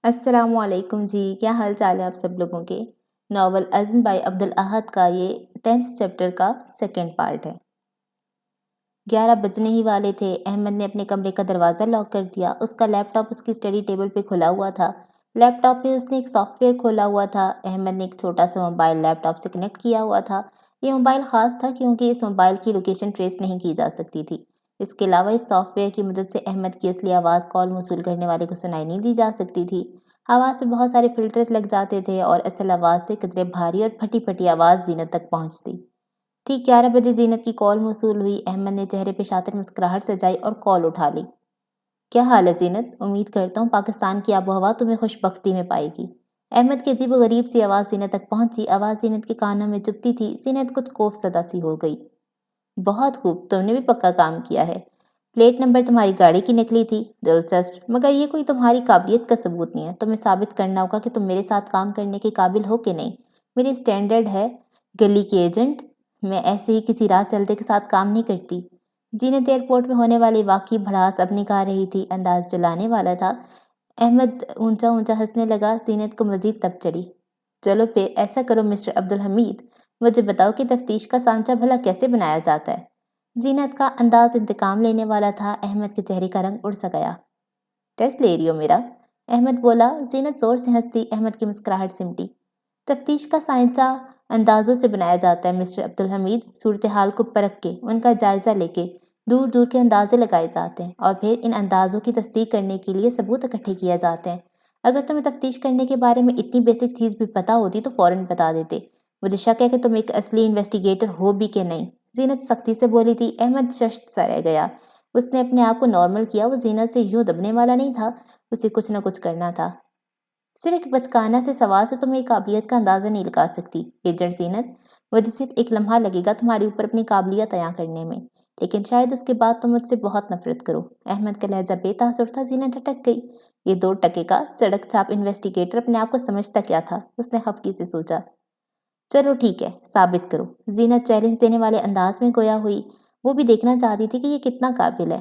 السلام علیکم جی، کیا حال چال ہے آپ سب لوگوں کے؟ ناول عزم بائی عبدالاحد کا یہ 10th چیپٹر کا سیکنڈ پارٹ ہے۔ 11 بجنے ہی والے تھے۔ احمد نے اپنے کمرے کا دروازہ لاک کر دیا۔ اس کا لیپ ٹاپ اس کی اسٹڈی ٹیبل پہ کھلا ہوا تھا۔ لیپ ٹاپ پہ اس نے ایک سافٹ ویئر کھولا ہوا تھا۔ احمد نے ایک چھوٹا سا موبائل لیپ ٹاپ سے کنیکٹ کیا ہوا تھا۔ یہ موبائل خاص تھا کیونکہ اس موبائل کی لوکیشن ٹریس نہیں کی جا سکتی تھی۔ اس کے علاوہ اس سافٹ ویئر کی مدد سے احمد کی اصلی آواز کال موصول کرنے والے کو سنائی نہیں دی جا سکتی تھی۔ آواز پہ بہت سارے فلٹرز لگ جاتے تھے اور اصل آواز سے قدرے بھاری اور پھٹی پھٹی آواز زینت تک پہنچتی۔ ٹھیک 11 بجے زینت کی کال موصول ہوئی۔ احمد نے چہرے پہ شاطر مسکراہٹ سجائی اور کال اٹھا لی۔ کیا حال ہے زینت؟ امید کرتا ہوں پاکستان کی آب و ہوا تمہیں خوش بختی میں پائے گی۔ احمد کی عجیب و غریب سی آواز زینت تک پہنچی۔ آواز زینت کے کانوں میں چبھتی تھی۔ زینت کچھ خوف زدہ سی ہو گئی۔ بہت خوب، تم نے بھی پکا کام کیا ہے۔ پلیٹ نمبر تمہاری گاڑی کی نکلی تھی۔ دلچسپ، مگر یہ کوئی تمہاری قابلیت کا ثبوت نہیں ہے۔ تمہیں ثابت کرنا ہوگا کہ تم میرے ساتھ کام کرنے کے قابل ہو کہ نہیں۔ میری اسٹینڈرڈ ہے گلی کے ایجنٹ، میں ایسے ہی کسی راہ چلتے کے ساتھ کام نہیں کرتی۔ زینت ایئرپورٹ میں ہونے والی واقعی بھڑاس اب نکال رہی تھی۔ انداز جلانے والا تھا۔ احمد اونچا اونچا ہنسنے لگا۔ زینت کو مزید تب چڑھی۔ چلو پھر ایسا کرو مسٹر عبدالحمید، مجھے بتاؤ کہ تفتیش کا سانچہ بھلا کیسے بنایا جاتا ہے۔ زینت کا انداز انتقام لینے والا تھا۔ احمد کے چہرے کا رنگ اڑ سا گیا۔ ٹیسٹ لے رہی ہو میرا؟ احمد بولا۔ زینت زور سے ہنس دی۔ احمد کی مسکراہٹ سمٹی۔ تفتیش کا سانچہ اندازوں سے بنایا جاتا ہے مسٹر عبدالحمید۔ صورتحال کو پرکھ کے، ان کا جائزہ لے کے دور دور کے اندازے لگائے جاتے ہیں اور پھر ان اندازوں کی تصدیق کرنے کے لیے ثبوت اکٹھے کیے جاتے ہیں۔ اگر تمہیں تفتیش کرنے کے بارے میں اتنی بیسک چیز بھی پتہ ہوتی تو فوراً بتا دیتے۔ مجھے شک ہے کہ تم ایک اصلی انویسٹیگیٹر ہو بھی کہ نہیں۔ زینت سختی سے بولی تھی۔ احمد ششت سا رہ گیا۔ اس نے اپنے آپ کو نارمل کیا۔ وہ زینت سے یوں دبنے والا نہیں تھا۔ اسے کچھ نہ کچھ کرنا تھا۔ صرف ایک بچکانہ سے سوال سے تم میری قابلیت کا اندازہ نہیں لگا سکتی ایجنٹ زینت۔ مجھے صرف ایک لمحہ لگے گا تمہارے اوپر اپنی قابلیت عیاں کرنے میں، لیکن شاید اس کے بعد تم مجھ سے بہت نفرت کرو۔ احمد کا لہجہ بے تاثر تھا۔ زینت اٹک گئی۔ یہ 2 ٹکے کا سڑک چھاپ انویسٹیگیٹر اپنے آپ کو سمجھتا کیا تھا؟ اس نے خفگی سے سوچا۔ چلو ٹھیک ہے، ثابت کرو۔ زینت چیلنج دینے والے انداز میں گویا ہوئی۔ وہ بھی دیکھنا چاہتی تھی کہ یہ کتنا قابل ہے۔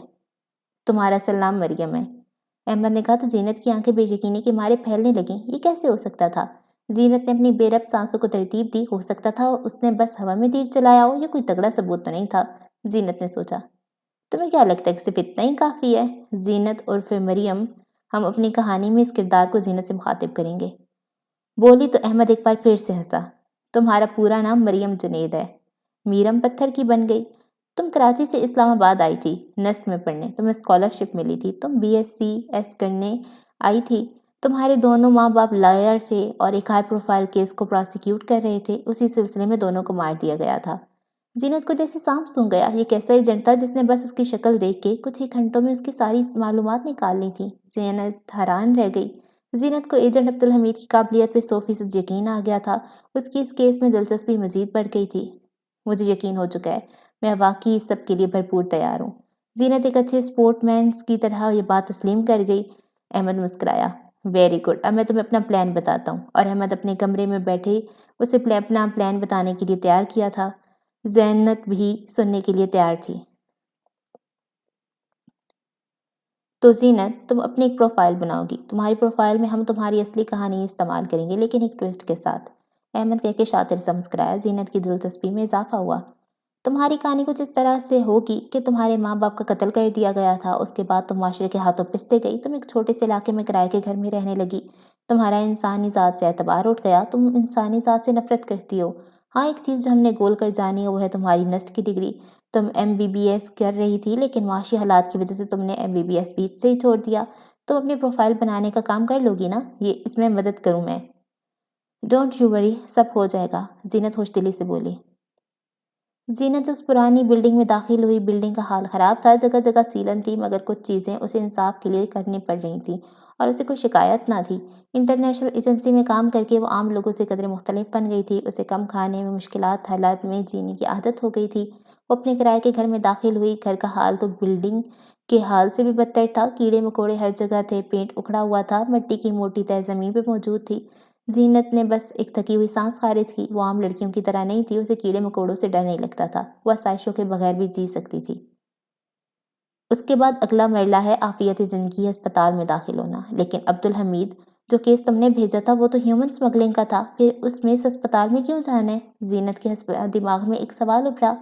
تمہارا اصل نام مریم ہے، احمد نے کہا تو زینت کی آنکھیں بے یقینی کے مارے پھیلنے لگیں۔ یہ کیسے ہو سکتا تھا؟ زینت نے اپنی بے ربط سانسوں کو ترتیب دی۔ ہو سکتا تھا اس نے بس ہوا میں تیر چلایا ہو۔ یہ کوئی تگڑا ثبوت تو نہیں تھا، زینت نے سوچا۔ تمہیں کیا لگتا ہے کہ صرف اتنا ہی کافی ہے؟ زینت عرف مریم، ہم اپنی کہانی میں اس کردار کو زینت سے مخاطب کریں گے، بولی تو احمد ایک بار پھر سے ہنسا۔ تمہارا پورا نام مریم جنید ہے۔ میرم پتھر کی بن گئی۔ تم کراچی سے اسلام آباد آئی تھی نیسٹ میں پڑھنے، تمہیں اسکالرشپ ملی تھی، تم BSc کرنے آئی تھی۔ تمہارے دونوں ماں باپ لائر تھے اور ایک ہائی پروفائل کیس کو پراسیکیوٹ کر رہے تھے۔ اسی سلسلے میں دونوں کو مار دیا گیا تھا۔ زینت کو جیسے سانپ سونگھ گیا۔ یہ کیسا ایجنٹ تھا جس نے بس اس کی شکل دیکھ کے کچھ ہی گھنٹوں میں اس کی ساری معلومات نکال لی تھی؟ زینت حیران رہ گئی۔ زینت کو ایجنٹ عبدالحمید کی قابلیت پہ 100% یقین آ گیا تھا۔ اس کی اس کیس میں دلچسپی مزید بڑھ گئی تھی۔ مجھے یقین ہو چکا ہے، میں واقعی اس سب کے لیے بھرپور تیار ہوں۔ زینت ایک اچھے سپورٹ مین کی طرح یہ بات تسلیم کر گئی۔ احمد مسکرایا۔ ویری گڈ، اب میں تمہیں اپنا پلان بتاتا ہوں۔ اور احمد اپنے کمرے میں بیٹھے اسے اپنا پلان بتانے کے لیے تیار کیا تھا۔ زینت بھی سننے کے لیے تیار تھی۔ تو زینت، تم اپنی ایک پروفائل بناؤ گی۔ تمہاری پروفائل میں ہم تمہاری اصلی کہانی استعمال کریں گے، لیکن ایک ٹوسٹ کے ساتھ۔ احمد کہہ کے شاطر سا مسکرایا۔ زینت کی دلچسپی میں اضافہ ہوا۔ تمہاری کہانی کچھ اس طرح سے ہوگی کہ تمہارے ماں باپ کا قتل کر دیا گیا تھا، اس کے بعد تم معاشرے کے ہاتھوں پستے گئی، تم ایک چھوٹے سے علاقے میں کرائے کے گھر میں رہنے لگی، تمہارا انسانی ذات سے اعتبار اٹھ گیا، تم انسانی ذات سے نفرت کرتی ہو۔ ہاں، ایک چیز جو ہم نے گول کر جانی ہے وہ ہے تمہاری نسٹ کی ڈگری۔ تم MBBS کر رہی تھی، لیکن معاشی حالات کی وجہ سے تم نے MBBS بیچ سے ہی چھوڑ دیا۔ تم اپنی پروفائل بنانے کا کام کر لو گی نا؟ اس میں مدد کروں میں؟ ڈونٹ یو وری، سب ہو جائے گا، زینت خوش دلی سے بولی۔ زینت اس پرانی بلڈنگ میں داخل ہوئی۔ بلڈنگ کا حال خراب تھا، جگہ جگہ سیلن تھی، مگر کچھ چیزیں اسے انصاف کے لیے کرنی پڑ رہی تھیں اور اسے کوئی شکایت نہ تھی۔ انٹرنیشنل ایجنسی میں کام کر کے وہ عام لوگوں سے قدرے مختلف بن گئی تھی۔ اسے کم کھانے میں، مشکلات حالات میں جینے کی عادت ہو گئی تھی۔ وہ اپنے کرائے کے گھر میں داخل ہوئی۔ گھر کا حال تو بلڈنگ کے حال سے بھی بدتر تھا۔ کیڑے مکوڑے ہر جگہ تھے، پینٹ اکھڑا ہوا تھا، مٹی کی موٹی تہہ زمین پہ موجود تھی۔ زینت نے بس ایک تھکی ہوئی سانس خارج کی۔ وہ عام لڑکیوں کی طرح نہیں تھی، اسے کیڑے مکوڑوں سے ڈر نہیں لگتا تھا، وہ آسائشوں کے بغیر بھی جی سکتی تھی۔ اس کے بعد اگلا مرحلہ ہے عافیت زندگی، ہسپتال میں داخل ہونا۔ لیکن عبدالحمید جو کیس تم نے بھیجا تھا وہ تو ہیومن سمگلنگ کا تھا، پھر اس میں اس اسپتال میں کیوں جانا ہے؟ زینت کے دماغ میں ایک سوال ابھرا۔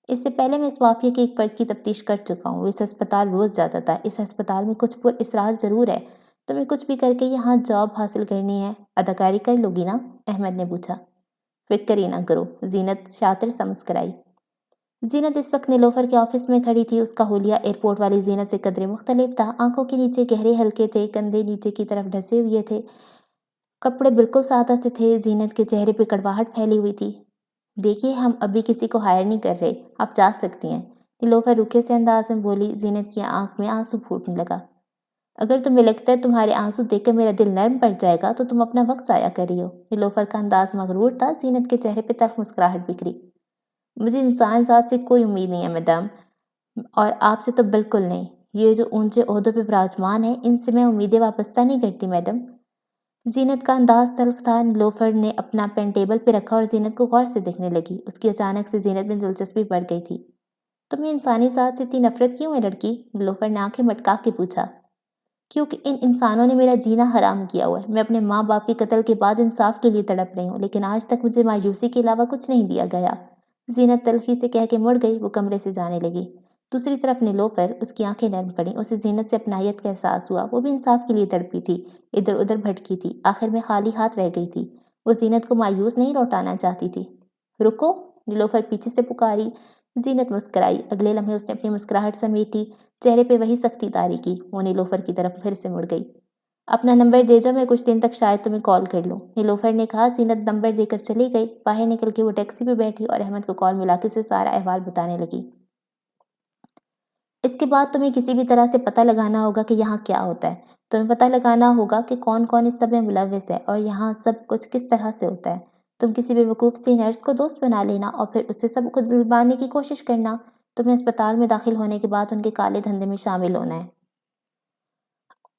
اس سے پہلے میں اس واقعے کے ایک فرد کی تفتیش کر چکا ہوں، وہ اس ہسپتال روز جاتا تھا۔ اس ہسپتال میں کچھ پر اسرار ضرور ہے۔ تمہیں کچھ بھی کر کے یہاں جاب حاصل کرنی ہے، اداکاری کر لو گی نا؟ احمد نے پوچھا۔ فکر ہی نہ کرو، زینت شاطر سا مسکرائی۔ زینت اس وقت نیلوفر کے آفس میں کھڑی تھی۔ اس کا حلیہ ایئرپورٹ والی زینت سے قدرے مختلف تھا۔ آنکھوں کے نیچے گہرے ہلکے تھے، کندھے نیچے کی طرف ڈھسے ہوئے تھے، کپڑے بالکل سادہ سے تھے۔ زینت کے چہرے پہ کڑواہٹ پھیلی ہوئی تھی۔ دیکھیے، ہم ابھی کسی کو ہائر نہیں کر رہے، آپ جا سکتی ہیں، نیلوفر روکھے سے انداز میں بولی۔ زینت کی آنکھ میں آنسو پھوٹنے لگا۔ اگر تمہیں لگتا ہے تمہارے آنسو دیکھ کر میرا دل نرم پڑ جائے گا تو تم اپنا وقت ضائع کر رہی ہو۔ نیلوفر کا انداز مغرور تھا۔ زینت کے چہرے پہ تلخ مسکراہٹ بکھری۔ مجھے انسان ذات سے کوئی امید نہیں ہے میڈم، اور آپ سے تو بالکل نہیں۔ یہ جو اونچے عہدوں پہ براجمان ہیں، ان سے میں امیدیں وابستہ نہیں کرتی میڈم۔ زینت کا انداز تلخ تھا۔ نیلوفر نے اپنا پین ٹیبل پہ رکھا اور زینت کو غور سے دیکھنے لگی۔ اس کی اچانک سے زینت میں دلچسپی بڑھ گئی تھی۔ تمہیں انسانی ذات سے اتنی نفرت کیوں ہے لڑکی؟ نیلوفر نے آنکھیں مٹکا کے پوچھا۔ کیونکہ ان انسانوں نے میرا جینا حرام کیا ہوا ہے۔ میں اپنے ماں باپ کے قتل کے بعد انصاف کے لیے تڑپ رہی ہوں، لیکن آج تک مجھے مایوسی کے علاوہ کچھ نہیں دیا گیا۔ زینت تلخی سے کہہ کے مڑ گئی۔ وہ کمرے سے جانے لگی۔ دوسری طرف نیلوفر، اس کی آنکھیں نرم پڑیں۔ اسے زینت سے اپنائیت کا احساس ہوا۔ وہ بھی انصاف کے لیے تڑپی تھی، ادھر ادھر بھٹکی تھی، آخر میں خالی ہاتھ رہ گئی تھی۔ وہ زینت کو مایوس نہیں لوٹانا چاہتی تھی۔ رکو، نیلوفر پیچھے سے پکاری۔ زینت مسکرائی۔ اگلے لمحے اس نے اپنی مسکراہٹ سمیٹی، چہرے پہ وہی سختی طاری کی۔ وہ نیلوفر کی طرف پھر سے مڑ گئی۔ اپنا نمبر دے جاؤ، میں کچھ دن تک شاید تمہیں کال کر لوں، نیلوفر نے کہا۔ زینت نمبر دے کر چلی گئی۔ باہر نکل کے وہ ٹیکسی پہ بیٹھی اور احمد کو کال ملا کے اسے سارا احوال بتانے لگی۔ اس کے بعد تمہیں کسی بھی طرح سے پتہ لگانا ہوگا کہ یہاں کیا ہوتا ہے۔ تمہیں پتہ لگانا ہوگا کہ کون کون اس سب میں ملوث ہے اور یہاں سب کچھ کس طرح سے ہوتا ہے۔ تم کسی بے وقوف سی نرس کو دوست بنا لینا اور پھر اسے سب کو دلوانے کی کوشش کرنا۔ تمہیں اسپتال میں داخل ہونے کے بعد ان کے کالے دھندے میں شامل ہونا ہے۔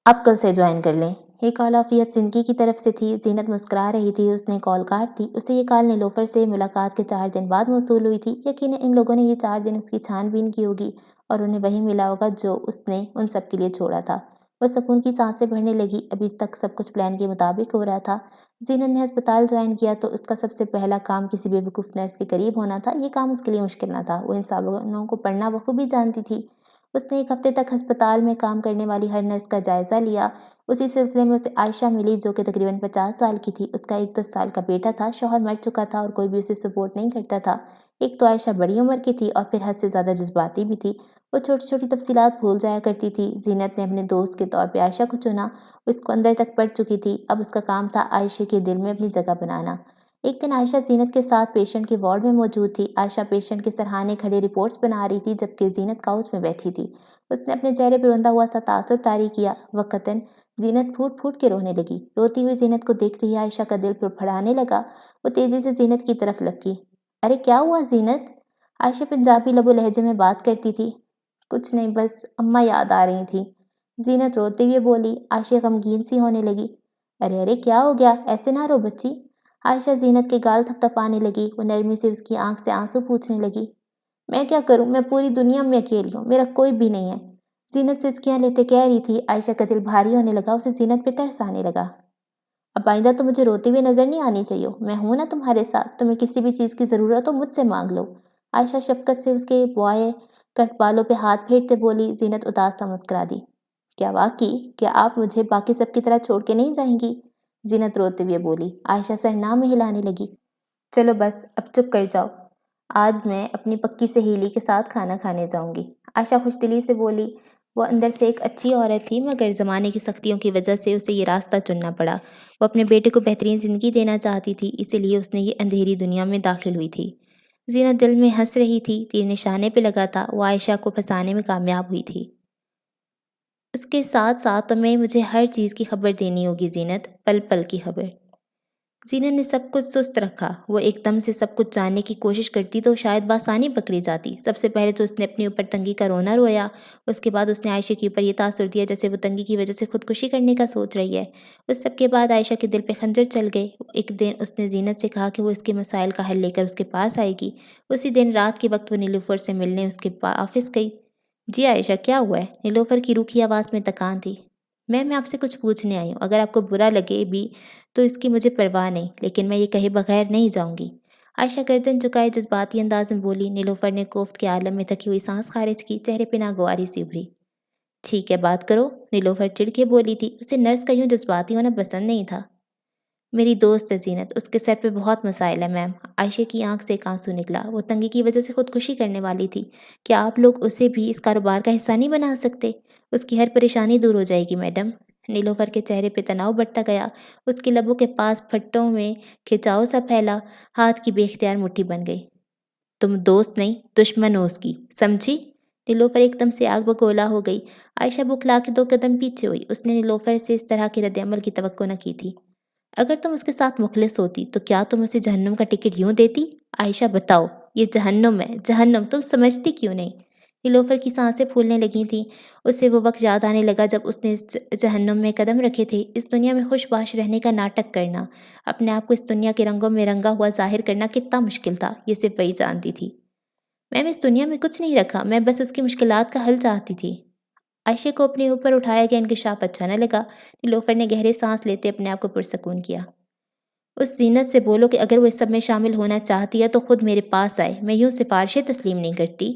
اب کل سے جوائن کر لیں۔ یہ کال عافیت سندھی کی طرف سے تھی۔ زینت مسکرا رہی تھی۔ اس نے کال کاٹ دی۔ اسے یہ کال نیلوفر سے ملاقات کے 4 دن بعد موصول ہوئی تھی۔ یقیناً ان لوگوں نے یہ 4 دن اس کی چھان بین کی ہوگی اور انہیں وہی ملا ہوگا جو اس نے ان سب کے لیے چھوڑا تھا۔ وہ سکون کی سانسیں بھرنے لگی۔ ابھی تک سب کچھ پلان کے مطابق ہو رہا تھا۔ زینت نے ہسپتال جوائن کیا تو اس کا سب سے پہلا کام کسی بے وقوف نرس کے قریب ہونا تھا۔ یہ کام اس کے لیے مشکل نہ تھا۔ وہ انسانوں کو پڑھنا بخوبی جانتی تھی۔ اس نے 1 ہفتے تک ہسپتال میں کام کرنے والی ہر نرس کا جائزہ لیا۔ اسی سلسلے میں اسے عائشہ ملی، جو کہ تقریباً 50 سال کی تھی۔ اس کا ایک 10 سال کا بیٹا تھا۔ شوہر مر چکا تھا اور کوئی بھی اسے سپورٹ نہیں کرتا تھا۔ ایک تو عائشہ بڑی عمر کی تھی اور پھر حد سے زیادہ جذباتی بھی تھی۔ وہ چھوٹی چھوٹی تفصیلات بھول جایا کرتی تھی۔ زینت نے اپنے دوست کے طور پہ عائشہ کو چنا۔ وہ اس کو اندر تک پڑھ چکی تھی۔ اب اس کا کام تھا عائشہ کے دل میں اپنی جگہ بنانا۔ ایک دن عائشہ زینت کے ساتھ پیشنٹ کے وارڈ میں موجود تھی۔ عائشہ پیشنٹ کے سرہانے کھڑے رپورٹس بنا رہی تھی، جبکہ زینت کاؤچ میں بیٹھی تھی۔ اس نے اپنے چہرے پہ روندا ہوا سا تاثر طاری کیا۔ وقتاً زینت پھوٹ پھوٹ کے رونے لگی۔ روتی ہوئی زینت کو دیکھتے ہی عائشہ کا دل پھڑپڑانے لگا۔ وہ تیزی سے زینت کی طرف لپکی۔ ارے کیا ہوا زینت؟ عائشہ پنجابی لب و لہجے میں بات کرتی تھی۔ کچھ نہیں، بس اماں یاد آ رہی تھیں، زینت روتے ہوئے بولی۔ عائشہ غمگین سی ہونے لگی۔ ارے ارے کیا ہو گیا؟ ایسے نہ رو بچی۔ عائشہ زینت کے گال تھپ تھپانے لگی۔ وہ نرمی سے اس کی آنکھ سے آنسو پوچھنے لگی۔ میں کیا کروں؟ میں پوری دنیا میں اکیلی ہوں، میرا کوئی بھی نہیں ہے، زینت سے سسکیاں لیتے کہہ رہی تھی۔ عائشہ کا دل بھاری ہونے لگا۔ اسے زینت پہ ترس آنے لگا۔ اب آئندہ تو مجھے روتے ہوئے نظر نہیں آنی چاہیے، میں ہوں نا تمہارے ساتھ، تمہیں کسی بھی چیز کی ضرورت ہو مجھ سے مانگ لو۔ عائشہ شفقت سے اس کے بوئے کٹ بالوں پہ ہاتھ پھیرتے بولی۔ زینت اداس سا مسکرا دی۔ کیا واقعی؟ کیا آپ مجھے باقی سب کی طرح چھوڑ کے نہیں جائیں گی؟ زینت روتے ہوئے بولی۔ عائشہ سر نہ میں ہلانے لگی۔ چلو بس اب چپ کر جاؤ، آج میں اپنی پکی سہیلی کے ساتھ کھانا کھانے جاؤں گی، عائشہ خوش دلی سے بولی۔ وہ اندر سے ایک اچھی عورت تھی، مگر زمانے کی سختیوں کی وجہ سے اسے یہ راستہ چننا پڑا۔ وہ اپنے بیٹے کو بہترین زندگی دینا چاہتی تھی، اسی لیے اس نے یہ اندھیری دنیا میں داخل ہوئی تھی۔ زینت دل میں ہنس رہی تھی، تیر نشانے پہ لگا تھا۔ وہ عائشہ کو پھنسانے میں کامیاب ہوئی تھی۔ اس کے ساتھ ساتھ تمہیں مجھے ہر چیز کی خبر دینی ہوگی زینت، پل پل کی خبر۔ زینت نے سب کچھ سست رکھا۔ وہ ایک دم سے سب کچھ جاننے کی کوشش کرتی تو شاید بآسانی پکڑی جاتی۔ سب سے پہلے تو اس نے اپنے اوپر تنگی کا رونا رویا۔ اس کے بعد اس نے عائشہ کے اوپر یہ تاثر دیا جیسے وہ تنگی کی وجہ سے خودکشی کرنے کا سوچ رہی ہے۔ اس سب کے بعد عائشہ کے دل پہ خنجر چل گئے۔ ایک دن اس نے زینت سے کہا کہ وہ اس کے مسائل کا حل لے کر اس کے پاس آئے گی۔ اسی دن رات کے وقت وہ نیلوفر سے ملنے اس کے آفس گئی۔ جی عائشہ، کیا ہوا ہے؟ نیلوفر کی روکھی آواز میں تکان تھی۔ میں آپ سے کچھ پوچھنے آئی ہوں، اگر آپ کو برا لگے بھی تو اس کی مجھے پرواہ نہیں، لیکن میں یہ کہے بغیر نہیں جاؤں گی۔ عائشہ گردن جھکائے جذباتی انداز میں بولی۔ نیلوفر نے کوفت کے عالم میں تھکی ہوئی سانس خارج کی، چہرے پہ ناگواری سی ابھری۔ ٹھیک ہے بات کرو، نیلوفر چڑ کے بولی تھی، اسے نرس کا یوں جذباتی ہونا پسند نہیں تھا۔ میری دوست ہے زینت، اس کے سر پہ بہت مسائل ہیں میم۔ عائشہ کی آنکھ سے ایک آنسو نکلا، وہ تنگی کی وجہ سے خودکشی کرنے والی تھی۔ کیا آپ لوگ اسے بھی اس کاروبار کا حصہ نہیں بنا سکتے؟ اس کی ہر پریشانی دور ہو جائے گی میڈم۔ نیلوفر کے چہرے پہ تناؤ بڑھتا گیا، اس کے لبوں کے پاس پھٹوں میں کھچاؤ سا پھیلا، ہاتھ کی بے اختیار مٹھی بن گئی۔ تم دوست نہیں، دشمن ہو اس کی، سمجھی؟ نیلوفر ایک دم سے آگ بگولا ہو گئی۔ عائشہ بکھلا کے 2 قدم پیچھے ہوئی، اس نے نیلوفر سے اس طرح کے رد عمل کی توقع نہ کی تھی۔ اگر تم اس کے ساتھ مخلص ہوتی تو کیا تم اسے جہنم کا ٹکٹ یوں دیتی؟ عائشہ بتاؤ، یہ جہنم ہے، جہنم، تم سمجھتی کیوں نہیں؟ نیلوفر کی سانسیں پھولنے لگی تھیں، اسے وہ وقت یاد آنے لگا جب اس نے اس جہنم میں قدم رکھے تھے۔ اس دنیا میں خوش باش رہنے کا ناٹک کرنا، اپنے آپ کو اس دنیا کے رنگوں میں رنگا ہوا ظاہر کرنا کتنا مشکل تھا، یہ صرف وہی جانتی تھی۔ میں اس دنیا میں کچھ نہیں رکھا، میں بس اس کی مشکلات کا حل چاہتی تھی۔ عائشہ کو اپنے اوپر اٹھایا گیا انکشاف اچھا نہ لگا۔ نیلوفر نے گہرے سانس لیتے اپنے آپ کو پرسکون کیا۔ اس زینت سے بولو کہ اگر وہ اس سب میں شامل ہونا چاہتی ہے تو خود میرے پاس آئے، میں یوں سفارشیں تسلیم نہیں کرتی۔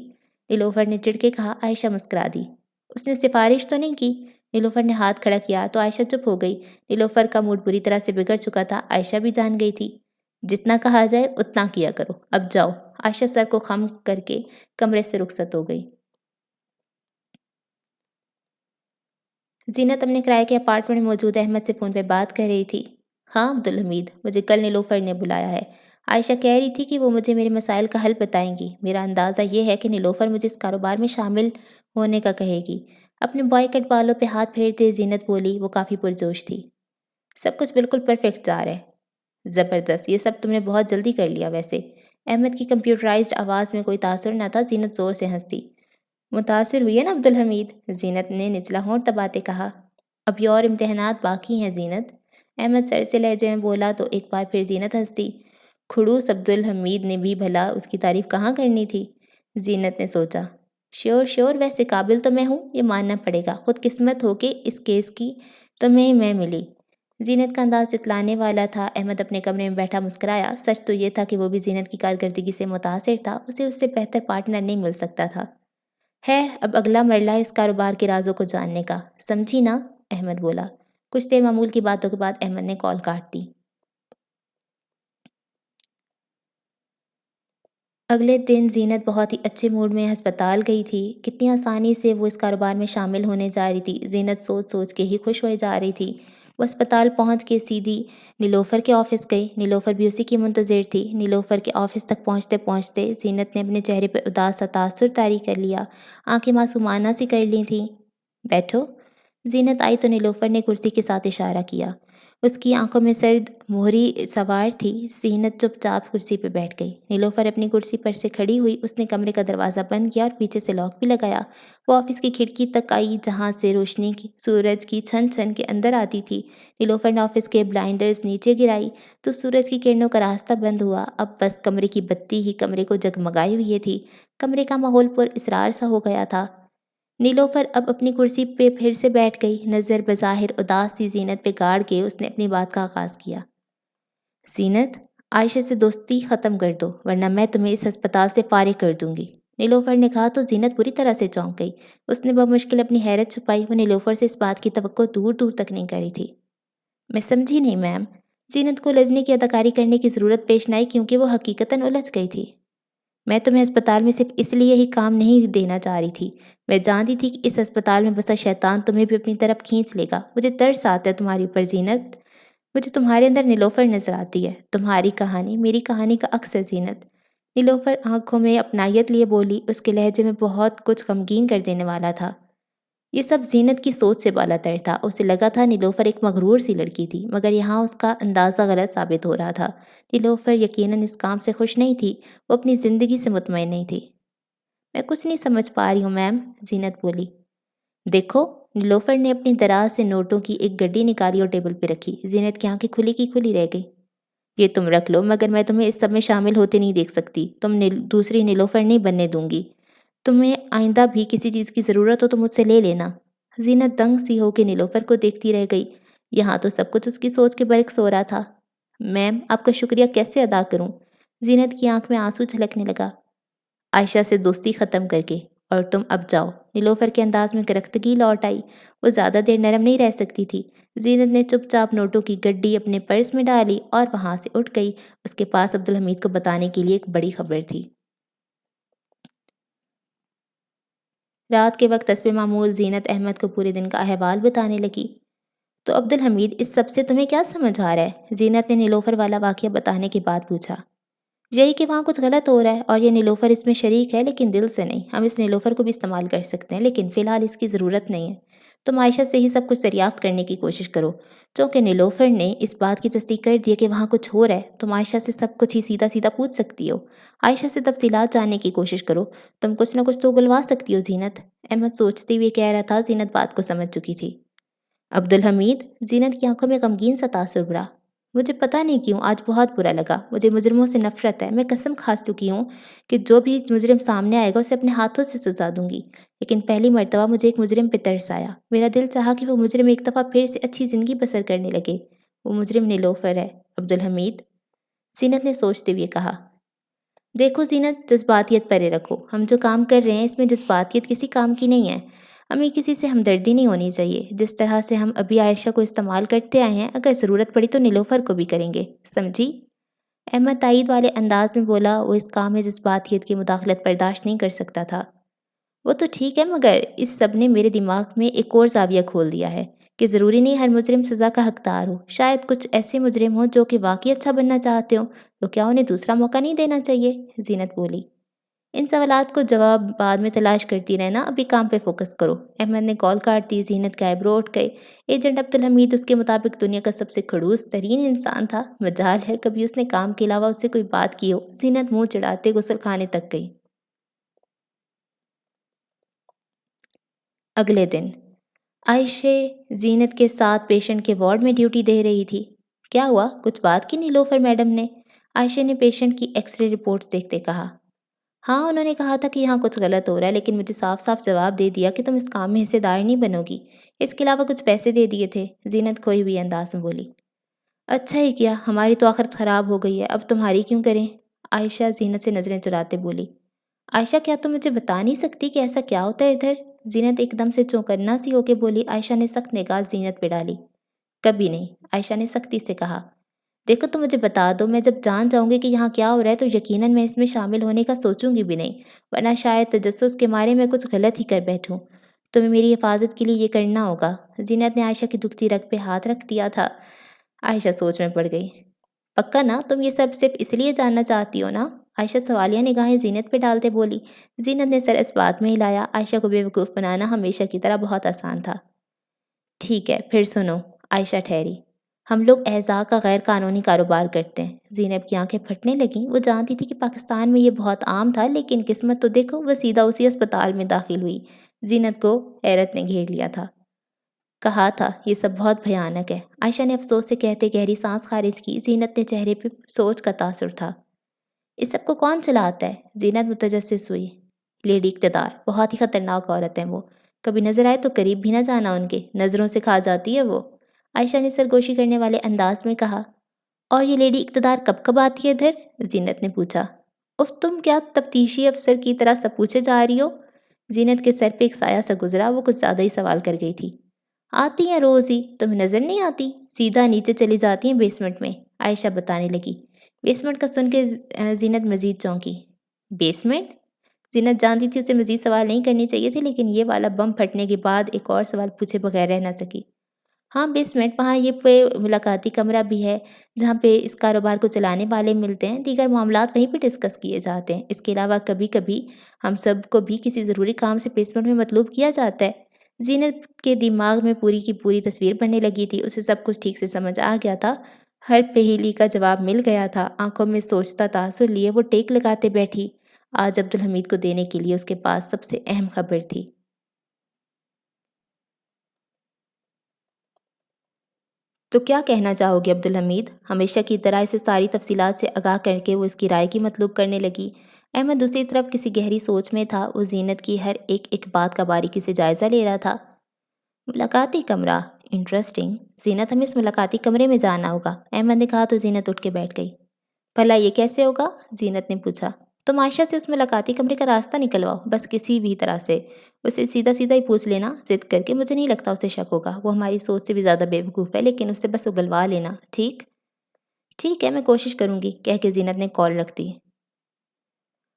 نیلوفر نے چڑ کے کہا۔ عائشہ مسکرا دی۔ اس نے سفارش تو نہیں کی؟ نیلوفر نے ہاتھ کھڑا کیا تو عائشہ چپ ہو گئی۔ نیلوفر کا موڈ بری طرح سے بگڑ چکا تھا، عائشہ بھی جان گئی تھی۔ جتنا کہا جائے اتنا کیا کرو، اب جاؤ۔ عائشہ سر کو خم کر کے کمرے سے رخصت ہو گئی۔ زینت اپنے کرائے کے اپارٹمنٹ میں موجود احمد سے فون پہ بات کر رہی تھی۔ ہاں عبدالحمید، مجھے کل نیلوفر نے بلایا ہے۔ عائشہ کہہ رہی تھی کہ وہ مجھے میرے مسائل کا حل بتائیں گی۔ میرا اندازہ یہ ہے کہ نیلوفر مجھے اس کاروبار میں شامل ہونے کا کہے گی۔ اپنے بوائے کٹ بالوں پہ ہاتھ پھیرتے زینت بولی، وہ کافی پرجوش تھی۔ سب کچھ بالکل پرفیکٹ جا رہا ہے۔ زبردست، یہ سب تم نے بہت جلدی کر لیا ویسے۔ احمد کی کمپیوٹرائزڈ آواز میں کوئی تاثر نہ تھا، زینت زور سے ہنسی۔ متاثر ہوئی ہے نا عبدالحمید؟ زینت نے نچلا ہونٹ دباتے کہا۔ ابھی اور امتحانات باقی ہیں زینت، احمد سرسے لہجے میں بولا تو ایک بار پھر زینت ہنس دی۔ کھڑوس عبدالحمید نے بھی بھلا اس کی تعریف کہاں کرنی تھی؟ زینت نے سوچا۔ شیور ویسے قابل تو میں ہوں، یہ ماننا پڑے گا، خود قسمت ہو کے اس کیس کی تمہیں میں ملی۔ زینت کا انداز جتلانے والا تھا۔ احمد اپنے کمرے میں بیٹھا مسکرایا۔ سچ تو یہ تھا کہ وہ بھی زینت کی کارکردگی سے متاثر تھا، اسے اس سے بہتر پارٹنر نہیں مل سکتا تھا۔ خیر، اب اگلا مرحلہ ہے اس کاروبار کے رازوں کو جاننے کا، سمجھی نا؟ احمد بولا۔ کچھ دیر معمول کی باتوں کے بعد احمد نے کال کاٹ دی۔ اگلے دن زینت بہت ہی اچھے موڈ میں ہسپتال گئی تھی۔ کتنی آسانی سے وہ اس کاروبار میں شامل ہونے جا رہی تھی، زینت سوچ سوچ کے ہی خوش ہوئے جا رہی تھی۔ وہ اسپتال پہنچ کے سیدھی نیلوفر کے آفس گئی۔ نیلوفر بھی اسی کی منتظر تھی۔ نیلوفر کے آفس تک پہنچتے پہنچتے زینت نے اپنے چہرے پہ اداس سا تاثر طاری کر لیا، آنکھیں معصومانہ سی کر لی تھیں۔ بیٹھو۔ زینت آئی تو نیلوفر نے کرسی کے ساتھ اشارہ کیا۔ اس کی آنکھوں میں سرد مہری سوار تھی۔ زینت چپ چاپ کرسی پہ بیٹھ گئی۔ نیلوفر اپنی کرسی پر سے کھڑی ہوئی، اس نے کمرے کا دروازہ بند کیا اور پیچھے سے لاک بھی لگایا۔ وہ آفس کی کھڑکی تک آئی جہاں سے روشنی سورج کی چھن چھن کے اندر آتی تھی۔ نیلوفر نے آفس کے بلائنڈرز نیچے گرائی تو سورج کی کرنوں کا راستہ بند ہوا۔ اب بس کمرے کی بتی ہی کمرے کو جگمگائے ہوئی تھی۔ کمرے کا ماحول پر اسرار سا ہو گیا تھا۔ نیلوفر اب اپنی کرسی پہ پھر سے بیٹھ گئی۔ نظر بظاہر اداس سی زینت پہ گاڑ کے اس نے اپنی بات کا آغاز کیا۔ زینت، عائشہ سے دوستی ختم کر دو ورنہ میں تمہیں اس ہسپتال سے فارغ کر دوں گی، نیلوفر نے کہا تو زینت بری طرح سے چونک گئی۔ اس نے بمشکل اپنی حیرت چھپائی، وہ نیلوفر سے اس بات کی توقع دور دور تک نہیں کری تھی۔ میں سمجھی نہیں میم۔ زینت کو الجھنے کی اداکاری کرنے کی ضرورت پیش نہ آئی کیونکہ وہ حقیقتاً الجھ گئی تھی۔ میں تمہیں اسپتال میں صرف اس لیے ہی کام نہیں دینا چاہ رہی تھی، میں جانتی تھی کہ اس اسپتال میں بسا شیطان تمہیں بھی اپنی طرف کھینچ لے گا۔ مجھے ترس آتا ہے تمہاری اوپر زینت، مجھے تمہارے اندر نیلوفر نظر آتی ہے۔ تمہاری کہانی میری کہانی کا عکس ہے زینت۔ نیلوفر آنکھوں میں اپنائیت لیے بولی، اس کے لہجے میں بہت کچھ غمگین کر دینے والا تھا۔ یہ سب زینت کی سوچ سے بالا تر تھا۔ اسے لگا تھا نیلوفر ایک مغرور سی لڑکی تھی، مگر یہاں اس کا اندازہ غلط ثابت ہو رہا تھا۔ نیلوفر یقیناً اس کام سے خوش نہیں تھی، وہ اپنی زندگی سے مطمئن نہیں تھی۔ میں کچھ نہیں سمجھ پا رہی ہوں میم، زینت بولی۔ دیکھو، نیلوفر نے اپنی دراز سے نوٹوں کی ایک گڈی نکالی اور ٹیبل پہ رکھی۔ زینت کی آنکھیں کھلی کی کھلی رہ گئی۔ یہ تم رکھ لو، مگر میں تمہیں اس سب میں شامل ہوتے نہیں دیکھ سکتی۔ تم دوسری نیلوفر نہیں بننے دوں گی۔ تمہیں آئندہ بھی کسی چیز کی ضرورت ہو تو مجھ سے لے لینا۔ زینت دنگ سی ہو کے نیلوفر کو دیکھتی رہ گئی۔ یہاں تو سب کچھ اس کی سوچ کے برعکس ہو رہا تھا۔ میم، آپ کا شکریہ کیسے ادا کروں؟ زینت کی آنکھ میں آنسو جھلکنے لگا۔ عائشہ سے دوستی ختم کر کے، اور تم اب جاؤ۔ نیلوفر کے انداز میں کرختگی لوٹ آئی۔ وہ زیادہ دیر نرم نہیں رہ سکتی تھی۔ زینت نے چپ چاپ نوٹوں کی گڈی اپنے پرس میں ڈالی اور وہاں سے اٹھ گئی۔ اس کے پاس عبدالحمید کو بتانے کے لیے ایک بڑی خبر تھی۔ رات کے وقت حسب معمول زینت احمد کو پورے دن کا احوال بتانے لگی۔ تو عبدالحمید، اس سب سے تمہیں کیا سمجھ آ رہا ہے؟ زینت نے نیلوفر والا واقعہ بتانے کے بعد پوچھا۔ یہی کہ وہاں کچھ غلط ہو رہا ہے، اور یہ نیلوفر اس میں شریک ہے، لیکن دل سے نہیں۔ ہم اس نیلوفر کو بھی استعمال کر سکتے ہیں، لیکن فی الحال اس کی ضرورت نہیں ہے۔ تم عائشہ سے ہی سب کچھ دریافت کرنے کی کوشش کرو۔ چونکہ نیلوفر نے اس بات کی تصدیق کر دی ہے کہ وہاں کچھ ہو رہا ہے، تم عائشہ سے سب کچھ ہی سیدھا سیدھا پوچھ سکتی ہو۔ عائشہ سے تفصیلات جاننے کی کوشش کرو۔ تم کچھ نہ کچھ تو اگلوا سکتی ہو زینت۔ احمد سوچتے ہوئے کہہ رہا تھا۔ زینت بات کو سمجھ چکی تھی۔ عبدالحمید، زینت کی آنکھوں میں غمگین سا تاثر ابھرا۔ مجھے پتہ نہیں کیوں آج بہت برا لگا۔ مجھے مجرموں سے نفرت ہے۔ میں قسم کھا چکی ہوں کہ جو بھی مجرم سامنے آئے گا اسے اپنے ہاتھوں سے سزا دوں گی، لیکن پہلی مرتبہ مجھے ایک مجرم پہ ترس آیا۔ میرا دل چاہا کہ وہ مجرم ایک دفعہ پھر سے اچھی زندگی بسر کرنے لگے۔ وہ مجرم نیلوفر ہے۔ عبدالحمید، زینت نے سوچتے ہوئے کہا۔ دیکھو زینت، جذباتیت پرے رکھو۔ ہم جو کام کر رہے ہیں اس میں جذباتیت کسی کام کی نہیں ہے۔ ہمیں کسی سے ہمدردی نہیں ہونی چاہیے۔ جس طرح سے ہم ابھی عائشہ کو استعمال کرتے آئے ہیں، اگر ضرورت پڑی تو نیلوفر کو بھی کریں گے، سمجھی؟ احمد تائید والے انداز میں بولا۔ وہ اس کام میں جذباتیت کی مداخلت برداشت نہیں کر سکتا تھا۔ وہ تو ٹھیک ہے، مگر اس سب نے میرے دماغ میں ایک اور زاویہ کھول دیا ہے کہ ضروری نہیں ہر مجرم سزا کا حقدار ہو۔ شاید کچھ ایسے مجرم ہوں جو کہ واقعی اچھا بننا چاہتے ہوں، تو کیا انہیں دوسرا موقع نہیں دینا چاہیے؟ زینت بولی۔ ان سوالات کو جواب بعد میں تلاش کرتی رہنا، ابھی کام پہ فوکس کرو۔ احمد نے کال کاٹ دی۔ زینت کے آئیبرو اٹھ گئے۔ ایجنٹ عبدالحمید اس کے مطابق دنیا کا سب سے خڑوس ترین انسان تھا۔ مجال ہے کبھی اس نے کام کے علاوہ اس سے کوئی بات کی ہو۔ زینت منہ چڑھاتے غسل خانے تک گئی۔ اگلے دن عائشہ زینت کے ساتھ پیشنٹ کے وارڈ میں ڈیوٹی دے رہی تھی۔ کیا ہوا؟ کچھ بات کی نیلوفر میڈم نے؟ عائشہ نے پیشنٹ کی ایکس رے رپورٹس دیکھتے کہا۔ ہاں، انہوں نے کہا تھا کہ یہاں کچھ غلط ہو رہا ہے، لیکن مجھے صاف صاف جواب دے دیا کہ تم اس کام میں حصے دار نہیں بنو گی۔ اس کے علاوہ کچھ پیسے دے دیے تھے۔ زینت کھوئی ہوئی انداز میں بولی۔ اچھا ہی کیا، ہماری تو آخرت خراب ہو گئی ہے، اب تمہاری کیوں کریں؟ عائشہ زینت سے نظریں چراتے بولی۔ عائشہ، کیا تم مجھے بتا نہیں سکتی کہ ایسا کیا ہوتا ہے ادھر؟ زینت ایک دم سے چونکنا سی ہو کے بولی۔ عائشہ نے سخت نگاہ زینت پہ ڈالی۔ کبھی نہیں، عائشہ نے سختی سے کہا۔ دیکھو تم مجھے بتا دو، میں جب جان جاؤں گی کہ یہاں کیا ہو رہا ہے تو یقیناً میں اس میں شامل ہونے کا سوچوں گی بھی نہیں، ورنہ شاید تجسس کے مارے میں کچھ غلط ہی کر بیٹھوں۔ تمہیں میری حفاظت کے لیے یہ کرنا ہوگا۔ زینت نے عائشہ کی دکھتی رگ پہ ہاتھ رکھ دیا تھا۔ عائشہ سوچ میں پڑ گئی۔ پکا نا، تم یہ سب صرف اس لیے جاننا چاہتی ہو نا؟ عائشہ سوالیہ نگاہیں زینت پہ ڈالتے بولی۔ زینت نے سر اس بات میں ہلایا۔ عائشہ کو بیوقوف بنانا ہمیشہ کی طرح بہت آسان تھا۔ ٹھیک ہے، پھر سنو۔ عائشہ ٹھہری۔ ہم لوگ اعضاء کا غیر قانونی کاروبار کرتے ہیں۔ زینب کی آنکھیں پھٹنے لگیں۔ وہ جانتی تھی کہ پاکستان میں یہ بہت عام تھا، لیکن قسمت تو دیکھو، وہ سیدھا اسی اسپتال میں داخل ہوئی۔ زینت کو حیرت نے گھیر لیا تھا۔ کہا تھا یہ سب بہت بھیانک ہے، عائشہ نے افسوس سے کہتے گہری سانس خارج کی۔ زینت نے چہرے پہ سوچ کا تاثر تھا۔ اس سب کو کون چلاتا ہے؟ زینت متجسس ہوئی۔ لیڈی اقتدار، بہت ہی خطرناک عورت ہیں وہ۔ کبھی نظر آئے تو قریب بھی نہ جانا، ان کے نظروں سے کھا جاتی ہے وہ۔ عائشہ نے سرگوشی کرنے والے انداز میں کہا۔ اور یہ لیڈی اقتدار کب کب آتی ہے ادھر؟ زینت نے پوچھا۔ اف، تم کیا تفتیشی افسر کی طرح سب پوچھے جا رہی ہو؟ زینت کے سر پہ ایک سایہ سا گزرا۔ وہ کچھ زیادہ ہی سوال کر گئی تھی۔ آتی ہیں روز ہی، تمہیں نظر نہیں آتی؟ سیدھا نیچے چلی جاتی ہیں بیسمنٹ میں، عائشہ بتانے لگی۔ بیسمنٹ کا سن کے زینت مزید چونکی۔ بیسمنٹ؟ زینت جانتی تھی اسے مزید سوال نہیں کرنے چاہیے تھے، لیکن یہ والا بم پھٹنے کے بعد ایک اور سوال پوچھے بغیر رہ نہ سکی۔ ہاں بیسمنٹ، وہاں یہ پہ ملاقاتی کمرہ بھی ہے جہاں پہ اس کاروبار کو چلانے والے ملتے ہیں۔ دیگر معاملات وہیں پہ ڈسکس کیے جاتے ہیں۔ اس کے علاوہ کبھی کبھی ہم سب کو بھی کسی ضروری کام سے بیسمنٹ میں مطلوب کیا جاتا ہے۔ زینت کے دماغ میں پوری کی پوری تصویر بننے لگی تھی۔ اسے سب کچھ ٹھیک سے سمجھ آ گیا تھا۔ ہر پہیلی کا جواب مل گیا تھا۔ آنکھوں میں سوچتا تاثر لیے وہ ٹیک لگاتے بیٹھی۔ آج عبدالحمید کو دینے کے لیے اس کے پاس سب سے اہم خبر تھی۔ تو کیا کہنا چاہو گے عبدالحمید؟ ہمیشہ کی طرح اسے ساری تفصیلات سے آگاہ کر کے وہ اس کی رائے کی مطلوب کرنے لگی۔ احمد دوسری طرف کسی گہری سوچ میں تھا۔ وہ زینت کی ہر ایک بات کا باریکی سے جائزہ لے رہا تھا۔ ملاقاتی کمرہ، انٹرسٹنگ۔ زینت، ہمیں اس ملاقاتی کمرے میں جانا ہوگا، احمد نے کہا تو زینت اٹھ کے بیٹھ گئی۔ بھلا یہ کیسے ہوگا؟ زینت نے پوچھا۔ تم عائشہ سے اس ملاقاتی کمرے کا راستہ نکلواؤ، بس کسی بھی طرح سے اسے سیدھا سیدھا ہی پوچھ لینا، ضد کر کے۔ مجھے نہیں لگتا اسے شک ہوگا، وہ ہماری سوچ سے بھی زیادہ بے وقوف ہے، لیکن اس سے بس اگلوا لینا، ٹھیک؟ ٹھیک ہے، میں کوشش کروں گی، کہہ کے زینت نے کال رکھ دی۔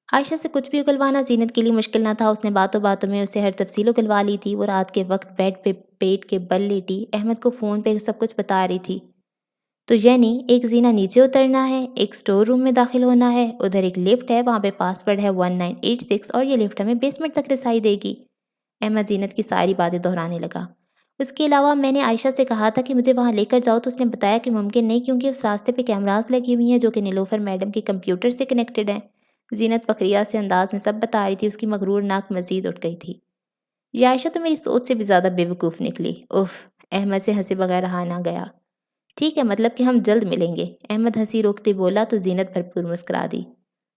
عائشہ سے کچھ بھی اگلوانا زینت کے لیے مشکل نہ تھا، اس نے باتوں باتوں میں اسے ہر تفصیل اگلوا لی تھی۔ وہ رات کے وقت بیڈ پہ پیٹ کے بل لیٹی احمد کو فون پہ سب کچھ بتا رہی تھی۔ تو یعنی ایک زینہ نیچے اترنا ہے، ایک سٹور روم میں داخل ہونا ہے، ادھر ایک لفٹ ہے، وہاں پہ پاسورڈ ہے 1986 اور یہ لفٹ ہمیں بیسمنٹ تک رسائی دے گی۔ احمد زینت کی ساری باتیں دہرانے لگا۔ اس کے علاوہ میں نے عائشہ سے کہا تھا کہ مجھے وہاں لے کر جاؤ، تو اس نے بتایا کہ ممکن نہیں، کیونکہ اس راستے پہ کیمراز لگی ہوئی ہیں جو کہ نیلوفر میڈم کے کمپیوٹر سے کنیکٹڈ ہیں۔ زینت فقریہ سے انداز میں سب بتا رہی تھی، اس کی مغرور ناک مزید اٹھ گئی تھی۔ یہ عائشہ تو میری سوچ سے بھی زیادہ بے وقوف نکلی، اف۔ احمد سے ہنسے بغیر رہا نہ گیا۔ ٹھیک ہے، مطلب کہ ہم جلد ملیں گے، احمد ہنسی روکتے بولا تو زینت بھرپور مسکرا دی۔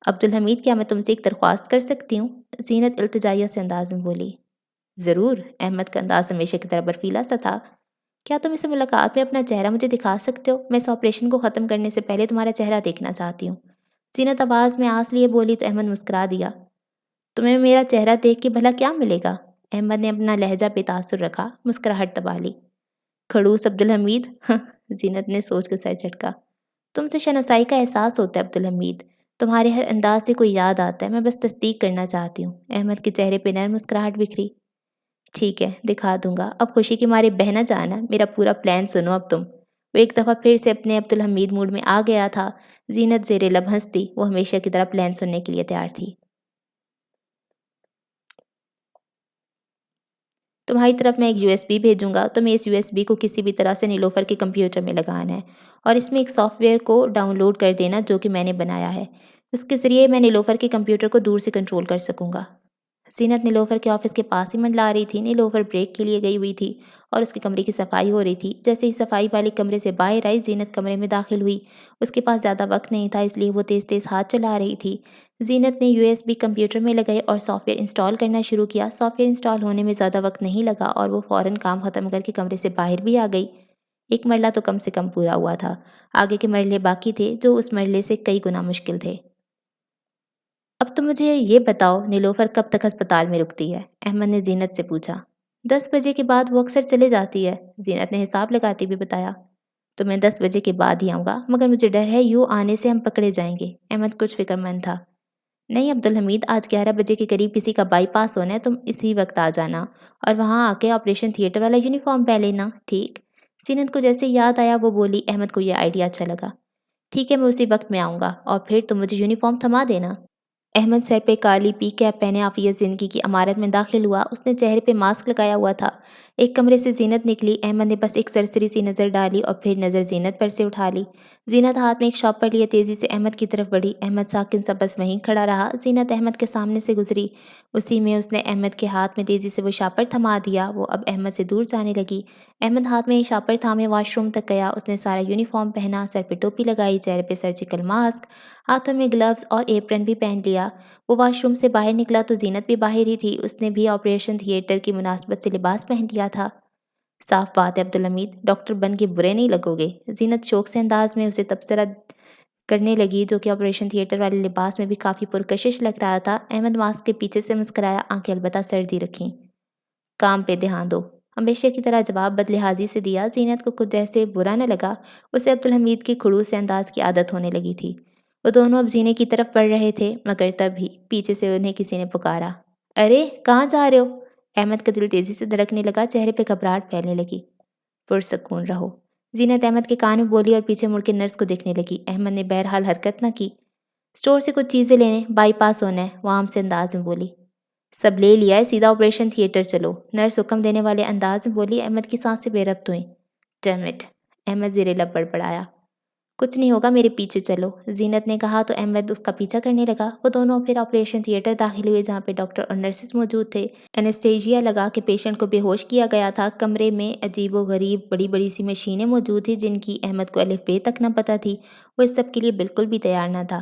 عبدالحمید، کیا میں تم سے ایک درخواست کر سکتی ہوں؟ زینت التجائیہ سے انداز میں بولی۔ ضرور، احمد کا انداز ہمیشہ کی طرح برفیلا سا تھا۔ کیا تم اس ملاقات میں اپنا چہرہ مجھے دکھا سکتے ہو؟ میں اس آپریشن کو ختم کرنے سے پہلے تمہارا چہرہ دیکھنا چاہتی ہوں۔ زینت آواز میں آنس لیے بولی تو احمد مسکرا دیا۔ تمہیں میرا چہرہ دیکھ کے بھلا کیا ملے گا؟ احمد نے اپنا لہجہ بے تاثر رکھا، مسکراہٹ دبا لی۔ کھڑوس عبدالحمید، زینت نے سوچ کے سر جھٹکا۔ تم سے شناسائی کا احساس ہوتا ہے عبدالحمید، تمہارے ہر انداز سے کوئی یاد آتا ہے، میں بس تصدیق کرنا چاہتی ہوں۔ احمد کے چہرے پہ نرم مسکراہٹ بکھری۔ ٹھیک ہے، دکھا دوں گا، اب خوشی کے مارے بہہ نہ جانا، میرا پورا پلان سنو اب تم۔ وہ ایک دفعہ پھر سے اپنے عبدالحمید موڈ میں آ گیا تھا۔ زینت زیر لب ہنستی، وہ ہمیشہ کی طرح پلان سننے کے لیے تیار تھی۔ تمہاری طرف میں ایک یو ایس بی بھیجوں گا، تمہیں اس یو ایس بی کو کسی بھی طرح سے نیلوفر کے کمپیوٹر میں لگانا ہے اور اس میں ایک سافٹ ویئر کو ڈاؤن لوڈ کر دینا جو کہ میں نے بنایا ہے۔ اس کے ذریعے میں نیلوفر کے کمپیوٹر کو دور سے کنٹرول کر سکوں گا۔ زینت نیلوفر کے آفس کے پاس ہی منڈلا رہی تھی۔ نیلوفر بریک کے لیے گئی ہوئی تھی اور اس کے کمرے کی صفائی ہو رہی تھی۔ جیسے ہی صفائی والے کمرے سے باہر آئی، زینت کمرے میں داخل ہوئی۔ اس کے پاس زیادہ وقت نہیں تھا، اس لیے وہ تیز تیز ہاتھ چلا رہی تھی۔ زینت نے یو ایس بی کمپیوٹر میں لگائی اور سافٹ ویئر انسٹال کرنا شروع کیا۔ سافٹ ویئر انسٹال ہونے میں زیادہ وقت نہیں لگا اور وہ فوراً کام ختم کر کے کمرے سے باہر بھی آ گئی۔ ایک مرلہ تو کم سے کم پورا ہوا تھا، آگے کے مرلے باقی تھے جو اس مرلے سے کئی گنا مشکل تھے۔ اب تو مجھے یہ بتاؤ، نیلوفر کب تک ہسپتال میں رکتی ہے؟ احمد نے زینت سے پوچھا۔ 10 بجے کے بعد وہ اکثر چلے جاتی ہے، زینت نے حساب لگاتے ہوئے بتایا۔ تو میں 10 بجے کے بعد ہی آؤں گا، مگر مجھے ڈر ہے یوں آنے سے ہم پکڑے جائیں گے۔ احمد کچھ فکر مند تھا۔ نہیں عبدالحمید، آج 11 بجے کے قریب کسی کا بائی پاس ہونا ہے، تم اسی وقت آ جانا اور وہاں آ کے آپریشن تھیٹر والا یونیفارم پہن لینا، ٹھیک؟ زینت کو جیسے یاد آیا وہ بولی۔ احمد کو یہ آئیڈیا اچھا لگا۔ ٹھیک ہے، میں اسی وقت میں آؤں گا اور پھر تم مجھے یونیفارم تھما دینا۔ احمد سر پہ کالی پی کیپ پہنے عافیہ زندگی کی عمارت میں داخل ہوا۔ اس نے چہرے پہ ماسک لگایا ہوا تھا۔ ایک کمرے سے زینت نکلی۔ احمد نے بس ایک سرسری سی نظر ڈالی اور پھر نظر زینت پر سے اٹھا لی۔ زینت ہاتھ میں ایک شاپر لیے تیزی سے احمد کی طرف بڑھی۔ احمد ساکن سا بس وہیں کھڑا رہا۔ زینت احمد کے سامنے سے گزری، اسی میں اس نے احمد کے ہاتھ میں تیزی سے وہ شاپر تھما دیا۔ وہ اب احمد سے دور جانے لگی۔ احمد ہاتھ میں شاپر تھامے واش روم تک گیا۔ اس نے سارا یونیفارم پہنا، سر پہ ٹوپی لگائی، چہرے پہ سرجیکل ماسک، ہاتھوں میں گلوز اور ایپرن بھی پہن لیا۔ وہ واش روم سے باہر نکلا تو زینت بھی باہر ہی تھی۔ اس نے بھی آپریشن تھیٹر کی مناسبت سے لباس پہن لیا تھا۔ صاف بات ہے عبدالحمید، ڈاکٹر بن کے برے نہیں لگو گے، زینت شوق سے انداز میں اسے تبصرہ کرنے لگی، جو کہ آپریشن تھیٹر والے لباس میں بھی کافی پرکشش لگ رہا تھا۔ احمد ماسک کے پیچھے سے مسکرایا، آنکھیں البتہ سردی رکھیں۔ کام پہ دھیان دو، ہمیشہ کی طرح جواب بدلحاظی سے دیا۔ زینت کو کچھ جیسے برا نہ لگا، اسے عبدالحمید کی خڑوس سے انداز کی عادت ہونے لگی تھی۔ وہ دونوں اب زینے کی طرف بڑھ رہے تھے، مگر تب ہی پیچھے سے انہیں کسی نے پکارا۔ ارے کہاں جا رہے ہو؟ احمد کا دل تیزی سے دھڑکنے لگا، چہرے پہ گھبراہٹ پھیلنے لگی۔ پرسکون رہو، زینت احمد کے کان میں بولی اور پیچھے مڑ کے نرس کو دیکھنے لگی۔ احمد نے بہرحال حرکت نہ کی۔ اسٹور سے کچھ چیزیں لینے، بائی پاس ہونا ہے، وہ عام سے انداز میں بولی۔ سب لے لیا ہے، سیدھا آپریشن تھیٹر چلو، نرس حکم دینے والے انداز میں بولی۔ احمد کی سانسیں بے ربط ہوئیں۔ ڈیم اٹ، احمد زیر لب بڑبڑایا۔ کچھ نہیں ہوگا، میرے پیچھے چلو، زینت نے کہا تو احمد اس کا پیچھا کرنے لگا۔ وہ دونوں پھر آپریشن تھیٹر داخل ہوئے، جہاں پہ ڈاکٹر اور نرسز موجود تھے۔ اینستھیزیا لگا کے پیشنٹ کو بے ہوش کیا گیا تھا۔ کمرے میں عجیب و غریب بڑی بڑی سی مشینیں موجود تھیں، جن کی احمد کو الف بے تک نہ پتہ تھی۔ وہ اس سب کے لیے بالکل بھی تیار نہ تھا۔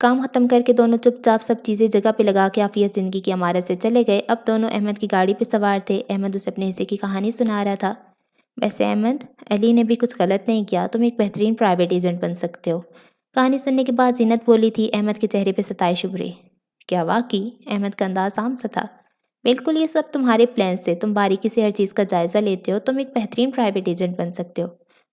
کام ختم کر کے دونوں چپ چاپ سب چیزیں جگہ پہ لگا کے عافیت زندگی کی عمارت سے چلے گئے۔ اب دونوں احمد کی گاڑی پہ سوار تھے۔ احمد اسے اپنے حصے کی کہانی سنا رہا تھا۔ ویسے احمد، علی نے بھی کچھ غلط نہیں کیا، تم ایک بہترین پرائیویٹ ایجنٹ بن سکتے ہو۔ کہانی سننے کے بعد زینت بولی تھی۔ احمد کے چہرے پہ ستائش ابھری۔ کیا واقعی؟ احمد کا انداز عام سا تھا۔ بالکل، یہ سب تمہارے پلانس تھے، تم باریکی سے ہر چیز کا جائزہ لیتے ہو، تم ایک بہترین پرائیویٹ ایجنٹ بن سکتے ہو۔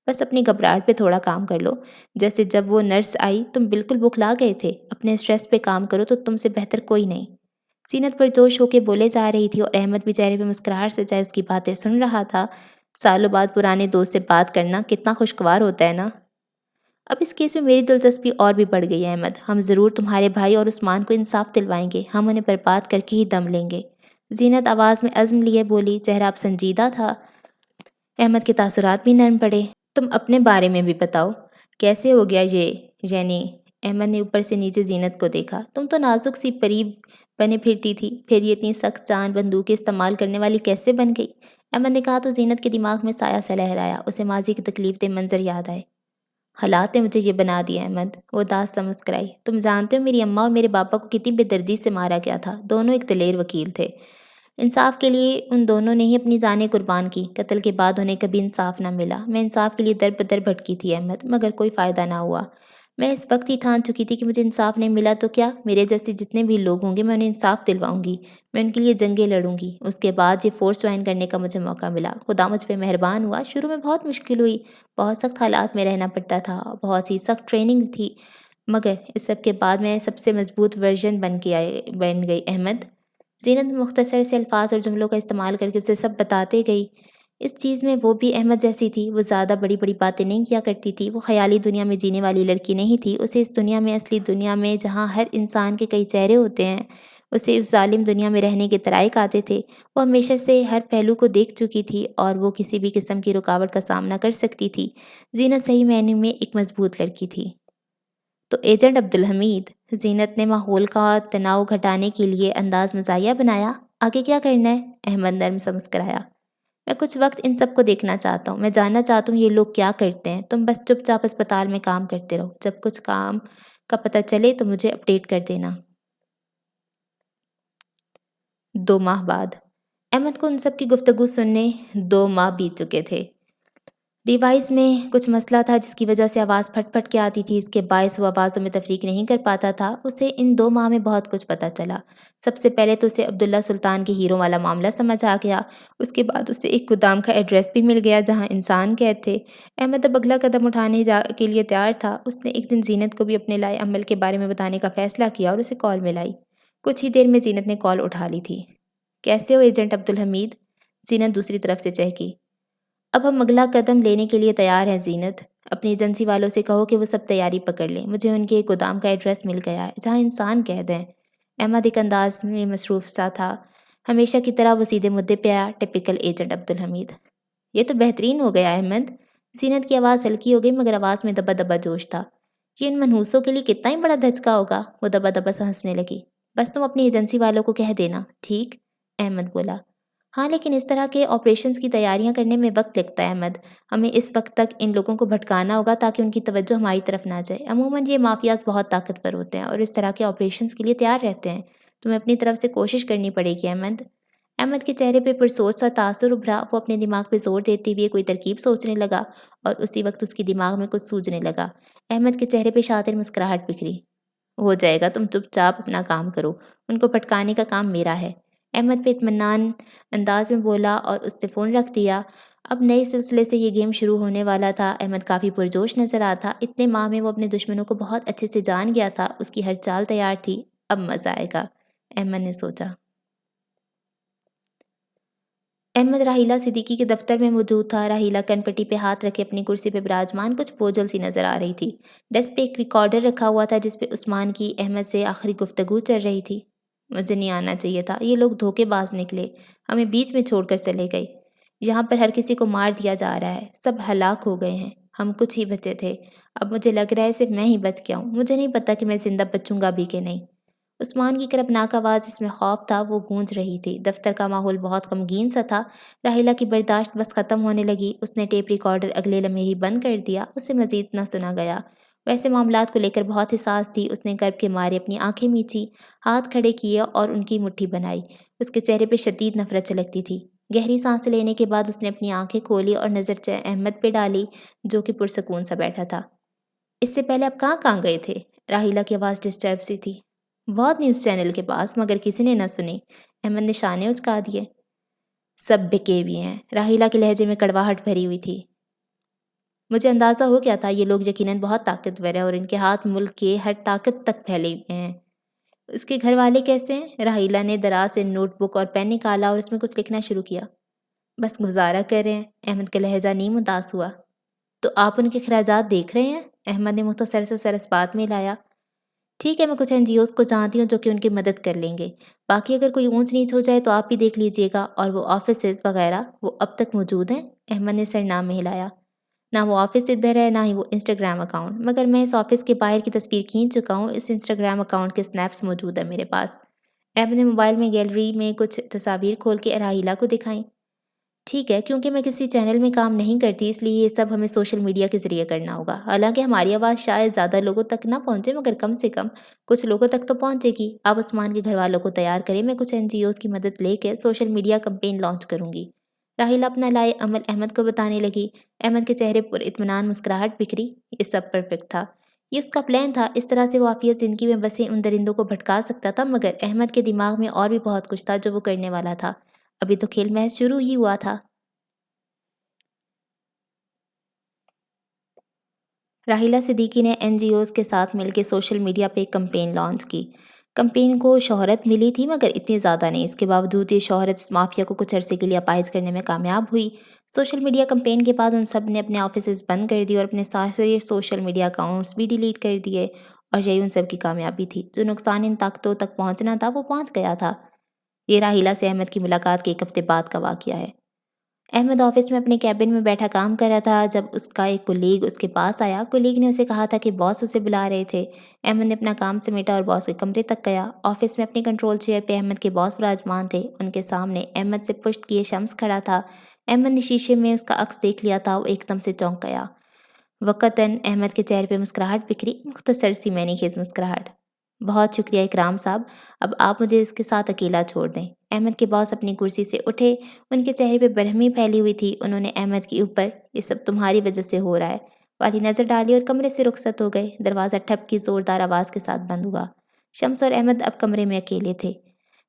بس اپنی گھبراہٹ پہ تھوڑا کام کر لو۔ جیسے جب وہ نرس آئی تم بالکل بکھلا گئے تھے، اپنے اسٹریس پہ کام کرو تو تم سے بہتر کوئی نہیں۔ زینت پرجوش ہو کے بولے جا رہی تھی اور احمد بھی چہرے پہ مسکراہٹ سے چاہے اس کی باتیں سن رہا تھا۔ سالوں بعد پرانے دوست سے بات کرنا کتنا خوشگوار ہوتا ہے نا۔ اب اس کیس میں میری دلچسپی اور بھی بڑھ گئی ہے احمد، ہم ضرور تمہارے بھائی اور عثمان کو انصاف دلوائیں گے، ہم انہیں برباد کر کے ہی دم لیں گے۔ زینت آواز میں عزم لیے بولی، چہرہ اب سنجیدہ تھا۔ احمد کے تاثرات بھی نرم پڑے۔ تم اپنے بارے میں بھی بتاؤ، کیسے ہو گیا یہ؟ یعنی احمد نے اوپر سے نیچے زینت کو دیکھا۔ تم تو نازک سی پری بنے پھرتی تھی، پھر یہ اتنی سخت جان بندوقیں استعمال کرنے والی کیسے بن گئی؟ احمد نے کہا تو زینت کے دماغ میں سایہ سا لہرایا، اسے ماضی کے تکلیف دہ منظر یاد آئے۔ حالات نے مجھے یہ بنا دیا احمد، وہ اداس سا مسکرائی۔ تم جانتے ہو میری اماں اور میرے پاپا کو کتنی بے دردی سے مارا گیا تھا، دونوں ایک دلیر وکیل تھے۔ انصاف کے لیے ان دونوں نے ہی اپنی جانیں قربان کی، قتل کے بعد انہیں کبھی انصاف نہ ملا۔ میں انصاف کے لیے در بدر بھٹکی تھی احمد، مگر کوئی فائدہ نہ ہوا۔ میں اس وقت ہی ٹھان چکی تھی کہ مجھے انصاف نہیں ملا تو کیا، میرے جیسے جتنے بھی لوگ ہوں گے میں انہیں انصاف دلواؤں گی، میں ان کے لیے جنگیں لڑوں گی۔ اس کے بعد یہ فورس جوائن کرنے کا مجھے موقع ملا، خدا مجھ پہ مہربان ہوا۔ شروع میں بہت مشکل ہوئی، بہت سخت حالات میں رہنا پڑتا تھا، بہت سی سخت ٹریننگ تھی، مگر اس سب کے بعد میں سب سے مضبوط ورژن بن گئی احمد۔ زینت مختصر سے الفاظ اور جملوں کا استعمال کر کے اسے سب بتاتے گئی۔ اس چیز میں وہ بھی احمد جیسی تھی، وہ زیادہ بڑی بڑی باتیں نہیں کیا کرتی تھی، وہ خیالی دنیا میں جینے والی لڑکی نہیں تھی۔ اسے اس دنیا میں، اصلی دنیا میں جہاں ہر انسان کے کئی چہرے ہوتے ہیں، اسے اس ظالم دنیا میں رہنے کے طرائق آتے تھے۔ وہ ہمیشہ سے ہر پہلو کو دیکھ چکی تھی اور وہ کسی بھی قسم کی رکاوٹ کا سامنا کر سکتی تھی۔ زینت صحیح معنی میں ایک مضبوط لڑکی تھی۔ تو ایجنٹ عبدالحمید، زینت نے ماحول کا تناؤ گھٹانے کے لیے انداز مزاحیہ بنایا، آگے کیا کرنا ہے؟ احمد نرم سا مسکرایا۔ میں کچھ وقت ان سب کو دیکھنا چاہتا ہوں، میں جاننا چاہتا ہوں یہ لوگ کیا کرتے ہیں، تم بس چپ چاپ اسپتال میں کام کرتے رہو، جب کچھ کام کا پتہ چلے تو مجھے اپڈیٹ کر دینا۔ 2 ماہ بعد احمد کو ان سب کی گفتگو سننے 2 ماہ بیت چکے تھے۔ ڈیوائس میں کچھ مسئلہ تھا جس کی وجہ سے آواز پھٹ پھٹ کے آتی تھی، اس کے باعث وہ آوازوں میں تفریق نہیں کر پاتا تھا۔ اسے ان 2 ماہ میں بہت کچھ پتہ چلا۔ سب سے پہلے تو اسے عبداللہ سلطان کے ہیروں والا معاملہ سمجھ آ گیا، اس کے بعد اسے ایک گودام کا ایڈریس بھی مل گیا جہاں انسان قید تھے۔ احمد اب اگلا قدم اٹھانے کے لیے تیار تھا۔ اس نے ایک دن زینت کو بھی اپنے لائے عمل کے بارے میں بتانے کا فیصلہ کیا اور اسے کال ملائی۔ کچھ ہی دیر میں زینت نے کال اٹھا لی تھی۔ کیسے ہو ایجنٹ عبدالحمید؟ زینت دوسری طرف سے چہکی۔ اب ہم اگلا قدم لینے کے لیے تیار ہیں زینت، اپنی ایجنسی والوں سے کہو کہ وہ سب تیاری پکڑ لیں، مجھے ان کے گودام کا ایڈریس مل گیا ہے جہاں انسان قید ہیں۔ احمد ایک انداز میں مصروف سا تھا، ہمیشہ کی طرح وہ سیدھے مدعے پہ آیا، ٹپیکل ایجنٹ عبدالحمید۔ یہ تو بہترین ہو گیا احمد۔ زینت کی آواز ہلکی ہو گئی مگر آواز میں دبا دبا جوش تھا۔ یہ ان منحوسوں کے لیے کتنا ہی بڑا دھچکا ہوگا، وہ دبا دبا سا ہنسنے لگی۔ بس تم اپنی ایجنسی والوں کو کہہ دینا، ٹھیک؟ احمد بولا۔ ہاں لیکن اس طرح کے آپریشنز کی تیاریاں کرنے میں وقت لگتا ہے احمد، ہمیں اس وقت تک ان لوگوں کو بھٹکانا ہوگا تاکہ ان کی توجہ ہماری طرف نہ جائے۔ عموماً یہ مافیاز بہت طاقتور ہوتے ہیں اور اس طرح کے آپریشنز کے لیے تیار رہتے ہیں، تمہیں اپنی طرف سے کوشش کرنی پڑے گی احمد۔ احمد کے چہرے پہ پرسوچ سا تاثر ابھرا، وہ اپنے دماغ پہ زور دیتے ہوئے کوئی ترکیب سوچنے لگا اور اسی وقت اس کے دماغ میں کچھ سوجنے لگا۔ احمد کے چہرے پہ شاطر مسکراہٹ بکھری۔ ہو جائے گا، تم چپ چاپ اپنا کام کرو، ان کو بھٹکانے کا کام میرا ہے۔ احمد پہ اطمینان انداز میں بولا اور اس نے فون رکھ دیا۔ اب نئے سلسلے سے یہ گیم شروع ہونے والا تھا۔ احمد کافی پرجوش نظر آتا، اتنے ماہ میں وہ اپنے دشمنوں کو بہت اچھے سے جان گیا تھا، اس کی ہر چال تیار تھی، اب مزہ آئے گا، احمد نے سوچا۔ احمد راحیلہ صدیقی کے دفتر میں موجود تھا۔ راحیلہ کن پٹی پہ ہاتھ رکھے اپنی کرسی پہ براجمان کچھ بوجھل سی نظر آ رہی تھی۔ ڈیسک پہ ایک ریکارڈر رکھا ہوا تھا جس پہ عثمان کی احمد سے آخری گفتگو چل رہی تھی۔ مجھے نہیں آنا چاہیے تھا، یہ لوگ دھوکے باز نکلے، ہمیں بیچ میں چھوڑ کر چلے گئے۔ یہاں پر ہر کسی کو مار دیا جا رہا ہے، سب ہلاک ہو گئے ہیں، ہم کچھ ہی بچے تھے۔ اب مجھے لگ رہا ہے صرف میں ہی بچ گیا ہوں، مجھے نہیں پتا کہ میں زندہ بچوں گا بھی کہ نہیں۔ عثمان کی کربناک آواز جس میں خوف تھا وہ گونج رہی تھی۔ دفتر کا ماحول بہت غمگین سا تھا۔ راحیلہ کی برداشت بس ختم ہونے لگی، اس نے ٹیپ ریکارڈر اگلے لمحے ہی بند کر دیا، اسے مزید نہ سنا گیا۔ ویسے معاملات کو لے کر بہت حساس تھی۔ اس نے گرب کے مارے اپنی آنکھیں میچی، ہاتھ کھڑے کیے اور ان کی مٹھی بنائی۔ اس کے چہرے پہ شدید نفرت چھلکتی تھی۔ گہری سانس لینے کے بعد اس نے اپنی آنکھیں کھولی اور نظر احمد پہ ڈالی جو کہ پرسکون سا بیٹھا تھا۔ اس سے پہلے آپ کہاں گئے تھے؟ راحیلہ کی آواز ڈسٹرب سی تھی۔ بہت نیوز چینل کے پاس، مگر کسی نے نہ سنی۔ احمد نے شانے اچکا دیے۔ سب بکے ہوئے ہیں۔ راحیلہ کے لہجے میں کڑواہٹ بھری ہوئی تھی۔ مجھے اندازہ ہو گیا تھا یہ لوگ یقیناً بہت طاقتور ہیں اور ان کے ہاتھ ملک کے ہر طاقت تک پھیلے ہوئے ہیں۔ اس کے گھر والے کیسے ہیں؟ راحیلہ نے دراز سے نوٹ بک اور پین نکالا اور اس میں کچھ لکھنا شروع کیا۔ بس گزارا کر رہے ہیں۔ احمد کا لہجہ نیم اداس ہوا۔ تو آپ ان کے اخراجات دیکھ رہے ہیں؟ احمد نے مختصر سے سر اس بات میں لایا۔ ٹھیک ہے، میں کچھ NGOs کو جانتی ہوں جو کہ ان کی مدد کر لیں گے۔ باقی اگر کوئی اونچ نیچ ہو جائے تو آپ بھی دیکھ لیجئے گا۔ اور وہ آفیسز وغیرہ وہ اب تک موجود ہیں؟ احمد نے سر نہ میں ہلایا۔ نہ وہ آفس ادھر ہے، نہ ہی وہ انسٹاگرام اکاؤنٹ، مگر میں اس آفس کے باہر کی تصویر کھینچ چکا ہوں۔ اس انسٹاگرام اکاؤنٹ کے سنیپس موجود ہیں میرے پاس۔ احمد نے موبائل میں گیلری میں کچھ تصاویر کھول کے راحیلہ کو دکھائیں۔ ٹھیک ہے، کیونکہ میں کسی چینل میں کام نہیں کرتی اس لیے یہ سب ہمیں سوشل میڈیا کے ذریعے کرنا ہوگا۔ حالانکہ ہماری آواز شاید زیادہ لوگوں تک نہ پہنچے، مگر کم سے کم کچھ لوگوں تک تو پہنچے گی۔ آپ عثمان کے گھر والوں کو تیار کریں، میں کچھ NGOs کی مدد لے کے سوشل میڈیا کمپین لانچ کروں گی۔ راحیلہ اپنا لائے عمل احمد کو بتانے لگی۔ احمد کے چہرے پر اطمینان مسکراہٹ بکھری۔ یہ سب پرفیکٹ تھا۔ یہ اس کا پلان تھا۔ اس طرح سے وہ عافیت زندگی میں بسے ان درندوں کو بھٹکا سکتا تھا، مگر احمد کے دماغ میں اور بھی بہت کچھ تھا جو وہ کرنے والا تھا۔ ابھی تو کھیل محض شروع ہی ہوا تھا۔ راحیلہ صدیقی نے NGOs کے ساتھ مل کے سوشل میڈیا پہ ایک کمپین لانچ کی۔ کمپین کو شہرت ملی تھی، مگر اتنی زیادہ نہیں۔ اس کے باوجود یہ شہرت اس مافیا کو کچھ عرصے کے لیے اپائج کرنے میں کامیاب ہوئی۔ سوشل میڈیا کمپین کے بعد ان سب نے اپنے آفیسز بند کر دیے اور اپنے سارے سوشل میڈیا اکاؤنٹس بھی ڈیلیٹ کر دیے، اور یہی ان سب کی کامیابی تھی۔ جو نقصان ان طاقتوں تک پہنچنا تھا وہ پہنچ گیا تھا۔ یہ راحیلہ سے احمد کی ملاقات کے ایک ہفتے بعد کا واقعہ ہے۔ احمد آفس میں اپنے کیبن میں بیٹھا کام کر رہا تھا جب اس کا ایک کولیگ اس کے پاس آیا۔ کولیگ نے اسے کہا تھا کہ باس اسے بلا رہے تھے۔ احمد نے اپنا کام سمیٹا اور باس کے کمرے تک گیا۔ آفس میں اپنی کنٹرول چیئر پہ احمد کے باس براجمان تھے۔ ان کے سامنے احمد سے پشت کیے شمس کھڑا تھا۔ احمد نے شیشے میں اس کا عکس دیکھ لیا تھا۔ وہ ایک دم سے چونک گیا۔ وقتاً احمد کے چہرے پہ مسکراہٹ بکھری، مختصر سی معنی خیز مسکراہٹ۔ بہت شکریہ اکرام صاحب، اب آپ مجھے اس کے ساتھ اکیلا چھوڑ دیں۔ احمد کے باس اپنی کرسی سے اٹھے۔ ان کے چہرے پہ برہمی پھیلی ہوئی تھی۔ انہوں نے احمد کے اوپر یہ سب تمہاری وجہ سے ہو رہا ہے والی نظر ڈالی اور کمرے سے رخصت ہو گئے۔ دروازہ ٹھپ کی زوردار آواز کے ساتھ بند ہوا۔ شمس اور احمد اب کمرے میں اکیلے تھے۔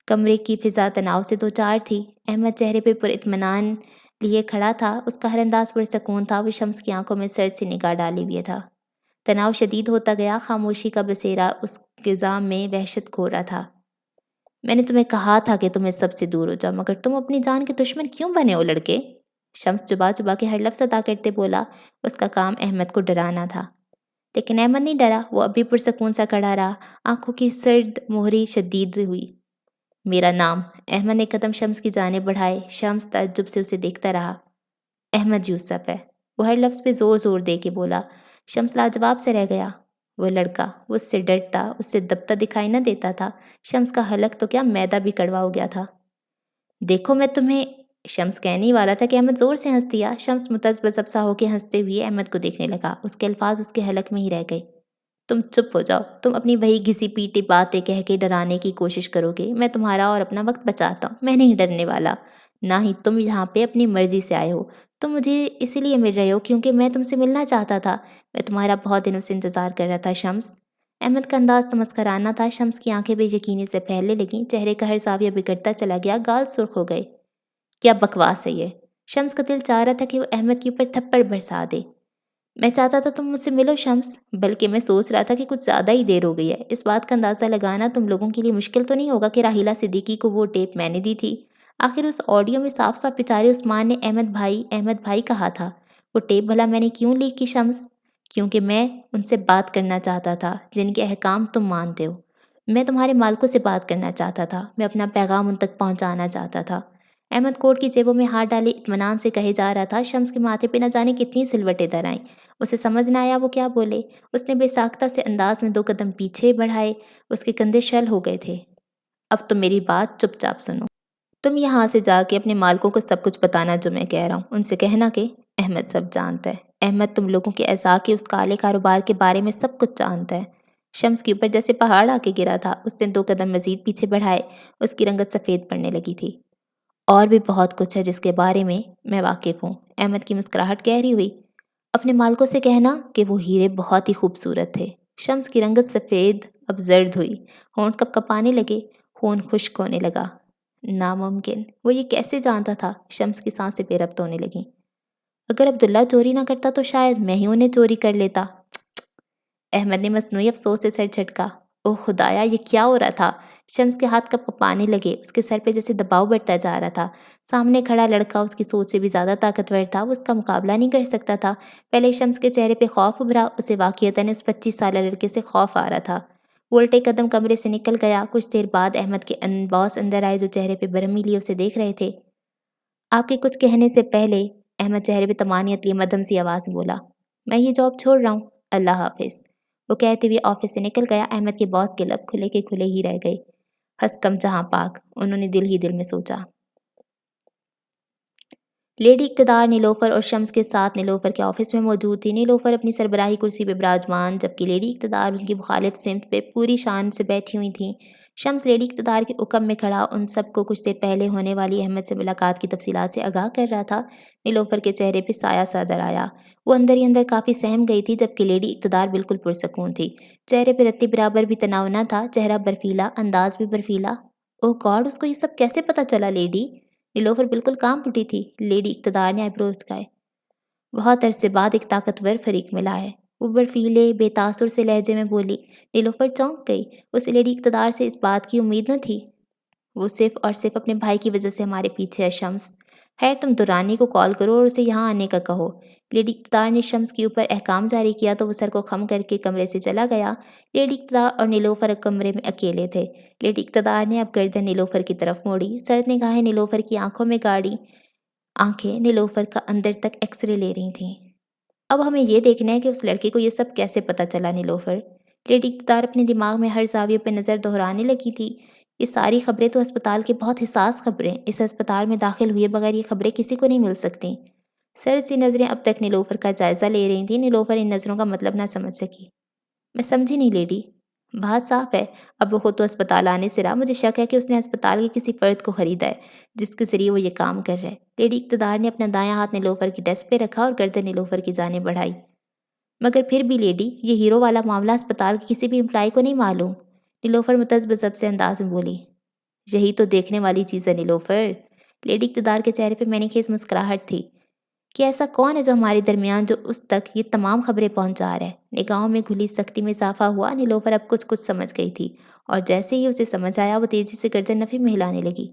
کمرے کی فضا تناؤ سے دوچار تھی۔ احمد چہرے پہ پر اطمینان لیے کھڑا تھا۔ اس کا ہر انداز پرسکون تھا۔ وہ شمس کی آنکھوں میں سرد سی نگاہ ڈالے ہوئے تھا۔ تناؤ شدید ہوتا گیا۔ خاموشی کا بسیرا اس فضا میں وحشت کھو رہا تھا۔ میں نے تمہیں کہا تھا کہ تم اس سب سے دور ہو جاؤ، مگر تم اپنی جان کے دشمن کیوں بنے ہو لڑکے؟ شمس چبا چبا کے ہر لفظ ادا کرتے بولا۔ اس کا کام احمد کو ڈرانا تھا، لیکن احمد نہیں ڈرا۔ وہ اب بھی پرسکون سا کھڑا رہا۔ آنکھوں کی سرد مہری شدید ہوئی۔ میرا نام؟ احمد نے قدم شمس کی جانب بڑھائے۔ شمس تعجب سے اسے دیکھتا رہا۔ احمد یوسف ہے، وہ ہر لفظ پہ زور زور دے کے بولا۔ شمس لاجواب سے رہ گیا۔ وہ لڑکا، وہ اس سے ڈرتا، اس سے دبتا دکھائی نہ دیتا تھا۔ شمس کا حلق تو کیا میدا بھی کڑوا ہو گیا تھا۔ دیکھو میں تمہیں، شمس کہنے والا تھا کہ احمد زور سے ہنس دیا۔ شمس متذبذب سا ہو کے ہنستے ہوئے احمد کو دیکھنے لگا۔ اس کے الفاظ اس کے حلق میں ہی رہ گئے۔ تم چپ ہو جاؤ، تم اپنی وہی گھسی پیٹی باتیں کہہ کے ڈرانے کی کوشش کرو گے۔ میں تمہارا اور اپنا وقت بچاتا ہوں، میں نہیں ڈرنے والا۔ نہ ہی تم یہاں پہ اپنی مرضی سے آئے ہو۔ تم مجھے اسی لیے مل رہے ہو کیونکہ میں تم سے ملنا چاہتا تھا۔ میں تمہارا بہت دنوں سے انتظار کر رہا تھا شمس۔ احمد کا انداز تمسخرانہ تھا۔ شمس کی آنکھیں بے یقینی سے پھیلنے لگیں۔ چہرے کا ہر زاویہ بگڑتا چلا گیا۔ گال سرخ ہو گئے۔ کیا بکواس ہے یہ؟ شمس کا دل چاہ رہا تھا کہ وہ احمد کے اوپر تھپڑ برسا دے۔ میں چاہتا تھا تم مجھ سے ملو شمس، بلکہ میں سوچ رہا تھا کہ کچھ زیادہ ہی دیر ہو گئی ہے۔ اس بات کا اندازہ لگانا تم لوگوں کے لیے مشکل تو نہیں ہوگا کہ راحیلہ صدیقی کو وہ ٹیپ میں نے دی تھی۔ آخر اس آڈیو میں صاف صاف بیچارے عثمان نے احمد بھائی کہا تھا۔ وہ ٹیپ بھلا میں نے کیوں لیک کی شمس؟ کیونکہ میں ان سے بات کرنا چاہتا تھا جن کے احکام تم مانتے ہو۔ میں تمہارے مالکوں سے بات کرنا چاہتا تھا۔ میں اپنا پیغام ان تک پہنچانا چاہتا تھا۔ احمد کوٹ کی جیبوں میں ہاتھ ڈالے اطمینان سے کہے جا رہا تھا۔ شمس کے ماتھے پہ نہ جانے کتنی سلوٹیں در آئیں۔ اسے سمجھ نہ آیا وہ کیا بولے۔ اس نے بے ساختہ سے انداز میں 2 قدم پیچھے بڑھائے۔ اس کے کندھے شل ہو گئے تھے۔ اب تم میری بات چپ چاپ سنو۔ تم یہاں سے جا کے اپنے مالکوں کو سب کچھ بتانا جو میں کہہ رہا ہوں۔ ان سے کہنا کہ احمد سب جانتا ہے۔ احمد تم لوگوں کے اعضاء کے اس کالے کاروبار کے بارے میں سب کچھ جانتا ہے۔ شمس کے اوپر جیسے پہاڑ آ کے گرا تھا۔ اس نے 2 قدم مزید پیچھے بڑھائے۔ اس کی رنگت سفید پڑنے لگی تھی۔ اور بھی بہت کچھ ہے جس کے بارے میں واقف ہوں۔ احمد کی مسکراہٹ گہری ہوئی۔ اپنے مالکوں سے کہنا کہ وہ ہیرے بہت ہی خوبصورت تھے۔ شمس کی رنگت سفید اب زرد ہوئی۔ ہونٹ کپ کپانے لگے۔ خون خشک ہونے لگا۔ ناممکن، وہ یہ کیسے جانتا تھا؟ شمس کی سانسیں بے ربط ہونے لگیں۔ اگر عبداللہ چوری نہ کرتا تو شاید میں ہی انہیں چوری کر لیتا۔ احمد نے مصنوعی افسوس سے سر جھٹکا۔ اوہ خدایا، یہ کیا ہو رہا تھا؟ شمس کے ہاتھ کپ کپانے لگے۔ اس کے سر پہ جیسے دباؤ بڑھتا جا رہا تھا۔ سامنے کھڑا لڑکا اس کی سوچ سے بھی زیادہ طاقتور تھا۔ وہ اس کا مقابلہ نہیں کر سکتا تھا۔ پہلے شمس کے چہرے پہ خوف ابھرا۔ اسے واقعتاً اس 25 سالہ لڑکے سے خوف آ رہا تھا۔ وہ الٹے قدم کمرے سے نکل گیا۔ کچھ دیر بعد احمد کے باس اندر آئے جو چہرے پہ برہمی لیے اسے دیکھ رہے تھے۔ آپ کے کچھ کہنے سے پہلے، احمد چہرے پہ طمانینت لیے مدھم سی آواز میں بولا، میں یہ جاب چھوڑ رہا ہوں، اللہ حافظ۔ وہ کہتے ہوئے آفس سے نکل گیا۔ احمد کے باس کے لب کھلے کے کھلے ہی رہ گئے۔ حسکم جہاں پاک، انہوں نے دل ہی دل میں سوچا۔ لیڈی اقتدار نیلوفر اور شمس کے ساتھ نیلوفر کے آفس میں موجود تھی۔ نیلوفر اپنی سربراہی کرسی پہ براجمان، جبکہ لیڈی اقتدار ان کی مخالف سمت پہ پوری شان سے بیٹھی ہوئی تھیں۔ شمس لیڈی اقتدار کے حکم میں کھڑا ان سب کو کچھ دیر پہلے ہونے والی احمد سے ملاقات کی تفصیلات سے آگاہ کر رہا تھا۔ نیلوفر کے چہرے پہ سایہ سا در آیا۔ وہ اندر ہی اندر کافی سہم گئی تھی، جبکہ لیڈی اقتدار بالکل پرسکون تھی۔ چہرے پہ رتی برابر بھی تناؤ نہ تھا، چہرہ برفیلا، انداز بھی برفیلا۔ اوہ گاڈ، اس کو یہ سب کیسے پتہ چلا لیڈی؟ نیلوفر بالکل کانپ اٹھی تھی۔ لیڈی اقتدار نے آئیبروز جھکائے۔ بہت عرصے بعد ایک طاقتور فریق ملا ہے، وہ برفیلے بے تاثر سے لہجے میں بولی۔ نیلوفر چونک گئی۔ اسے لیڈی اقتدار سے اس بات کی امید نہ تھی۔ وہ صرف اور صرف اپنے بھائی کی وجہ سے ہمارے پیچھے ہے شمس۔ خیر تم دورانی کو کال کرو اور اسے یہاں آنے کا کہو۔ لیڈی اقتدار نے شمس کے اوپر احکام جاری کیا تو وہ سر کو خم کر کے کمرے سے چلا گیا۔ لیڈی اقتدار اور نیلوفر کمرے میں اکیلے تھے۔ لیڈی اقتدار نے اب گردن نیلوفر کی طرف موڑی، سرد نگاہیں نیلوفر کی آنکھوں میں گاڑی۔ آنکھیں نیلوفر کا اندر تک ایکس رے لے رہی تھیں۔ اب ہمیں یہ دیکھنا ہے کہ اس لڑکے کو یہ سب کیسے پتہ چلا نیلوفر۔ لیڈی اقتدار اپنے دماغ میں ہر زاویے پہ نظر دہرانے لگی تھی۔ یہ ساری خبریں تو ہسپتال کی بہت حساس خبریں، اس ہسپتال میں داخل ہوئے بغیر یہ خبریں کسی کو نہیں مل سکتیں۔ سرد سی نظریں اب تک نیلوفر کا جائزہ لے رہی تھیں۔ نیلوفر ان نظروں کا مطلب نہ سمجھ سکی۔ میں سمجھی نہیں لیڈی۔ بات صاف ہے، اب وہ خود تو ہسپتال آنے سے رہا، مجھے شک ہے کہ اس نے ہسپتال کے کسی فرد کو خریدا ہے جس کے ذریعے وہ یہ کام کر رہا ہے۔ لیڈی اقتدار نے اپنا دایاں ہاتھ نیلوفر کی ڈیسک پہ رکھا اور گردن نیلوفر کی جانب بڑھائی۔ مگر پھر بھی لیڈی، یہ ہیرو والا معاملہ ہسپتال کے کسی بھی امپلائی کو نہیں معلوم۔ نیلوفر متذبذب سے انداز میں بولی۔ یہی تو دیکھنے والی چیز ہے نیلوفر۔ لیڈی اقتدار کے چہرے پہ مینے خیز مسکراہٹ تھی کہ ایسا کون ہے جو ہمارے درمیان جو اس تک یہ تمام خبریں پہنچا رہا ہے۔ نگاہوں میں گھلی سختی میں اضافہ ہوا۔ نیلوفر اب کچھ سمجھ گئی تھی، اور جیسے ہی اسے سمجھ آیا وہ تیزی سے گردن نفی میں ہلانے لگی۔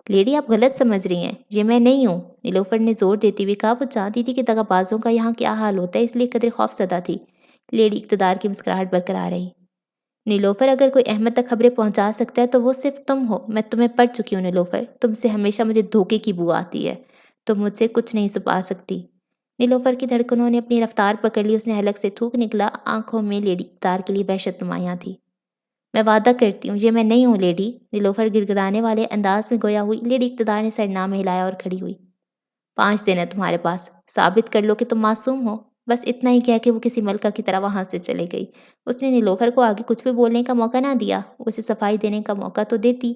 لیڈی آپ غلط سمجھ رہی ہیں، یہ میں نہیں ہوں، نیلوفر نے زور دیتے ہوئے کہا۔ وہ جانتی تھی کہ دغا بازوں کا یہاں کیا حال ہوتا ہے، اس لیے قدر خوف زدہ تھی۔ لیڈی اقتدار کی مسکراہٹ برقرار رہی۔ نیلوفر، اگر کوئی احمد تک خبریں پہنچا سکتا ہے تو وہ صرف تم ہو۔ میں تمہیں پڑھ چکی ہوں نیلوفر، تم سے ہمیشہ مجھے دھوکے کی بو آتی ہے، تم مجھ سے کچھ نہیں چھپا سکتی۔ نیلوفر کی دھڑکنوں نے اپنی رفتار پکڑ لی۔ اس نے حلق سے تھوک نکلا، آنکھوں میں لیڈی اقتدار کے لیے وحشت نمایاں تھی۔ میں وعدہ کرتی ہوں یہ میں نہیں ہوں لیڈی، نیلوفر گڑگڑانے والے انداز میں گویا ہوئی۔ لیڈی اقتدار نے سر نام ہلایا اور کھڑی ہوئی۔ 5 دن ہے تمہارے پاس، ثابت کر لو کہ تم معصوم ہو۔ بس اتنا ہی کہہ کے وہ کسی ملکہ کی طرح وہاں سے چلے گئی۔ اس نے نیلوفر کو آگے کچھ بھی بولنے کا موقع نہ دیا۔ اسے صفائی دینے کا موقع تو دیتی،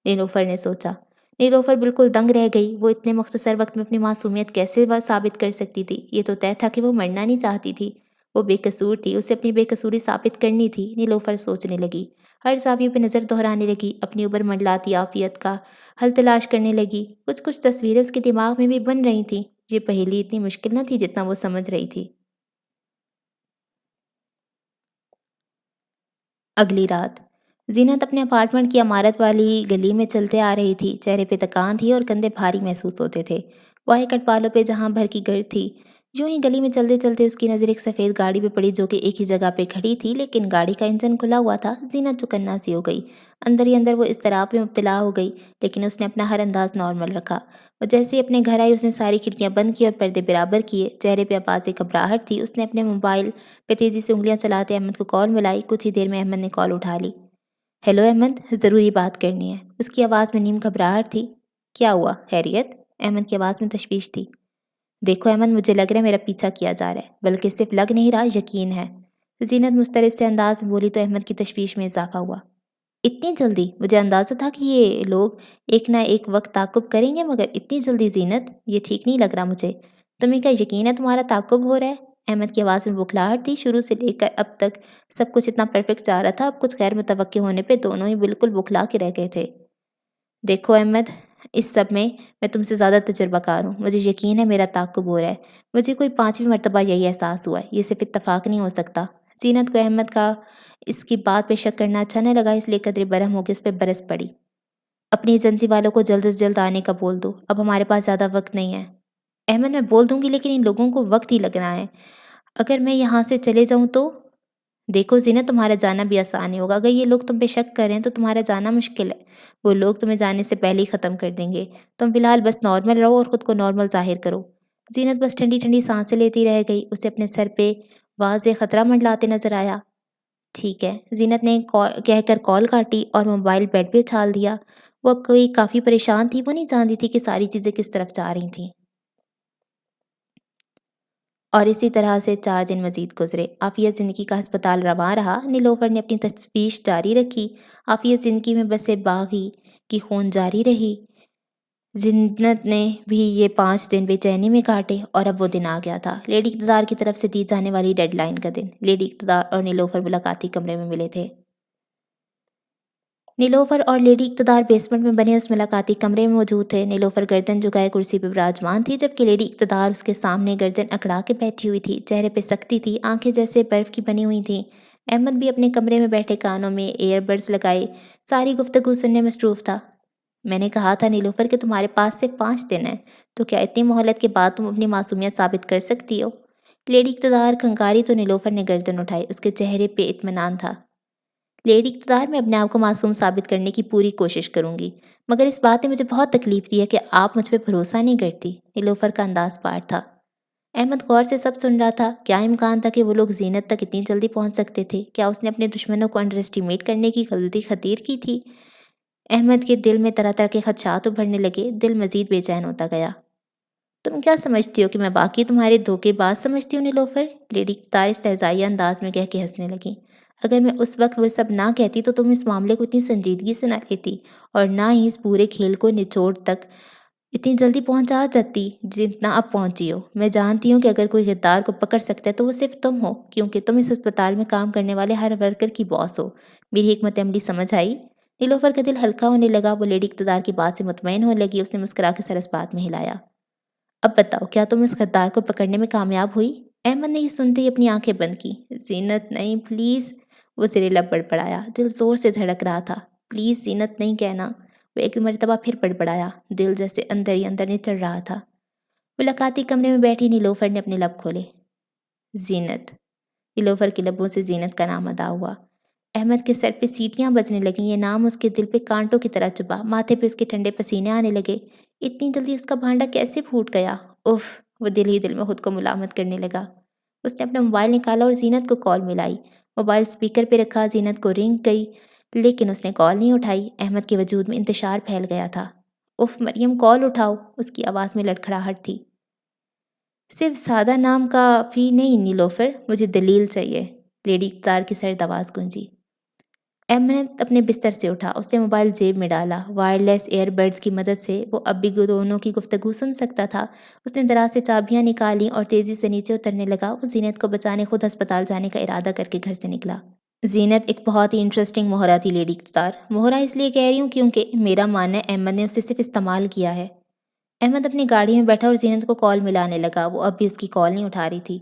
نیلوفر نے سوچا۔ نیلوفر بالکل دنگ رہ گئی۔ وہ اتنے مختصر وقت میں اپنی معصومیت کیسے ثابت کر سکتی تھی؟ یہ تو طے تھا کہ وہ مرنا نہیں چاہتی تھی۔ وہ بے قصور تھی، اسے اپنی بے قصوری ثابت کرنی تھی۔ نیلوفر سوچنے لگی، ہر زاویے پہ نظر دہرانے لگی، اپنی اوپر منڈلاتی عافیت کا حل تلاش کرنے لگی۔ کچھ تصویریں اس کے دماغ میں بھی بن رہی تھیں۔ یہ پہیلی اتنی مشکل نہ تھی جتنا وہ سمجھ رہی تھی۔ اگلی رات زینت اپنے اپارٹمنٹ کی عمارت والی گلی میں چلتے آ رہی تھی۔ چہرے پہ تکان تھی اور کندھے بھاری محسوس ہوتے تھے۔ وہ ایکٹ بالوں پہ جہاں بھر کی گرد تھی۔ یوں ہی گلی میں چلتے چلتے اس کی نظر ایک سفید گاڑی پہ پڑی جو کہ ایک ہی جگہ پہ کھڑی تھی، لیکن گاڑی کا انجن کھلا ہوا تھا۔ زینت چوکنا سی ہو گئی، اندر ہی اندر وہ اضطراب میں مبتلا ہو گئی، لیکن اس نے اپنا ہر انداز نارمل رکھا۔ وہ جیسے ہی اپنے گھر آئی اس نے ساری کھڑکیاں بند کی اور پردے برابر کیے۔ چہرے پہ آواز گھبراہٹ تھی۔ اس نے اپنے موبائل پہ تیزی سے انگلیاں چلاتے احمد کو کال ملائی۔ کچھ ہی دیر میں احمد نے کال اٹھا لی۔ ہیلو احمد، ضروری بات کرنی ہے۔ اس کی آواز میں نیم گھبراہٹ تھی۔ کیا ہوا، خیریت؟ احمد کی آواز میں تشویش تھی۔ دیکھو احمد، مجھے لگ رہا ہے میرا پیچھا کیا جا رہا ہے، بلکہ صرف لگ نہیں رہا، یقین ہے۔ زینت مسترب سے انداز میں بولی تو احمد کی تشویش میں اضافہ ہوا۔ اتنی جلدی؟ مجھے اندازہ تھا کہ یہ لوگ ایک نہ ایک وقت تعاقب کریں گے، مگر اتنی جلدی زینت؟ یہ ٹھیک نہیں لگ رہا مجھے۔ تمہیں کیا یقین ہے تمہارا تعاقب ہو رہا ہے؟ احمد کی آواز میں بکھلاہٹ تھی۔ شروع سے لے کر اب تک سب کچھ اتنا پرفیکٹ جا رہا تھا، اب کچھ غیر متوقع ہونے پہ دونوں ہی بالکل بکھلا کے رہ گئے تھے۔ دیکھو احمد، اس سب میں تم سے زیادہ تجربہ کار ہوں، مجھے یقین ہے میرا تعاقب ہو رہا ہے۔ مجھے کوئی 5ویں مرتبہ یہی احساس ہوا ہے، یہ صرف اتفاق نہیں ہو سکتا۔ زینت کو احمد کا اس کی بات پہ شک کرنا اچھا نہ لگا، اس لیے قدرے برہم ہو کے اس پہ برس پڑی۔ اپنی ایجنسی والوں کو جلد از جلد آنے کا بول دو، اب ہمارے پاس زیادہ وقت نہیں ہے۔ احمد، میں بول دوں گی لیکن ان لوگوں کو وقت ہی لگنا ہے۔ اگر میں یہاں سے چلے جاؤں تو؟ دیکھو زینت، تمہارا جانا بھی آسان نہیں ہوگا، اگر یہ لوگ تم پہ شک کر رہے ہیں تو تمہارا جانا مشکل ہے۔ وہ لوگ تمہیں جانے سے پہلے ہی ختم کر دیں گے۔ تم فی الحال بس نارمل رہو اور خود کو نارمل ظاہر کرو۔ زینت بس ٹھنڈی ٹھنڈی سانسیں لیتی رہ گئی، اسے اپنے سر پہ واضح خطرہ منڈلاتے نظر آیا۔ ٹھیک ہے، زینت نے کہہ کر کال کاٹی اور موبائل بیڈ پہ اچھال دیا۔ وہ اب کوئی کافی پریشان تھی، وہ نہیں جانتی تھی کہ ساری چیزیں کس طرف جا رہی تھیں۔ اور اسی طرح سے 4 دن مزید گزرے۔ عافیہ زندگی کا ہسپتال رواں رہا۔ نیلوفر نے اپنی تشویش جاری رکھی۔ عافیہ زندگی میں بسے باغی کی خون جاری رہی۔ زینت نے بھی یہ 5 دن بے چینی میں کاٹے اور اب وہ دن آ گیا تھا، لیڈی اقتدار کی طرف سے دی جانے والی ڈیڈ لائن کا دن۔ لیڈی اقتدار اور نیلوفر ملاقاتی کمرے میں ملے تھے۔ نیلوفر اور لیڈی اقتدار بیسمنٹ میں بنے اس ملاقاتی کمرے میں موجود تھے۔ نیلوفر گردن جھکائے کرسی پہ براجمان تھی، جبکہ لیڈی اقتدار اس کے سامنے گردن اکڑا کے بیٹھی ہوئی تھی۔ چہرے پہ سختی تھی، آنکھیں جیسے برف کی بنی ہوئی تھیں۔ احمد بھی اپنے کمرے میں بیٹھے کانوں میں ایئر بڈز لگائے ساری گفتگو سننے میں مصروف تھا۔ میں نے کہا تھا نیلوفر کہ تمہارے پاس صرف 5 دن ہیں، تو کیا اتنی مہلت کے بعد تم اپنی معصومیت ثابت کر سکتی ہو؟ لیڈی اقتدار کھنکاری تو نیلوفر نے گردن اٹھائی، اس کے چہرے پہ اطمینان تھا۔ لیڈی اقتدار، میں اپنے آپ کو معصوم ثابت کرنے کی پوری کوشش کروں گی، مگر اس بات نے مجھے بہت تکلیف دی ہے کہ آپ مجھ پہ بھروسہ نہیں کرتی۔ نیلوفر کا انداز پار تھا۔ احمد غور سے سب سن رہا تھا۔ کیا امکان تھا کہ وہ لوگ زینت تک اتنی جلدی پہنچ سکتے تھے؟ کیا اس نے اپنے دشمنوں کو انڈر اسٹیمیٹ کرنے کی غلطی خطیر کی تھی؟ احمد کے دل میں طرح طرح کے خدشات ابھرنے لگے، دل مزید بے چین ہوتا گیا۔ تم کیا سمجھتی ہو کہ میں باقی تمہارے دھوکے باز سمجھتی ہوں نیلوفر؟ لیڈی اقتدار استہزائیہ انداز میں کہہ کے ہنسنے لگی۔ اگر میں اس وقت وہ سب نہ کہتی تو تم اس معاملے کو اتنی سنجیدگی سے نہ لیتی، اور نہ ہی اس پورے کھیل کو نچوڑ تک اتنی جلدی پہنچا جاتی جتنا اب پہنچی ہو۔ میں جانتی ہوں کہ اگر کوئی غدار کو پکڑ سکتا ہے تو وہ صرف تم ہو، کیونکہ تم اس ہسپتال میں کام کرنے والے ہر ورکر کی باس ہو۔ میری حکمت عملی سمجھ آئی؟ نیلوفر کا دل ہلکا ہونے لگا، وہ لیڈی اقتدار کی بات سے مطمئن ہونے لگی۔ اس نے مسکرا کے سر اس بات میں ہلایا۔ اب بتاؤ، کیا تم اس غدار کو پکڑنے میں کامیاب ہوئی؟ احمد نے یہ سنتے ہی اپنی آنکھیں بند کی۔ زینت نہیں، پلیز، وہ زیر لب بڑبڑایا۔ دل زور سے دھڑک رہا تھا۔ پلیز زینت نہیں کہنا، وہ ایک مرتبہ پھر بڑبڑایا۔ دل جیسے اندر ہی اندر نچڑ رہا تھا۔ ملاقاتی کمرے میں بیٹھی نیلوفر نے اپنے لب کھولے۔ زینت۔ نیلوفر کے لبوں سے زینت کا نام ادا ہوا۔ احمد کے سر پہ سیٹیاں بجنے لگیں، یہ نام اس کے دل پہ کانٹوں کی طرح چبھا، ماتھے پہ اس کے ٹھنڈے پسینے آنے لگے۔ اتنی جلدی اس کا بھانڈا کیسے پھوٹ گیا؟ اف، وہ دل ہی دل میں خود کو ملامت کرنے لگا۔ اس نے اپنا موبائل نکالا اور زینت کو کال ملائی۔ موبائل اسپیکر پہ رکھا، زینت کو رنگ گئی، لیکن اس نے کال نہیں اٹھائی۔ احمد کے وجود میں انتشار پھیل گیا تھا۔ اف مریم، کال اٹھاؤ، اس کی آواز میں لڑکھڑاہٹ تھی۔ صرف سادہ نام کافی نہیں نیلوفر، مجھے دلیل چاہیے، لیڈی اقتدار کی سرد آواز گونجی۔ احمد اپنے بستر سے اٹھا، اس نے موبائل جیب میں ڈالا۔ وائرلیس ایئر بڈز کی مدد سے وہ اب بھی دونوں کی گفتگو سن سکتا تھا۔ اس نے دراز سے چابیاں نکالیں اور تیزی سے نیچے اترنے لگا۔ وہ زینت کو بچانے خود ہسپتال جانے کا ارادہ کر کے گھر سے نکلا۔ زینت ایک بہت ہی انٹرسٹنگ مہرہ تھی لیڈی اقتدار۔ مہرہ اس لیے کہہ رہی ہوں کیونکہ میرا ماننا ہے احمد نے اسے صرف استعمال کیا ہے۔ احمد اپنی گاڑی میں بیٹھا اور زینت کو کال ملانے لگا۔ وہ اب بھی اس کی کال نہیں اٹھا رہی تھی۔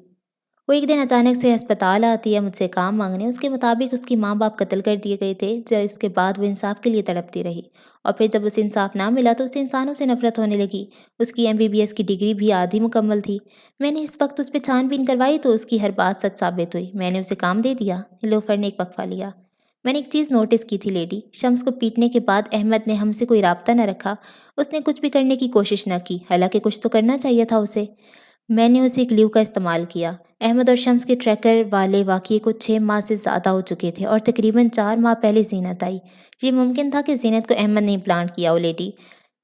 وہ ایک دن اچانک سے ہسپتال آتی ہے مجھ سے کام مانگنے۔ اس کے مطابق اس کی ماں باپ قتل کر دیے گئے تھے، اس کے بعد وہ انصاف کے لیے تڑپتی رہی، اور پھر جب اسے انصاف نہ ملا تو اسے انسانوں سے نفرت ہونے لگی۔ اس کی MBBS کی ڈگری بھی آدھی مکمل تھی۔ میں نے اس وقت اس پہ چھان بین کروائی تو اس کی ہر بات سچ ثابت ہوئی۔ میں نے اسے کام دے دیا۔ نیلوفر نے ایک وقفہ لیا۔ میں نے ایک چیز نوٹس کی تھی لیڈی، شمس کو پیٹنے کے بعد احمد نے ہم سے کوئی رابطہ نہ رکھا۔ اس نے کچھ بھی کرنے کی کوشش نہ کی، حالانکہ کچھ تو کرنا چاہیے تھا اسے۔ میں نے اسے کلیو کا استعمال کیا۔ احمد اور شمس کے ٹریکر والے واقعے کو 6 ماہ سے زیادہ ہو چکے تھے اور تقریباً 4 ماہ پہلے زینت آئی۔ یہ ممکن تھا کہ زینت کو احمد نے پلانٹ کیا ہو لیڈی،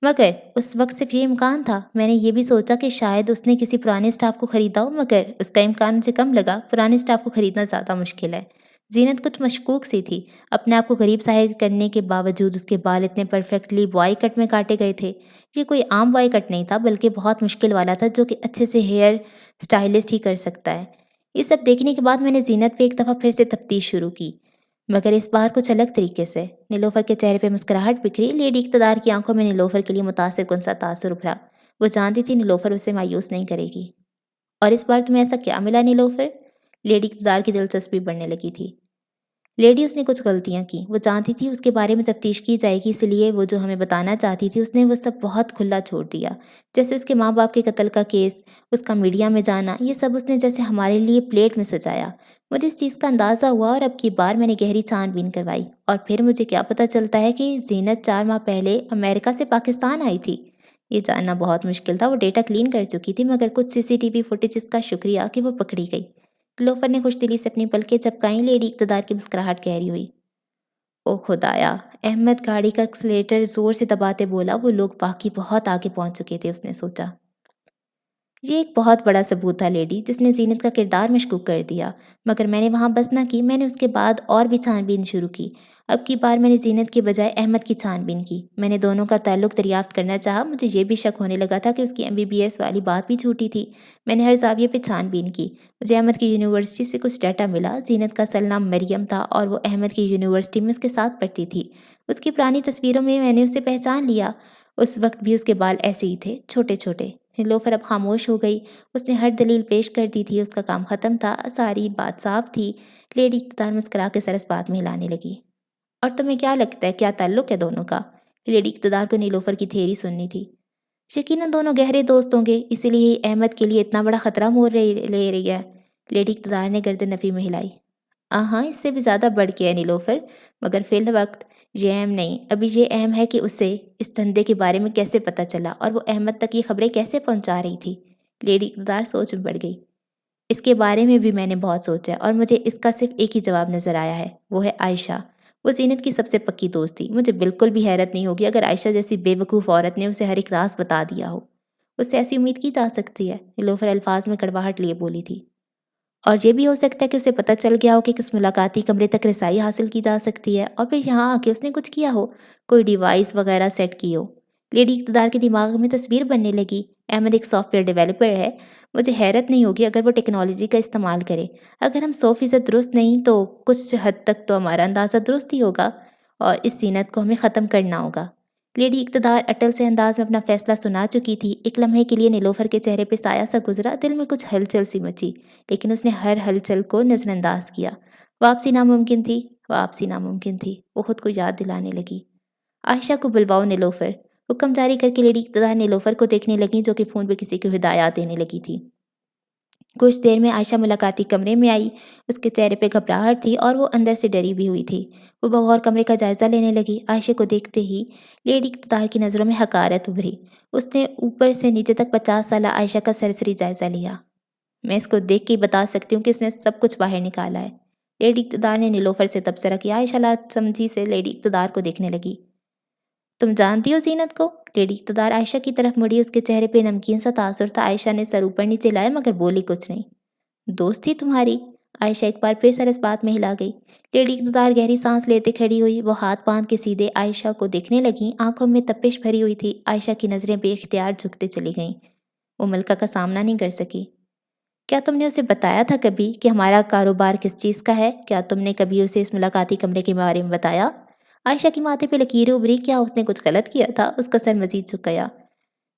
مگر اس وقت صرف یہ امکان تھا۔ میں نے یہ بھی سوچا کہ شاید اس نے کسی پرانے اسٹاف کو خریدا ہو، مگر اس کا امکان مجھے کم لگا۔ پرانے اسٹاف کو خریدنا زیادہ مشکل ہے۔ زینت کچھ مشکوک سی تھی۔ اپنے آپ کو غریب ظاہر کرنے کے باوجود اس کے بال اتنے پرفیکٹلی بوائی کٹ میں کاٹے گئے تھے۔ یہ کوئی عام بوائی کٹ نہیں تھا، بلکہ بہت مشکل والا تھا جو کہ اچھے سے ہیئر اسٹائلسٹ ہی کر سکتا ہے۔ یہ سب دیکھنے کے بعد میں نے زینت پہ ایک دفعہ پھر سے تفتیش شروع کی، مگر اس بار کچھ الگ طریقے سے۔ نیلوفر کے چہرے پہ مسکراہٹ بکھری۔ لیڈی اقتدار کی آنکھوں میں نیلوفر کے لیے متاثر کن سا تاثر ابھرا۔ وہ جانتی تھی نیلوفر اسے مایوس نہیں کرے گی۔ اور اس بار تمہیں ایسا کیا ملا نیلوفر؟ لیڈی اقتدار کی دلچسپی بڑھنے لگی تھی۔ لیڈی، اس نے کچھ غلطیاں کی۔ وہ جانتی تھی اس کے بارے میں تفتیش کی جائے گی، اس لیے وہ جو ہمیں بتانا چاہتی تھی اس نے وہ سب بہت کھلا چھوڑ دیا۔ جیسے اس کے ماں باپ کے قتل کا کیس، اس کا میڈیا میں جانا، یہ سب اس نے جیسے ہمارے لیے پلیٹ میں سجایا۔ مجھے اس چیز کا اندازہ ہوا اور اب کی بار میں نے گہری چھان بین کروائی، اور پھر مجھے کیا پتہ چلتا ہے کہ زینت 4 ماہ پہلے امریکہ سے پاکستان آئی تھی۔ یہ جاننا بہت مشکل تھا۔ وہ ڈیٹا کلین کر چکی تھی، مگر کچھ سی سی ٹی وی فوٹیجز کا شکریہ کہ وہ پکڑی گئی۔ نیلوفر نے خوش دلی سے اپنی پلکیں چپکائیں۔ لیڈی اقتدار کی مسکراہٹ گہری ہوئی۔ او خدایا! احمد گاڑی کا ایکسیلیٹر زور سے دباتے بولا۔ وہ لوگ باقی بہت آگے پہنچ چکے تھے، اس نے سوچا۔ یہ ایک بہت بڑا ثبوت تھا لیڈی، جس نے زینت کا کردار مشکوک کر دیا۔ مگر میں نے وہاں بس نہ کی، میں نے اس کے بعد اور بھی چھان بین شروع کی۔ اب کی بار میں نے زینت کے بجائے احمد کی چھان بین کی۔ میں نے دونوں کا تعلق دریافت کرنا چاہا۔ مجھے یہ بھی شک ہونے لگا تھا کہ اس کی MBBS والی بات بھی جھوٹی تھی۔ میں نے ہر زاویے پہ چھان بین کی۔ مجھے احمد کی یونیورسٹی سے کچھ ڈیٹا ملا۔ زینت کا اصل نام مریم تھا اور وہ احمد کی یونیورسٹی میں اس کے ساتھ پڑھتی تھی۔ اس کی پرانی تصویروں میں نے اسے پہچان لیا۔ اس وقت بھی اس کے بال ایسے ہی تھے، چھوٹے چھوٹے۔ نیلوفر اب خاموش ہو گئی۔ اس نے ہر دلیل پیش کر دی تھی۔ اس کا کام ختم تھا، ساری بات صاف تھی۔ لیڈی اقتدار مسکرا کے سر اس بات میں ہلانے لگی۔ اور تمہیں کیا لگتا ہے کیا تعلق ہے دونوں کا؟ لیڈی اقتدار کو نیلوفر کی تھیوری سننی تھی۔ یقیناً دونوں گہرے دوست ہوں گے، اسی لیے ہی احمد کے لیے اتنا بڑا خطرہ مول لے رہی ہے۔ لیڈی اقتدار نے گردن نفی میں ہلائی۔ ہاں، اس سے بھی زیادہ بڑھ کے ہے نیلوفر، مگر فی الوقت یہ اہم نہیں۔ ابھی یہ اہم ہے کہ اسے اس دھندے کے بارے میں کیسے پتہ چلا اور وہ احمد تک یہ خبریں کیسے پہنچا رہی تھی۔ لیڈی اقتدار سوچ میں پڑ گئی۔ اس کے بارے میں بھی میں نے بہت سوچا اور مجھے اس کا صرف ایک ہی جواب نظر آیا ہے، وہ ہے عائشہ۔ وہ زینت کی سب سے پکی دوست تھی۔ مجھے بالکل بھی حیرت نہیں ہوگی اگر عائشہ جیسی بے وقوف عورت نے اسے ہر ایک راز بتا دیا ہو۔ اس سے ایسی امید کی جا سکتی ہے، نیلوفر الفاظ میں کڑواہٹ لیے بولی تھی۔ اور یہ بھی ہو سکتا ہے کہ اسے پتہ چل گیا ہو کہ کس ملاقاتی کمرے تک رسائی حاصل کی جا سکتی ہے، اور پھر یہاں آ کے اس نے کچھ کیا ہو، کوئی ڈیوائس وغیرہ سیٹ کی ہو۔ لیڈی اقتدار کے دماغ میں تصویر بننے لگی۔ احمد ایک سافٹ ویئر ڈیولپر ہے۔ مجھے حیرت نہیں ہوگی اگر وہ ٹیکنالوجی کا استعمال کرے۔ اگر ہم 100% درست نہیں تو کچھ حد تک تو ہمارا اندازہ درست ہی ہوگا، اور اس زینت کو ہمیں ختم کرنا ہوگا۔ لیڈی اقتدار اٹل سے انداز میں اپنا فیصلہ سنا چکی تھی۔ ایک لمحے کے لیے نیلوفر کے چہرے پہ سایہ سا گزرا، دل میں کچھ ہلچل سی مچی، لیکن اس نے ہر ہلچل کو نظر انداز کیا۔ واپسی ناممکن تھی، واپسی ناممکن تھی۔ وہ خود کو یاد دلانے لگی۔ عائشہ کو بلواؤ نیلوفر، حکم جاری کر کے لیڈی اقتدار نیلوفر کو دیکھنے لگیں جو کہ فون پہ کسی کو ہدایات دینے لگی تھی۔ کچھ دیر میں عائشہ ملاقاتی کمرے میں آئی۔ اس کے چہرے پہ گھبراہٹ تھی اور وہ اندر سے ڈری بھی ہوئی تھی۔ وہ بغور کمرے کا جائزہ لینے لگی۔ عائشہ کو دیکھتے ہی لیڈی اقتدار کی نظروں میں حقارت ابھری۔ اس نے اوپر سے نیچے تک 50 سالہ عائشہ کا سرسری جائزہ لیا۔ میں اس کو دیکھ کے ہی بتا سکتی ہوں کہ اس نے سب کچھ باہر نکالا ہے۔ لیڈی اقتدار نے نیلوفر سے تبصرہ کیا۔ عائشہ لا سمجھی سے لیڈی اقتدار کو دیکھنے لگی۔ تم جانتی ہو زینت کو؟ لیڈی اقتدار عائشہ کی طرف مڑی۔ اس کے چہرے پہ نمکین سا تاثر تھا۔ عائشہ نے سر اوپر نیچے لایا مگر بولی کچھ نہیں۔ دوست تھی تمہاری؟ عائشہ ایک بار پھر سر اس بات میں ہلا گئی۔ لیڈی اقتدار گہری سانس لیتے کھڑی ہوئی۔ وہ ہاتھ باندھ کے سیدھے عائشہ کو دیکھنے لگیں۔ آنکھوں میں تپش بھری ہوئی تھی۔ عائشہ کی نظریں بے اختیار جھکتے چلی گئیں۔ وہ ملکہ کا سامنا نہیں کر سکی۔ کیا تم نے اسے بتایا تھا کبھی کہ ہمارا کاروبار کس چیز کا ہے؟ کیا تم نے کبھی اسے اس ملاقاتی کمرے کے بارے میں بتایا؟ عائشہ کی ماتھے پہ لکیریں ابھری۔ کیا اس نے کچھ غلط کیا تھا؟ اس کا سر مزید جھک گیا۔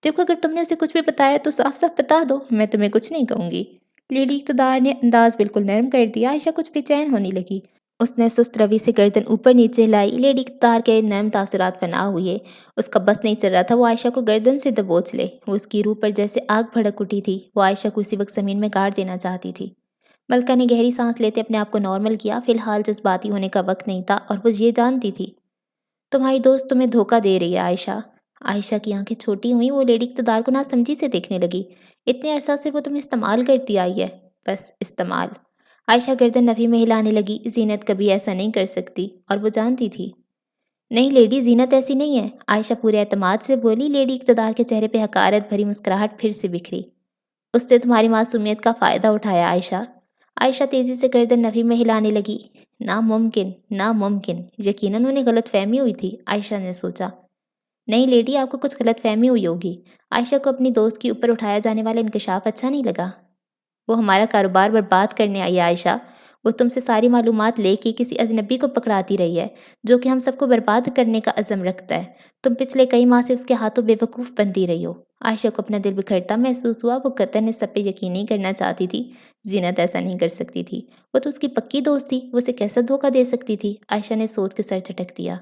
دیکھو، اگر تم نے اسے کچھ بھی بتایا تو صاف صاف بتا دو، میں تمہیں کچھ نہیں کہوں گی۔ لیڈی اقتدار نے انداز بالکل نرم کر دیا۔ عائشہ کچھ بے چین ہونے لگی۔ اس نے سست روی سے گردن اوپر نیچے لائی۔ لیڈی اقتدار کے نرم تاثرات پناہ ہوئے۔ اس کا بس نہیں چل رہا تھا وہ عائشہ کو گردن سے دبوچ لے۔ وہ اس کی روح پر جیسے آگ بھڑک اٹھی تھی۔ وہ عائشہ کو اسی وقت زمین میں گاڑ دینا چاہتی تھی۔ ملکہ نے گہری سانس لیتے اپنے آپ کو نارمل کیا۔ فی الحال جذباتی ہونے کا وقت نہیں تھا اور وہ یہ جانتی تھی تمہاری دوست تمہیں دھوکہ دے رہی ہے عائشہ۔ عائشہ کی آنکھیں چھوٹی ہوئیں۔ وہ لیڈی اقتدار کو ناسمجھی سے دیکھنے لگی۔ اتنے عرصہ سے وہ تمہیں استعمال کرتی آئی ہے، بس استعمال۔ عائشہ گردن نفی میں ہلانے لگی۔ زینت کبھی ایسا نہیں کر سکتی اور وہ جانتی تھی۔ نہیں لیڈی، زینت ایسی نہیں ہے، عائشہ پورے اعتماد سے بولی۔ لیڈی اقتدار کے چہرے پہ حقارت بھری مسکراہٹ پھر سے بکھری۔ اس نے تمہاری معصومیت کا فائدہ اٹھایا عائشہ۔ عائشہ تیزی سے گردن نفی میں ہلانے لگی۔ ناممکن، ناممکن، یقیناً انہیں غلط فہمی ہوئی تھی، عائشہ نے سوچا۔ نہیں لیڈی، آپ کو کچھ غلط فہمی ہوئی ہوگی۔ عائشہ کو اپنی دوست کے اوپر اٹھایا جانے والا انکشاف اچھا نہیں لگا۔ وہ ہمارا کاروبار برباد کرنے آئی ہے عائشہ۔ وہ تم سے ساری معلومات لے کے کسی اجنبی کو پکڑاتی رہی ہے جو کہ ہم سب کو برباد کرنے کا عزم رکھتا ہے۔ تم پچھلے کئی ماہ سے اس کے ہاتھوں بے وقوف بنتی رہی ہو۔ عائشہ کو اپنا دل بکھرتا محسوس ہوا۔ وہ قطعاً اس سب پہ یقین نہیں کرنا چاہتی تھی۔ زینت ایسا نہیں کر سکتی تھی، وہ تو اس کی پکی دوست تھی، وہ اسے کیسا دھوکہ دے سکتی تھی؟ عائشہ نے سوچ کے سر جھٹک دیا۔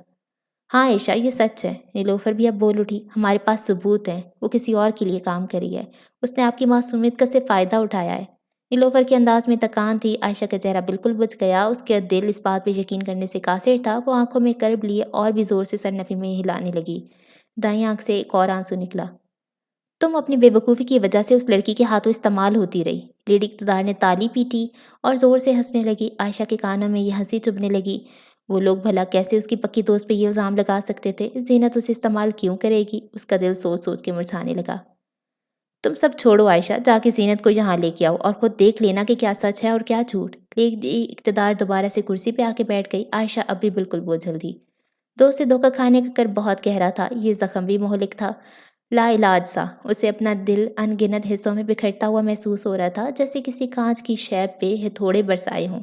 ہاں عائشہ، یہ سچ ہے۔ نیلوفر بھی اب بول اٹھی۔ ہمارے پاس ثبوت ہیں، وہ کسی اور کے لیے کام کری ہے۔ اس نے آپ کی معصومیت کا صرف فائدہ اٹھایا ہے۔ نیلوفر کے انداز میں تکان تھی۔ عائشہ کا چہرہ بالکل بجھ گیا۔ اس کا دل اس بات پہ یقین کرنے سے قاصر تھا۔ وہ آنکھوں میں کرب لیے اور بھی زور سے سر نفی میں ہلانے لگی۔ دائیں آنکھ سے ایک اور آنسو نکلا۔ تم اپنی بے وقوفی کی وجہ سے اس لڑکی کے ہاتھوں استعمال ہوتی رہی۔ لیڈی اقتدار نے تالی پیٹی اور زور سے ہنسنے لگی۔ عائشہ کے کانوں میں یہ ہنسی چبھنے لگی۔ وہ لوگ بھلا کیسے اس کی پکی دوست پہ یہ الزام لگا سکتے تھے؟ زینت اسے استعمال کیوں کرے گی؟ اس کا دل سوچ سوچ کے مرجھانے لگا۔ تم سب چھوڑو عائشہ، جا کے زینت کو یہاں لے کے آؤ اور خود دیکھ لینا کہ کیا سچ ہے اور کیا جھوٹ۔ لیڈی اقتدار دوبارہ سے کرسی پہ آ کے بیٹھ گئی۔ عائشہ اب بھی بالکل بوجھل تھی۔ دوست سے دھوکہ کھانے کا کر بہت گہرا تھا، یہ زخم بھی مہلک تھا، لا علاج سا۔ اسے اپنا دل ان گنت حصوں میں بکھرتا ہوا محسوس ہو رہا تھا، جیسے کسی کانچ کی شیپ پہ ہتھوڑے برسائے ہوں۔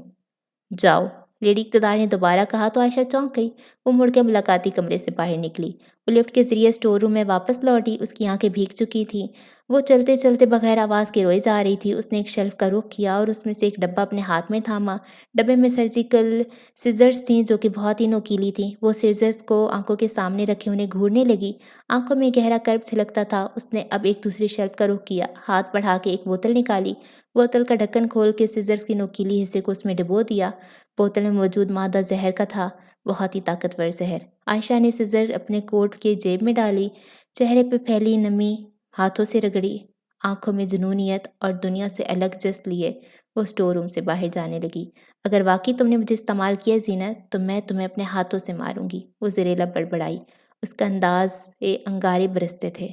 جاؤ، لیڈی اقتدار نے دوبارہ کہا تو عائشہ چونک گئی۔ وہ مڑ کے ملاقاتی کمرے سے باہر نکلی۔ وہ لفٹ کے ذریعے اسٹور روم میں واپس لوٹی۔ اس کی آنکھیں بھیگ چکی تھیں۔ وہ چلتے چلتے بغیر آواز کے روئے جا رہی تھی۔ اس نے ایک شیلف کا رخ کیا اور اس میں سے ایک ڈبہ اپنے ہاتھ میں تھاما۔ ڈبے میں سرجیکل سیزرز تھیں جو کہ بہت ہی نوکیلی تھیں۔ وہ سیزرز کو آنکھوں کے سامنے رکھے انہیں گھورنے لگی۔ آنکھوں میں گہرا کرب چھلکتا تھا۔ اس نے اب ایک دوسری شیلف کا رخ کیا، ہاتھ بڑھا کے ایک بوتل نکالی۔ بوتل کا ڈھکن کھول کے سیزرز کے نوکیلی حصے کو اس میں ڈبو دیا۔ بوتل میں موجود مادہ زہر کا تھا، بہت ہی طاقتور زہر۔ عائشہ نے سیزر اپنے کوٹ کے جیب میں ڈالی، چہرے پہ پھیلی نمی ہاتھوں سے رگڑی، آنکھوں میں جنونیت اور دنیا سے الگ جست لیے وہ اسٹور روم سے باہر جانے لگی۔ اگر واقعی تم نے مجھے استعمال کیا زینت، تو میں تمہیں اپنے ہاتھوں سے ماروں گی، وہ زیر لب بڑبڑائی۔ اس کا انداز انگارے برستے تھے۔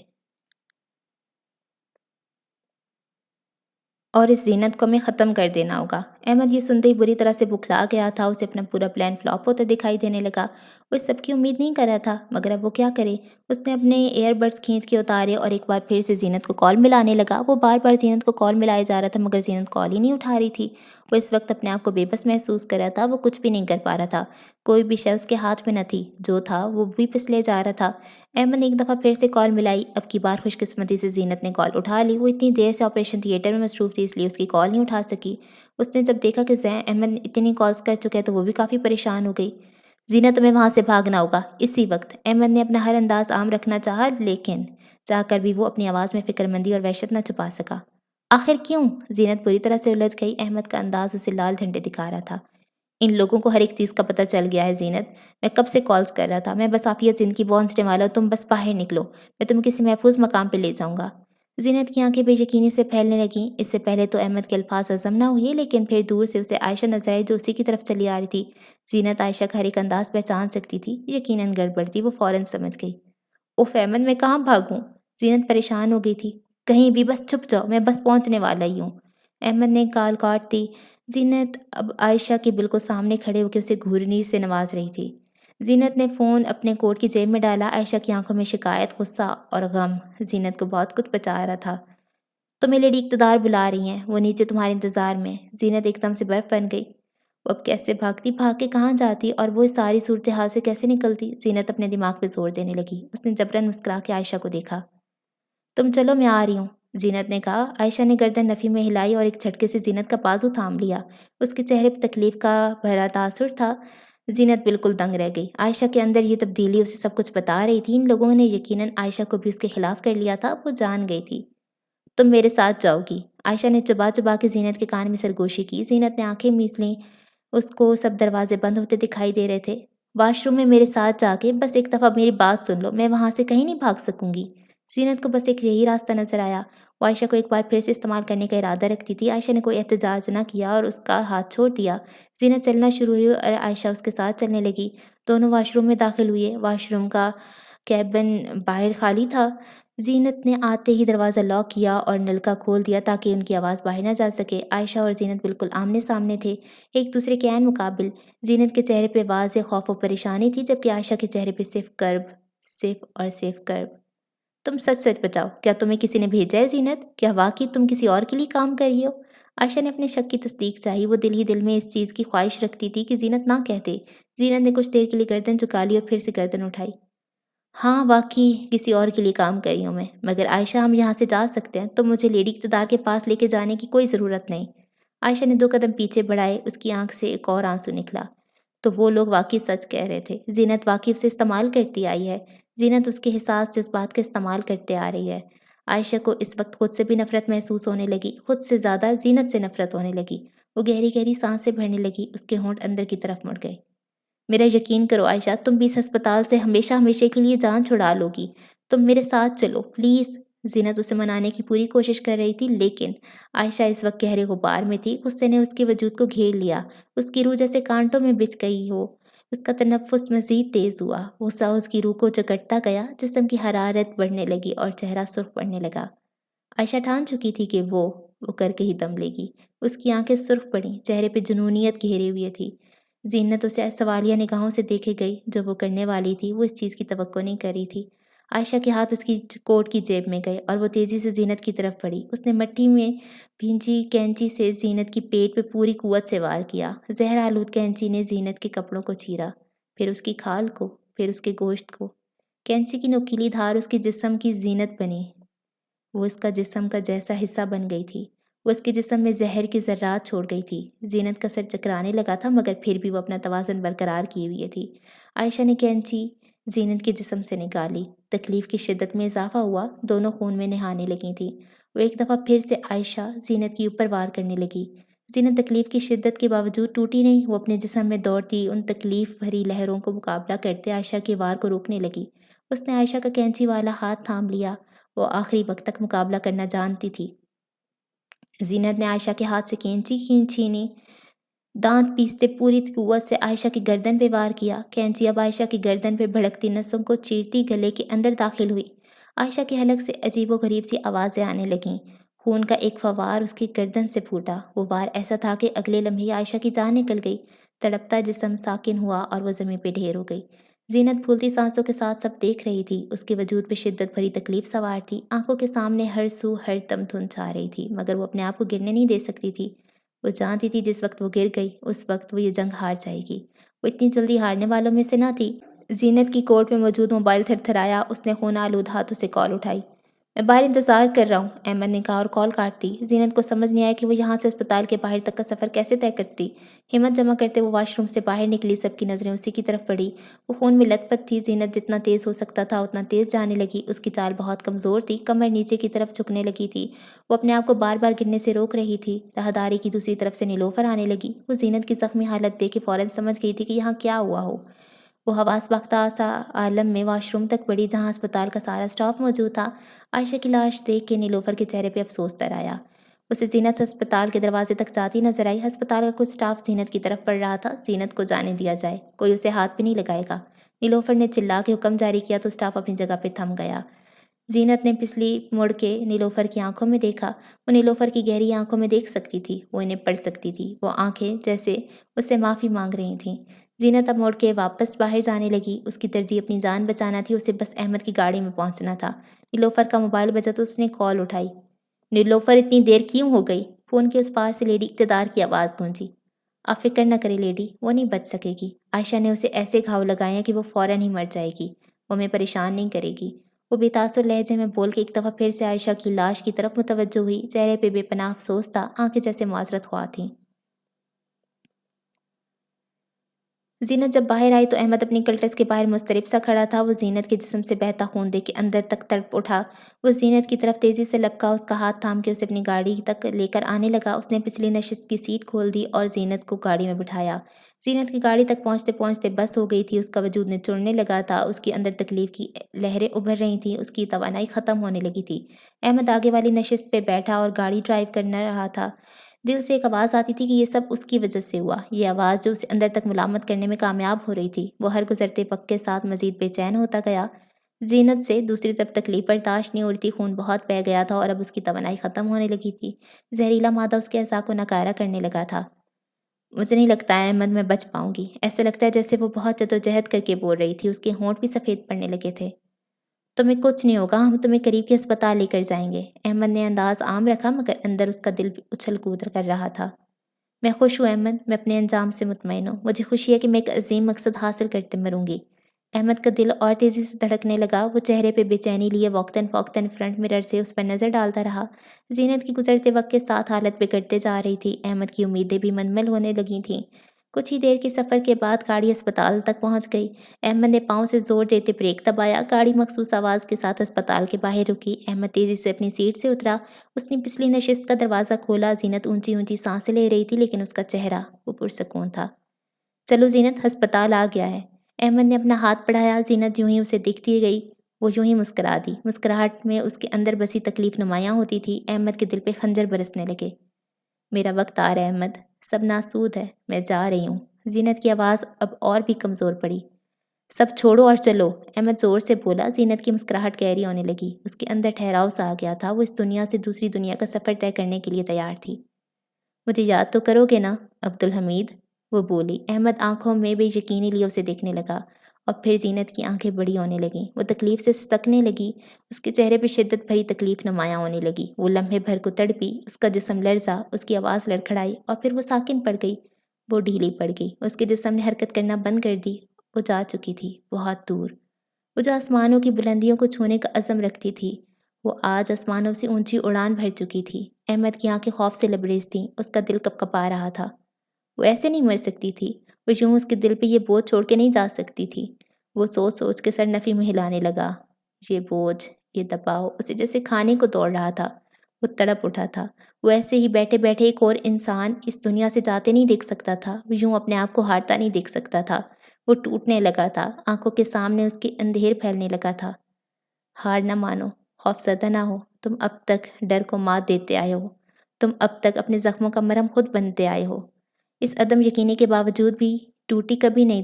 اور اس زینت کو ہمیں ختم کر دینا ہوگا۔ احمد یہ سنتے ہی بری طرح سے بکھلا گیا تھا۔ اسے اپنا پورا پلان فلاپ ہوتا دکھائی دینے لگا۔ وہ اس سب کی امید نہیں کر رہا تھا، مگر اب وہ کیا کرے؟ اس نے اپنے ایئر بڈس کھینچ کے اتارے اور ایک بار پھر سے زینت کو کال ملانے لگا۔ وہ بار بار زینت کو کال ملائے جا رہا تھا، مگر زینت کال ہی نہیں اٹھا رہی تھی۔ وہ اس وقت اپنے آپ کو بے بس محسوس کر رہا تھا۔ وہ کچھ بھی نہیں کر پا رہا تھا۔ کوئی بھی شے اس کے ہاتھ میں نہ تھی، جو تھا وہ بھی پھسلے جا رہا تھا۔ احمد نے ایک دفعہ پھر سے کال ملائی۔ اب کی بار خوش قسمتی سے زینت نے کال اٹھا لی۔ وہ اتنی دیر سے آپریشن تھیٹر میں مصروف تھی، اس لیے اس کی کال نہیں اٹھا سکی۔ اس نے جب دیکھا کہ احمد اتنی کالز کر چکا ہے تو وہ بھی کافی پریشان ہو گئی۔ زینت، تمہیں وہاں سے بھاگنا ہوگا اسی وقت۔ احمد نے اپنا ہر انداز عام رکھنا چاہا، لیکن چاہ کر بھی وہ اپنی آواز میں فکرمندی اور وحشت نہ چھپا سکا۔ آخر کیوں؟ زینت بری طرح سے الجھ گئی۔ احمد کا انداز اسے لال جھنڈے دکھا رہا تھا۔ ان لوگوں کو ہر ایک چیز کا پتہ چل گیا ہے زینت۔ میں کب سے کالز کر رہا تھا، میں بس عافیت زندگی پہنچنے والا ہوں، تم بس باہر نکلو، میں تمہیں کسی محفوظ مقام پہ لے جاؤں گا۔ زینت کی آنکھیں بے یقینی سے پھیلنے لگیں۔ اس سے پہلے تو احمد کے الفاظ ہضم نہ ہوئے، لیکن پھر دور سے اسے عائشہ نظر آئی جو اسی کی طرف چلی آ رہی تھی۔ زینت عائشہ کا ہر ایک انداز پہچان سکتی تھی، یقیناً گڑبڑ تھی۔ وہ فوراً سمجھ گئی۔ اوف احمد، میں کہاں بھاگوں؟ زینت پریشان ہو گئی تھی۔ کہیں بھی، بس چھپ جاؤ، میں بس پہنچنے والا ہی ہوں۔ احمد نے کال کاٹ دی۔ زینت اب عائشہ کے بالکل سامنے کھڑے ہو کے اسے گھورنی سے نواز رہی تھی۔ زینت نے فون اپنے کوٹ کی جیب میں ڈالا۔ عائشہ کی آنکھوں میں شکایت، غصہ اور غم۔ زینت کو بہت کچھ بچا رہا تھا۔ تمہیں لیڈی اقتدار بلا رہی ہیں، وہ نیچے تمہارے انتظار میں۔ زینت ایک دم سے برف بن گئی۔ وہ اب کیسے بھاگتی، بھاگ کے کہاں جاتی اور وہ اس ساری صورتحال سے کیسے نکلتی؟ زینت اپنے دماغ پہ زور دینے لگی۔ اس نے جبراً مسکرا کے عائشہ کو دیکھا۔ تم چلو، میں آ رہی ہوں، زینت نے کہا۔ عائشہ نے گردن نفی میں ہلائی اور ایک جھٹکے سے زینت کا بازو تھام لیا۔ اس کے چہرے پہ تکلیف کا بھرا تاثر تھا۔ زینت بالکل دنگ رہ گئی۔ عائشہ کے اندر یہ تبدیلی اسے سب کچھ بتا رہی تھی۔ ان لوگوں نے یقیناً عائشہ کو بھی اس کے خلاف کر لیا تھا، وہ جان گئی تھی۔ تم میرے ساتھ جاؤ گی، عائشہ نے چبا چبا کے زینت کے کان میں سرگوشی کی۔ زینت نے آنکھیں میچ لیں۔ اس کو سب دروازے بند ہوتے دکھائی دے رہے تھے۔ واش روم میں میرے ساتھ جا کے بس ایک دفعہ میری بات سن لو، میں وہاں سے کہیں نہیں بھاگ سکوں گی۔ زینت کو بس ایک یہی راستہ نظر آیا۔ وہ عائشہ کو ایک بار پھر سے استعمال کرنے کا ارادہ رکھتی تھی۔ عائشہ نے کوئی احتجاج نہ کیا اور اس کا ہاتھ چھوڑ دیا۔ زینت چلنا شروع ہوئی اور عائشہ اس کے ساتھ چلنے لگی۔ دونوں واش روم میں داخل ہوئے۔ واش روم کا کیبن باہر خالی تھا۔ زینت نے آتے ہی دروازہ لاک کیا اور نلکا کھول دیا تاکہ ان کی آواز باہر نہ جا سکے۔ عائشہ اور زینت بالکل آمنے سامنے تھے، ایک دوسرے کے عین مقابل۔ زینت کے چہرے پہ واضح خوف و پریشانی تھی، جبکہ عائشہ کے چہرے پہ صرف کرب۔ تم سچ سچ بتاؤ، کیا تمہیں کسی نے بھیجا ہے زینت؟ کیا واقعی تم کسی اور کے لیے کام کر رہی ہو؟ عائشہ نے اپنے شک کی تصدیق چاہی۔ وہ دل ہی دل میں اس چیز کی خواہش رکھتی تھی کہ زینت نہ کہتے۔ زینت نے کچھ دیر کے لیے گردن جھکا لی اور پھر سے گردن اٹھائی۔ ہاں واقعی کسی اور کے لیے کام کر رہی ہوں میں، مگر عائشہ ہم یہاں سے جا سکتے ہیں، تو مجھے لیڈی اقتدار کے پاس لے کے جانے کی کوئی ضرورت نہیں۔ عائشہ نے 2 قدم پیچھے بڑھائے۔ اس کی آنکھ سے ایک اور آنسو نکلا۔ تو وہ لوگ واقعی سچ کہہ رہے تھے، زینت واقعی اسے استعمال کرتی آئی ہے۔ زینت اس کے حساس جذبات کا استعمال کرتے آ رہی ہے۔ عائشہ کو اس وقت خود سے بھی نفرت محسوس ہونے لگی، خود سے زیادہ زینت سے نفرت ہونے لگی۔ وہ گہری گہری سانسیں بھرنے لگی، اس کے ہونٹ اندر کی طرف مڑ گئے۔ میرا یقین کرو عائشہ، تم بھی اس ہسپتال سے ہمیشہ ہمیشہ کے لیے جان چھڑا لو گی۔ تم میرے ساتھ چلو پلیز۔ زینت اسے منانے کی پوری کوشش کر رہی تھی، لیکن عائشہ اس وقت گہرے غبار میں تھی۔ غصے نے اس کے وجود کو گھیر لیا، اس کی روح جیسے کانٹوں میں بچھ گئی ہو۔ اس کا تنفس مزید تیز ہوا، غصہ اس کی روح کو جکڑتا گیا، جسم کی حرارت بڑھنے لگی اور چہرہ سرخ پڑنے لگا۔ عائشہ ٹھان چکی تھی کہ وہ کر کے ہی دم لے گی۔ اس کی آنکھیں سرخ پڑیں، چہرے پہ جنونیت گھیرے ہوئے تھی۔ زینت اسے سوالیہ نگاہوں سے دیکھے گئی، جو وہ کرنے والی تھی وہ اس چیز کی توقع نہیں کر رہی تھی۔ عائشہ کے ہاتھ اس کی کوٹ کی جیب میں گئے اور وہ تیزی سے زینت کی طرف بڑھی۔ اس نے مٹی میں بھینچی کینچی سے زینت کی پیٹ پہ پوری قوت سے وار کیا۔ زہر آلود کینچی نے زینت کے کپڑوں کو چیرا، پھر اس کی کھال کو، پھر اس کے گوشت کو۔ کینچی کی نوکیلی دھار اس کے جسم کی زینت بنی، وہ اس کا جسم کا جیسا حصہ بن گئی تھی۔ وہ اس کے جسم میں زہر کی ذرات چھوڑ گئی تھی۔ زینت کا سر چکرانے لگا تھا، مگر پھر بھی وہ اپنا توازن برقرار کیے ہوئے تھی۔ عائشہ نے کینچی زینت کے جسم سے نکالی۔ تکلیف کی شدت میں اضافہ ہوا، دونوں خون میں نہانے لگی تھیں۔ وہ ایک دفعہ پھر سے عائشہ زینت کی اوپر وار کرنے لگی۔ زینت تکلیف کی شدت کے باوجود ٹوٹی نہیں، وہ اپنے جسم میں دوڑتی ان تکلیف بھری لہروں کو مقابلہ کرتے عائشہ کے وار کو روکنے لگی۔ اس نے عائشہ کا کینچی والا ہاتھ تھام لیا، وہ آخری وقت تک مقابلہ کرنا جانتی تھی۔ زینت نے عائشہ کے ہاتھ سے کینچی چھینی، دانت پیستے پوری قوت سے عائشہ کی گردن پہ وار کیا۔ کینچی اب عائشہ کی گردن پہ بھڑکتی نسوں کو چیرتی گلے کے اندر داخل ہوئی۔ عائشہ کے حلق سے عجیب و غریب سی آوازیں آنے لگیں۔ خون کا ایک فوار اس کی گردن سے پھوٹا۔ وہ وار ایسا تھا کہ اگلے لمحے عائشہ کی جان نکل گئی۔ تڑپتا جسم ساکن ہوا اور وہ زمین پہ ڈھیر ہو گئی۔ زینت پھولتی سانسوں کے ساتھ سب دیکھ رہی تھی۔ اس کے وجود پہ شدت بھری تکلیف سوار تھی، آنکھوں کے سامنے ہر سو ہر دم دھند چھا رہی تھی، مگر وہ اپنے آپ کو گرنے نہیں دے سکتی تھی۔ وہ جانتی تھی جس وقت وہ گر گئی، اس وقت وہ یہ جنگ ہار جائے گی۔ وہ اتنی جلدی ہارنے والوں میں سے نہ تھی۔ زینت کی کوٹ میں موجود موبائل تھر تھرایا، اس نے خون آلود ہاتھوں سے کال اٹھائی۔ میں باہر انتظار کر رہا ہوں، احمد نے کہا اور کال کاٹ دی۔ زینت کو سمجھ نہیں آیا کہ وہ یہاں سے اسپتال کے باہر تک کا سفر کیسے طے کرتی۔ ہمت جمع کرتے وہ واش روم سے باہر نکلی، سب کی نظریں اسی کی طرف پڑی۔ وہ خون میں لت پت تھی۔ زینت جتنا تیز ہو سکتا تھا اتنا تیز جانے لگی۔ اس کی چال بہت کمزور تھی، کمر نیچے کی طرف جھکنے لگی تھی۔ وہ اپنے آپ کو بار بار گرنے سے روک رہی تھی۔ راہداری کی دوسری طرف سے نیلوفر آنے لگی۔ وہ زینت کی زخمی حالت دیکھ کے فوراً سمجھ گئی تھی کہ یہاں کیا ہوا ہو۔ وہ حواس باختہ سا عالم میں واش روم تک بڑھی، جہاں اسپتال کا سارا اسٹاف موجود تھا۔ عائشہ کی لاش دیکھ کے نیلوفر کے چہرے پہ افسوس تر آیا۔ اسے زینت ہسپتال کے دروازے تک جاتی نظر آئی۔ ہسپتال کا کچھ اسٹاف زینت کی طرف بڑھ رہا تھا۔ زینت کو جانے دیا جائے، کوئی اسے ہاتھ بھی نہیں لگائے گا۔ نیلوفر نے چلا کے حکم جاری کیا تو اسٹاف اپنی جگہ پہ تھم گیا۔ زینت نے پسلی مڑ کے نیلوفر کی آنکھوں میں دیکھا۔ وہ نیلوفر کی گہری آنکھوں میں دیکھ سکتی تھی، وہ انہیں پڑھ سکتی تھی۔ وہ آنکھیں جیسے اس سے معافی مانگ رہی تھیں۔ زینت اب موڑ کے واپس باہر جانے لگی۔ اس کی ترجیح اپنی جان بچانا تھی، اسے بس احمد کی گاڑی میں پہنچنا تھا۔ نیلوفر کا موبائل بجا تو اس نے کال اٹھائی۔ نیلوفر اتنی دیر کیوں ہو گئی؟ فون کے اس پار سے لیڈی اقتدار کی آواز گونجی۔ آپ فکر نہ کریں لیڈی، وہ نہیں بچ سکے گی۔ عائشہ نے اسے ایسے گھاؤ لگائے ہیں کہ وہ فوراً ہی مر جائے گی، وہ ہمیں پریشان نہیں کرے گی۔ وہ بے تاثر لہجے میں بول کے ایک دفعہ پھر سے عائشہ کی لاش کی طرف متوجہ ہوئی۔ چہرے پہ بے پناہ افسوس تھا، آنکھیں جیسے معذرت خواہ تھیں۔ زینت جب باہر آئی تو احمد اپنی کلٹس کے باہر مضطرب سا کھڑا تھا۔ وہ زینت کے جسم سے بہتا خون دیکھ کے اندر تک تڑپ اٹھا۔ وہ زینت کی طرف تیزی سے لپکا، اس کا ہاتھ تھام کے اسے اپنی گاڑی تک لے کر آنے لگا۔ اس نے پچھلی نشست کی سیٹ کھول دی اور زینت کو گاڑی میں بٹھایا۔ زینت کی گاڑی تک پہنچتے پہنچتے بس ہو گئی تھی، اس کا وجود نچوڑنے لگا تھا، اس کے اندر تکلیف کی لہریں ابھر رہی تھیں، اس کی توانائی ختم ہونے لگی تھی۔ احمد آگے والی نشست پہ بیٹھا اور گاڑی ڈرائیو کرنا رہا تھا۔ دل سے ایک آواز آتی تھی کہ یہ سب اس کی وجہ سے ہوا، یہ آواز جو اسے اندر تک ملامت کرنے میں کامیاب ہو رہی تھی۔ وہ ہر گزرتے وقت کے ساتھ مزید بے چین ہوتا گیا۔ زینت سے دوسری طرف تکلیف برداشت نہیں ہو رہی تھی، خون بہت بہہ گیا تھا اور اب اس کی توانائی ختم ہونے لگی تھی۔ زہریلا مادہ اس کے اعضاء کو ناکارہ کرنے لگا تھا۔ مجھے نہیں لگتا ہے احمد میں بچ پاؤں گی، ایسا لگتا ہے جیسے وہ بہت جدوجہد کر کے بول رہی تھی، اس کے ہونٹ بھی سفید پڑنے لگے تھے۔ تمہیں کچھ نہیں ہوگا، ہم تمہیں قریب کے ہسپتال لے کر جائیں گے۔ احمد نے انداز عام رکھا مگر اندر اس کا دل اچھل کود کر رہا تھا۔ میں خوش ہوں احمد، میں اپنے انجام سے مطمئن ہوں، مجھے خوشی ہے کہ میں ایک عظیم مقصد حاصل کرتے مروں گی۔ احمد کا دل اور تیزی سے دھڑکنے لگا، وہ چہرے پہ بے چینی لیے وقتاً فوقتاً فرنٹ مرر سے اس پر نظر ڈالتا رہا۔ زینت کی گزرتے وقت کے ساتھ حالت بگڑتے جا رہی تھی، احمد کی امیدیں بھی منمل ہونے لگی تھیں۔ کچھ ہی دیر کے سفر کے بعد گاڑی ہسپتال تک پہنچ گئی۔ احمد نے پاؤں سے زور دیتے بریک دبایا، گاڑی مخصوص آواز کے ساتھ ہسپتال کے باہر رکی۔ احمد تیزی سے اپنی سیٹ سے اترا، اس نے پچھلی نشست کا دروازہ کھولا۔ زینت اونچی اونچی سانسیں لے رہی تھی لیکن اس کا چہرہ وہ پرسکون تھا۔ چلو زینت، ہسپتال آ گیا ہے۔ احمد نے اپنا ہاتھ بڑھایا، زینت یوں ہی اسے دیکھتی گئی، وہ یوں ہی مسکرا دی۔ مسکراہٹ میں اس کے اندر بسی تکلیف نمایاں ہوتی تھی۔ احمد کے دل پہ خنجر برسنے لگے۔ میرا وقت آ رہا ہے احمد، سب ناسود ہے، میں جا رہی ہوں۔ زینت کی آواز اب اور بھی کمزور پڑی۔ سب چھوڑو اور چلو، احمد زور سے بولا۔ زینت کی مسکراہٹ گہری ہونے لگی، اس کے اندر ٹھہراؤ سا آ گیا تھا، وہ اس دنیا سے دوسری دنیا کا سفر طے کرنے کے لیے تیار تھی۔ مجھے یاد تو کرو گے نا عبدالحمید، وہ بولی۔ احمد آنکھوں میں بے یقینی لیے اسے دیکھنے لگا اور پھر زینت کی آنکھیں بڑی ہونے لگیں، وہ تکلیف سے سکنے لگی، اس کے چہرے پہ شدت بھری تکلیف نمایاں ہونے لگی۔ وہ لمحے بھر کو تڑپی، اس کا جسم لرزا، اس کی آواز لڑکھڑائی اور پھر وہ ساکن پڑ گئی، وہ ڈھیلی پڑ گئی، اس کے جسم نے حرکت کرنا بند کر دی۔ وہ جا چکی تھی بہت دور، وہ جو آسمانوں کی بلندیوں کو چھونے کا عزم رکھتی تھی، وہ آج آسمانوں سے اونچی اڑان بھر چکی تھی۔ احمد کی آنکھیں خوف سے لبریز تھیں، اس کا دل کپ کپا رہا تھا۔ وہ ایسے نہیں مر سکتی تھی، وہ یوں اس کے دل پہ یہ بوجھ چھوڑ کے نہیں جا سکتی تھی۔ وہ سوچ سوچ کے سر نفی میں ہلانے لگا۔ یہ بوجھ، یہ دباؤ اسے جیسے کھانے کو توڑ رہا تھا۔ وہ تڑپ اٹھا تھا، وہ ایسے ہی بیٹھے بیٹھے ایک اور انسان اس دنیا سے جاتے نہیں دیکھ سکتا تھا، وہ یوں اپنے آپ کو ہارتا نہیں دیکھ سکتا تھا۔ وہ ٹوٹنے لگا تھا، آنکھوں کے سامنے اس کے اندھیر پھیلنے لگا تھا۔ ہار نہ مانو، خوف زدہ نہ ہو، تم اب تک ڈر کو مات دیتے آئے ہو، تم اب تک اپنے زخموں کا مرہم خود بنتے آئے ہو۔ اس عدم یقینی کے باوجود بھی ٹوٹی کبھی نہیں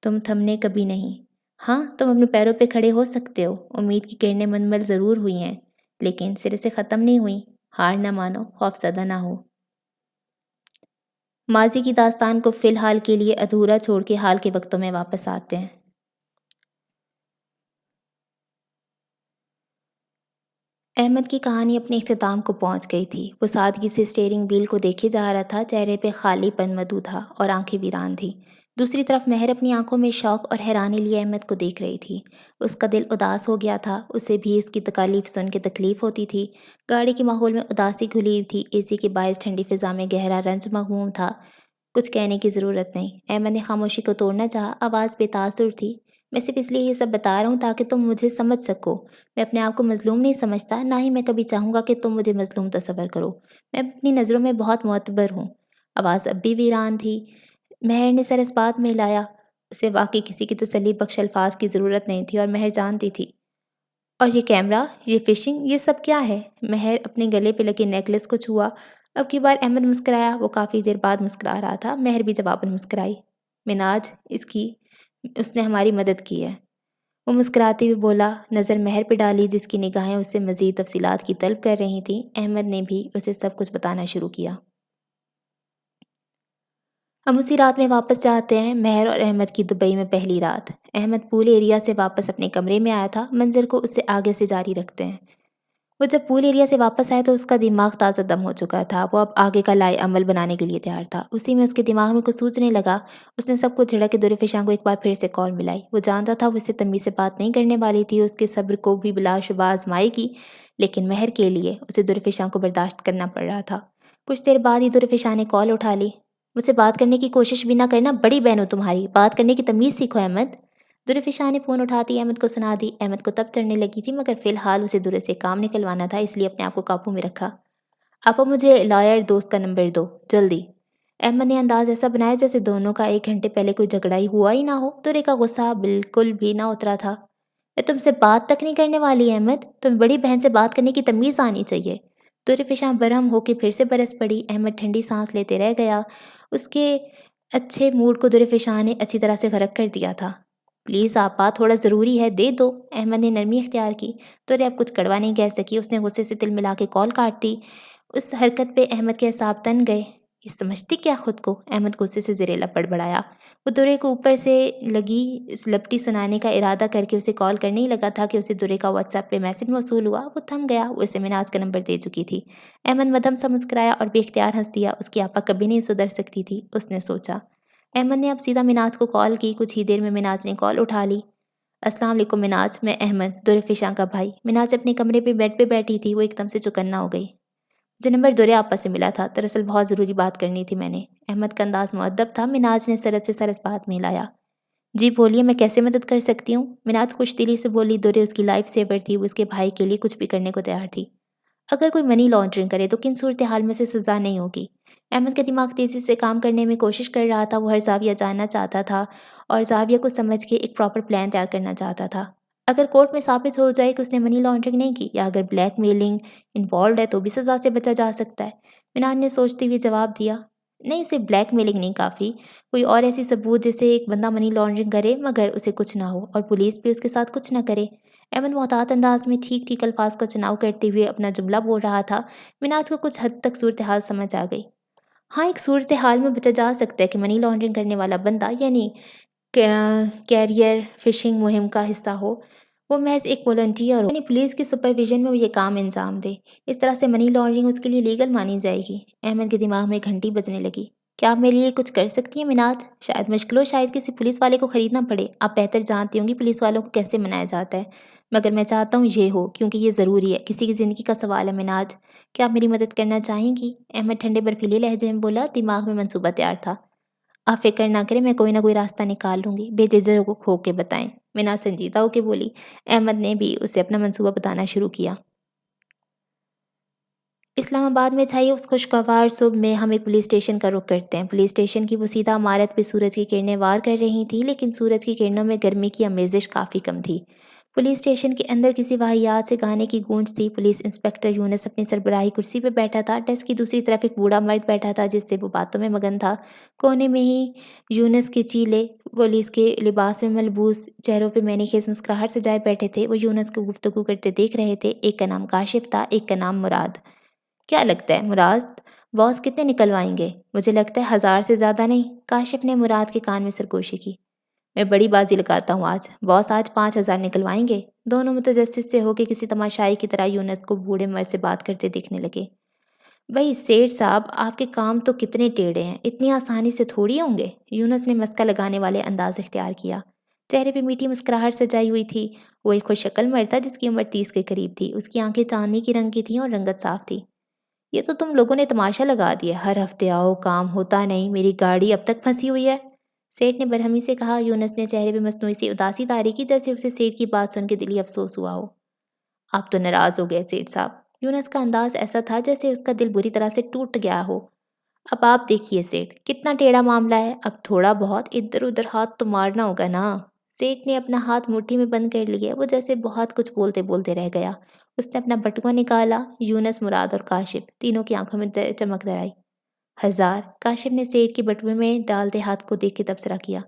تم تھمنے کبھی نہیں۔ ہاں، تم اپنے پیروں پہ کھڑے ہو سکتے ہو، امید کی کرنیں منمل ضرور ہوئی ہیں لیکن سرے سے ختم نہیں ہوئی۔ ہار نہ مانو، خوف زدہ نہ ہو۔ ماضی کی داستان کو فی الحال کے لیے ادھورا چھوڑ کے حال کے وقتوں میں واپس آتے ہیں۔ احمد کی کہانی اپنے اختتام کو پہنچ گئی تھی۔ وہ سادگی سے اسٹیئرنگ وہیل کو دیکھے جا رہا تھا، چہرے پہ خالی پن مدو تھا اور آنکھیں ویران تھیں۔ دوسری طرف مہر اپنی آنکھوں میں شوق اور حیرانی لیے احمد کو دیکھ رہی تھی۔ اس کا دل اداس ہو گیا تھا، اسے بھی اس کی تکالیف سن کے تکلیف ہوتی تھی۔ گاڑی کے ماحول میں اداسی گھلی ہوئی تھی، اے سی کے باعث ٹھنڈی فضا میں گہرا رنج مغموم تھا۔ کچھ کہنے کی ضرورت نہیں، احمد نے خاموشی کو توڑنا چاہا، آواز بے تاثر تھی۔ میں صرف اس لیے یہ سب بتا رہا ہوں تاکہ تم مجھے سمجھ سکو۔ میں اپنے آپ کو مظلوم نہیں سمجھتا، نہ ہی میں کبھی چاہوں گا کہ تم مجھے مظلوم تصور کرو۔ میں اپنی نظروں میں بہت معتبر ہوں۔ آواز اب بھی ویران تھی۔ مہر نے سر اس بات میں ہلایا، اسے واقعی کسی کی تسلی بخش الفاظ کی ضرورت نہیں تھی اور مہر جانتی تھی۔ اور یہ کیمرہ، یہ فشنگ، یہ سب کیا ہے؟ مہر اپنے گلے پہ لگے نیکلس کو چھوا۔ اب کی بار احمد مسکرایا، وہ کافی دیر بعد مسکرا رہا تھا۔ مہر بھی جواباً مسکرائی۔ مناج، اس نے ہماری مدد کی ہے، وہ مسکراتے ہوئے بولا۔ نظر مہر پہ ڈالی جس کی نگاہیں اس سے مزید تفصیلات کی طلب کر رہی تھیں۔ احمد نے بھی اسے سب کچھ بتانا شروع کیا۔ ہم اسی رات میں واپس جاتے ہیں، مہر اور احمد کی دبئی میں پہلی رات۔ احمد پول ایریا سے واپس اپنے کمرے میں آیا تھا، منظر کو اس سے آگے سے جاری رکھتے ہیں۔ وہ جب پول ایریا سے واپس آیا تو اس کا دماغ تازہ دم ہو چکا تھا، وہ اب آگے کا لائے عمل بنانے کے لیے تیار تھا۔ اسی میں اس کے دماغ میں کچھ سوچنے لگا۔ اس نے سب کو جھڑک کے دورفشاں کو ایک بار پھر سے کال ملائی۔ وہ جانتا تھا وہ اس سے تمیز سے بات نہیں کرنے والی تھی، اس کے صبر کو بھی بلا شبہ آزمائے گی، لیکن مہر کے لیے اسے دورفشاں کو برداشت کرنا پڑ رہا تھا۔ کچھ دیر بعد ہی دورفشاں نے کال اٹھا لی۔ مجھ سے بات کرنے کی کوشش بھی نہ کرنا، بڑی بہن ہو تمہاری، بات کرنے کی تمیز سیکھو احمد۔ دورفشاں نے فون اٹھاتی احمد کو سنا دی۔ احمد کو تب چڑھنے لگی تھی مگر فی الحال اسے دورے سے کام نکلوانا تھا، اس لیے اپنے آپ کو قابو میں رکھا۔ آپ مجھے لائر دوست کا نمبر دو، جلدی۔ احمد نے انداز ایسا بنایا جیسے دونوں کا 1 گھنٹے پہلے کوئی جھگڑا ہی ہوا ہی نہ ہو۔ دورے کا غصہ بالکل بھی نہ اترا تھا۔ میں تم سے بات تک نہیں کرنے والی احمد، تمہیں بڑی بہن سے بات کرنے کی تمیز آنی چاہیے۔ دورے فشاں برہم ہو کے پھر سے برس پڑی۔ احمد ٹھنڈی سانس لیتے رہ گیا۔ اس کے اچھے موڈ کو دورے فشاں نے اچھی طرح سے غرق کر دیا تھا۔ پلیز آپا، تھوڑا ضروری ہے، دے دو۔ احمد نے نرمی اختیار کی۔ دورے اب کچھ کڑوا نہیں کہہ سکی۔ اس نے غصے سے تل ملا کے کال کاٹ دی۔ اس حرکت پہ احمد کے اعصاب تن گئے۔ یہ سمجھتی کیا خود کو؟ احمد غصے سے زیر لب بڑبڑایا۔ وہ دورے کو اوپر سے لگی اس لپٹی سنانے کا ارادہ کر کے اسے کال کرنے ہی لگا تھا کہ اسے دورے کا واٹس ایپ پہ میسج موصول ہوا۔ وہ تھم گیا۔ وہ اسے مناج کا نمبر دے چکی تھی۔ احمد مدھم سا مسکرایا اور بے اختیار ہنس دیا۔ اس کی آپا کبھی نہیں سدھر سکتی تھی، اس نے سوچا۔ احمد نے اب سیدھا مناج کو کال کی۔ کچھ ہی دیر میں مناج نے کال اٹھا لی۔ السلام علیکم مناج، میں احمد، دورے فشاں کا بھائی۔ مناج اپنے کمرے پہ بیڈ پہ بیٹھی تھی۔ وہ ایک دم سے چوکنا ہو گئی۔ جو نمبر دورے آپا سے ملا تھا، دراصل بہت ضروری بات کرنی تھی میں نے۔ احمد کا انداز مؤدب تھا۔ مناج نے سرد سے سر اس بات میں ہلایا۔ جی بولیے، میں کیسے مدد کر سکتی ہوں؟ مناج خوش دلی سے بولی۔ دورے اس کی لائف سیور تھی، وہ اس کے بھائی کے لیے کچھ بھی کرنے کو تیار تھی۔ اگر کوئی منی لانڈرنگ کرے تو کن صورتحال میں سے سزا نہیں ہوگی؟ احمد کا دماغ تیزی سے کام کرنے میں کوشش کر رہا تھا۔ وہ ہر زاویہ جاننا چاہتا تھا اور زاویہ کو سمجھ کے ایک پراپر پلان تیار کرنا چاہتا تھا۔ اگر کورٹ میں ثابت ہو جائے کہ اس نے منی لانڈرنگ نہیں کی یا اگر بلیک میلنگ انوالوڈ ہے تو بھی سزا سے بچا جا سکتا ہے۔ مناج نے سوچتے ہوئے جواب دیا، نہیں، صرف بلیک میلنگ نہیں کافی، کوئی اور ایسی ثبوت جس سے ایک بندہ منی لانڈرنگ کرے مگر اسے کچھ نہ ہو اور پولیس بھی اس کے ساتھ کچھ نہ کرے۔ احمد محتاط انداز میں ٹھیک ٹھیک الفاظ کا چناؤ کرتے ہوئے اپنا جملہ بول رہا تھا۔ مناج کو کچھ حد تک صورتحال سمجھ آ گئی۔ ہاں، ایک صورتحال میں بچا جا سکتا ہے کہ منی لانڈرنگ کرنے والا بندہ یعنی کیریئر فشنگ مہم کا حصہ ہو، وہ محض ایک والنٹیئر ہو، یعنی پولیس کی سپرویژن میں وہ یہ کام انجام دے۔ اس طرح سے منی لانڈرنگ اس کے لیے لیگل مانی جائے گی۔ احمد کے دماغ میں گھنٹی بجنے لگی۔ کیا آپ میرے لیے کچھ کر سکتی ہیں مناج؟ شاید مشکل ہو، شاید کسی پولیس والے کو خریدنا پڑے۔ آپ بہتر جانتی ہوں گی پولیس والوں کو کیسے منایا جاتا ہے، مگر میں چاہتا ہوں یہ ہو کیونکہ یہ ضروری ہے، کسی کی زندگی کا سوال ہے مناج۔ کیا آپ میری مدد کرنا چاہیں گی؟ احمد ٹھنڈے برفیلے لہجے میں بولا۔ دماغ میں منصوبہ تیار تھا۔ آپ فکر نہ کریں، میں کوئی نہ کوئی راستہ نکال لوں گی، بے جھجک ہو کے بتائیں۔ مناج سنجیدہ ہو کے بولی۔ احمد نے بھی اسے اپنا منصوبہ بتانا شروع کیا۔ اسلام آباد میں چھائی اس خوشگوار صبح میں ہم ایک پولیس اسٹیشن کا رخ کرتے ہیں۔ پولیس اسٹیشن کی وہ سیدھا عمارت پہ سورج کی کرنیں وار کر رہی تھیں، لیکن سورج کی کرنوں میں گرمی کی آمیزش کافی کم تھی۔ پولیس اسٹیشن کے اندر کسی واہیات سے گانے کی گونج تھی۔ پولیس انسپکٹر یونس اپنی سربراہی کرسی پہ بیٹھا تھا۔ ڈیسک کی دوسری طرف ایک بوڑھا مرد بیٹھا تھا جس سے وہ باتوں میں مگن تھا۔ کونے میں ہی یونس کے چیلے پولیس کے لباس میں ملبوس چہروں پہ معنی خیز مسکراہٹ سجائے بیٹھے تھے۔ وہ یونس کو گفتگو کرتے دیکھ رہے تھے۔ ایک کا نام کاشف تھا، ایک کا نام مراد۔ کیا لگتا ہے مراد، باس کتنے نکلوائیں گے؟ مجھے لگتا ہے 1000 سے زیادہ نہیں۔ کاشف نے مراد کے کان میں سرگوشی کی۔ میں بڑی بازی لگاتا ہوں آج، باس آج 5000 نکلوائیں گے۔ دونوں متجسس سے ہو کے کسی تماشائی کی طرح یونس کو بوڑھے مرد سے بات کرتے دیکھنے لگے۔ بھائی سیٹھ صاحب، آپ کے کام تو کتنے ٹیڑھے ہیں، اتنی آسانی سے تھوڑی ہوں گے۔ یونس نے مسکا لگانے والے انداز اختیار کیا۔ چہرے پہ میٹھی مسکراہٹ سجائی ہوئی تھی۔ وہ ایک خوش شکل مرد تھا جس کی عمر 30 کے قریب تھی۔ اس کی آنکھیں چاندنی کی رنگ کی تھیں اور رنگت صاف تھی۔ یہ تو تم لوگوں نے تماشا لگا دیا، ہر ہفتے آؤ، کام ہوتا نہیں، میری گاڑی اب تک پھنسی ہوئی ہے۔ سیٹھ نے برہمی سے کہا۔ یونس نے چہرے پہ مصنوعی سی اداسی طاری کی جیسے اسے سیٹھ کی بات سن کے دلی افسوس ہوا ہو۔ آپ تو ناراض ہو گئے سیٹھ صاحب۔ یونس کا انداز ایسا تھا جیسے اس کا دل بری طرح سے ٹوٹ گیا ہو۔ اب آپ دیکھیے سیٹھ، کتنا ٹیڑھا معاملہ ہے، اب تھوڑا بہت ادھر ادھر ہاتھ تو مارنا ہوگا نا۔ سیٹھ نے اپنا ہاتھ مٹھی میں بند کر لیے۔ وہ جیسے بہت کچھ بولتے بولتے رہ گیا۔ اس نے اپنا بٹوا نکالا۔ یونس، مراد اور کاشف تینوں کی آنکھوں میں چمک در آئی۔ 1000، کاشف نے سیٹھ کے بٹوے میں ڈالتے ہاتھ کو دیکھ کے تبصرہ کیا۔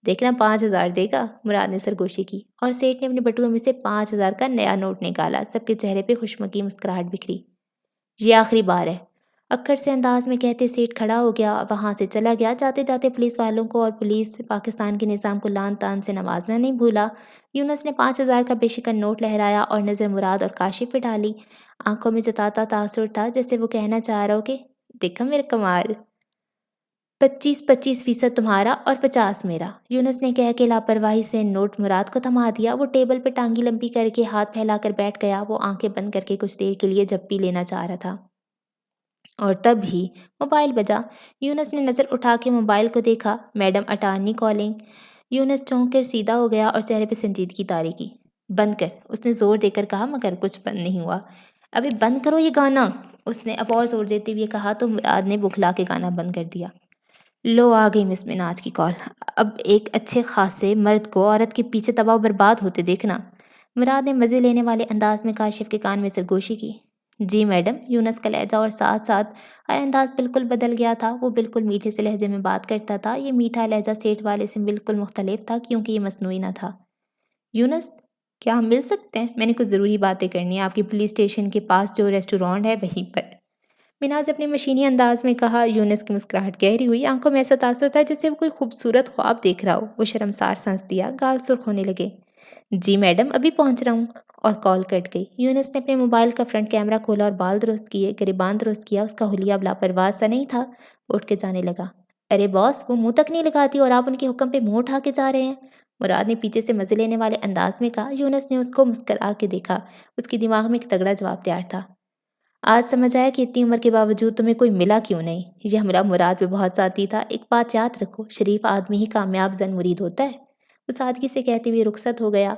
دیکھنا 5000 دے گا، مراد نے سرگوشی کی، اور سیٹھ نے اپنے بٹوے میں سے 5000 کا نیا نوٹ نکالا۔ سب کے چہرے پہ خوشمکی مسکراہٹ بکھری۔ یہ آخری بار ہے، اکڑ سے انداز میں کہتے سیٹھ کھڑا ہو گیا، وہاں سے چلا گیا۔ جاتے جاتے پولیس والوں کو اور پولیس پاکستان کے نظام کو لعن طعن سے نوازنا نہیں بھولا۔ یونس نے 5000 کا بے شکن نوٹ لہرایا اور نظر مراد اور کاشف پہ ڈالی۔ آنکھوں میں جتاتا تاثر تھا جیسے وہ کہنا چاہ رہا ہو کہ دیکھا میرا کمال، 25% تمہارا اور 50 میرا۔ یونس نے کہہ کے لاپرواہی سے نوٹ مراد کو تھما دیا۔ وہ ٹیبل پہ ٹانگی لمبی کر کے ہاتھ پھیلا کر بیٹھ گیا۔ وہ آنکھیں بند کر کے کچھ دیر کے لیے جھپی لینا چاہ رہا تھا، اور تب ہی موبائل بجا۔ یونس نے نظر اٹھا کے موبائل کو دیکھا۔ Madam attorney calling. یونس چونک کر سیدھا ہو گیا اور چہرے پہ سنجیدگی طاری کی۔ بند کر، اس نے زور دے کر کہا، مگر کچھ بند نہیں ہوا۔ ابھی بند کرو یہ گانا، اس نے اب اور زور دیتے ہوئے کہا تو مراد نے بکھلا کے گانا بند کر دیا۔ لو آ گئی مس مناج کی کال۔ اب ایک اچھے خاصے مرد کو عورت کے پیچھے تباہ و برباد ہوتے دیکھنا۔ مراد نے مزے لینے والے انداز میں کاشف کے کان میں سرگوشی کی۔ جی میڈم، یونس کا لہجہ اور ساتھ ساتھ ہر انداز بالکل بدل گیا تھا۔ وہ بالکل میٹھے سے لہجے میں بات کرتا تھا۔ یہ میٹھا لہجہ سیٹھ والے سے بالکل مختلف تھا کیونکہ یہ مصنوعی نہ تھا۔ یونس، کیا ہم مل سکتے ہیں؟ میں نے کچھ ضروری باتیں کرنی ہیں، آپ کی پولیس اسٹیشن کے پاس جو ریسٹورانٹ ہے وہیں پر۔ مناز اپنے مشینی انداز میں کہا۔ یونس کی مسکراہٹ گہری ہوئی، آنکھوں میں ایسا تاثر تھا جیسے وہ کوئی خوبصورت خواب دیکھ رہا ہو۔ وہ شرمسار سانس دیا، گال سرخ ہونے لگے۔ جی میڈم، ابھی پہنچ رہا ہوں۔ اور کال کٹ گئی۔ یونس نے اپنے موبائل کا فرنٹ کیمرہ کھولا اور بال درست کیے، گریبان درست کیا۔ اس کا حلیہ اب لاپرواہ سا نہیں تھا۔ وہ اٹھ کے جانے لگا۔ ارے باس، وہ منہ تک نہیں لگاتی اور آپ ان کے حکم پہ منہ اٹھا کے جا رہے ہیں، مراد نے پیچھے سے مزے لینے والے انداز میں کہا۔ یونس نے اس کو مسکرا کے دیکھا۔ اس کے دماغ میں ایک تگڑا جواب تیار تھا۔ آج سمجھ آیا کہ اتنی عمر کے باوجود تمہیں کوئی ملا کیوں نہیں۔ یہ حملہ مراد پہ بہت ذاتی تھا۔ ایک بات یاد رکھو، شریف آدمی ہی کامیاب زن مرید ہوتا ہے۔ وہ سادگی سے کہتے ہوئے رخصت ہو گیا۔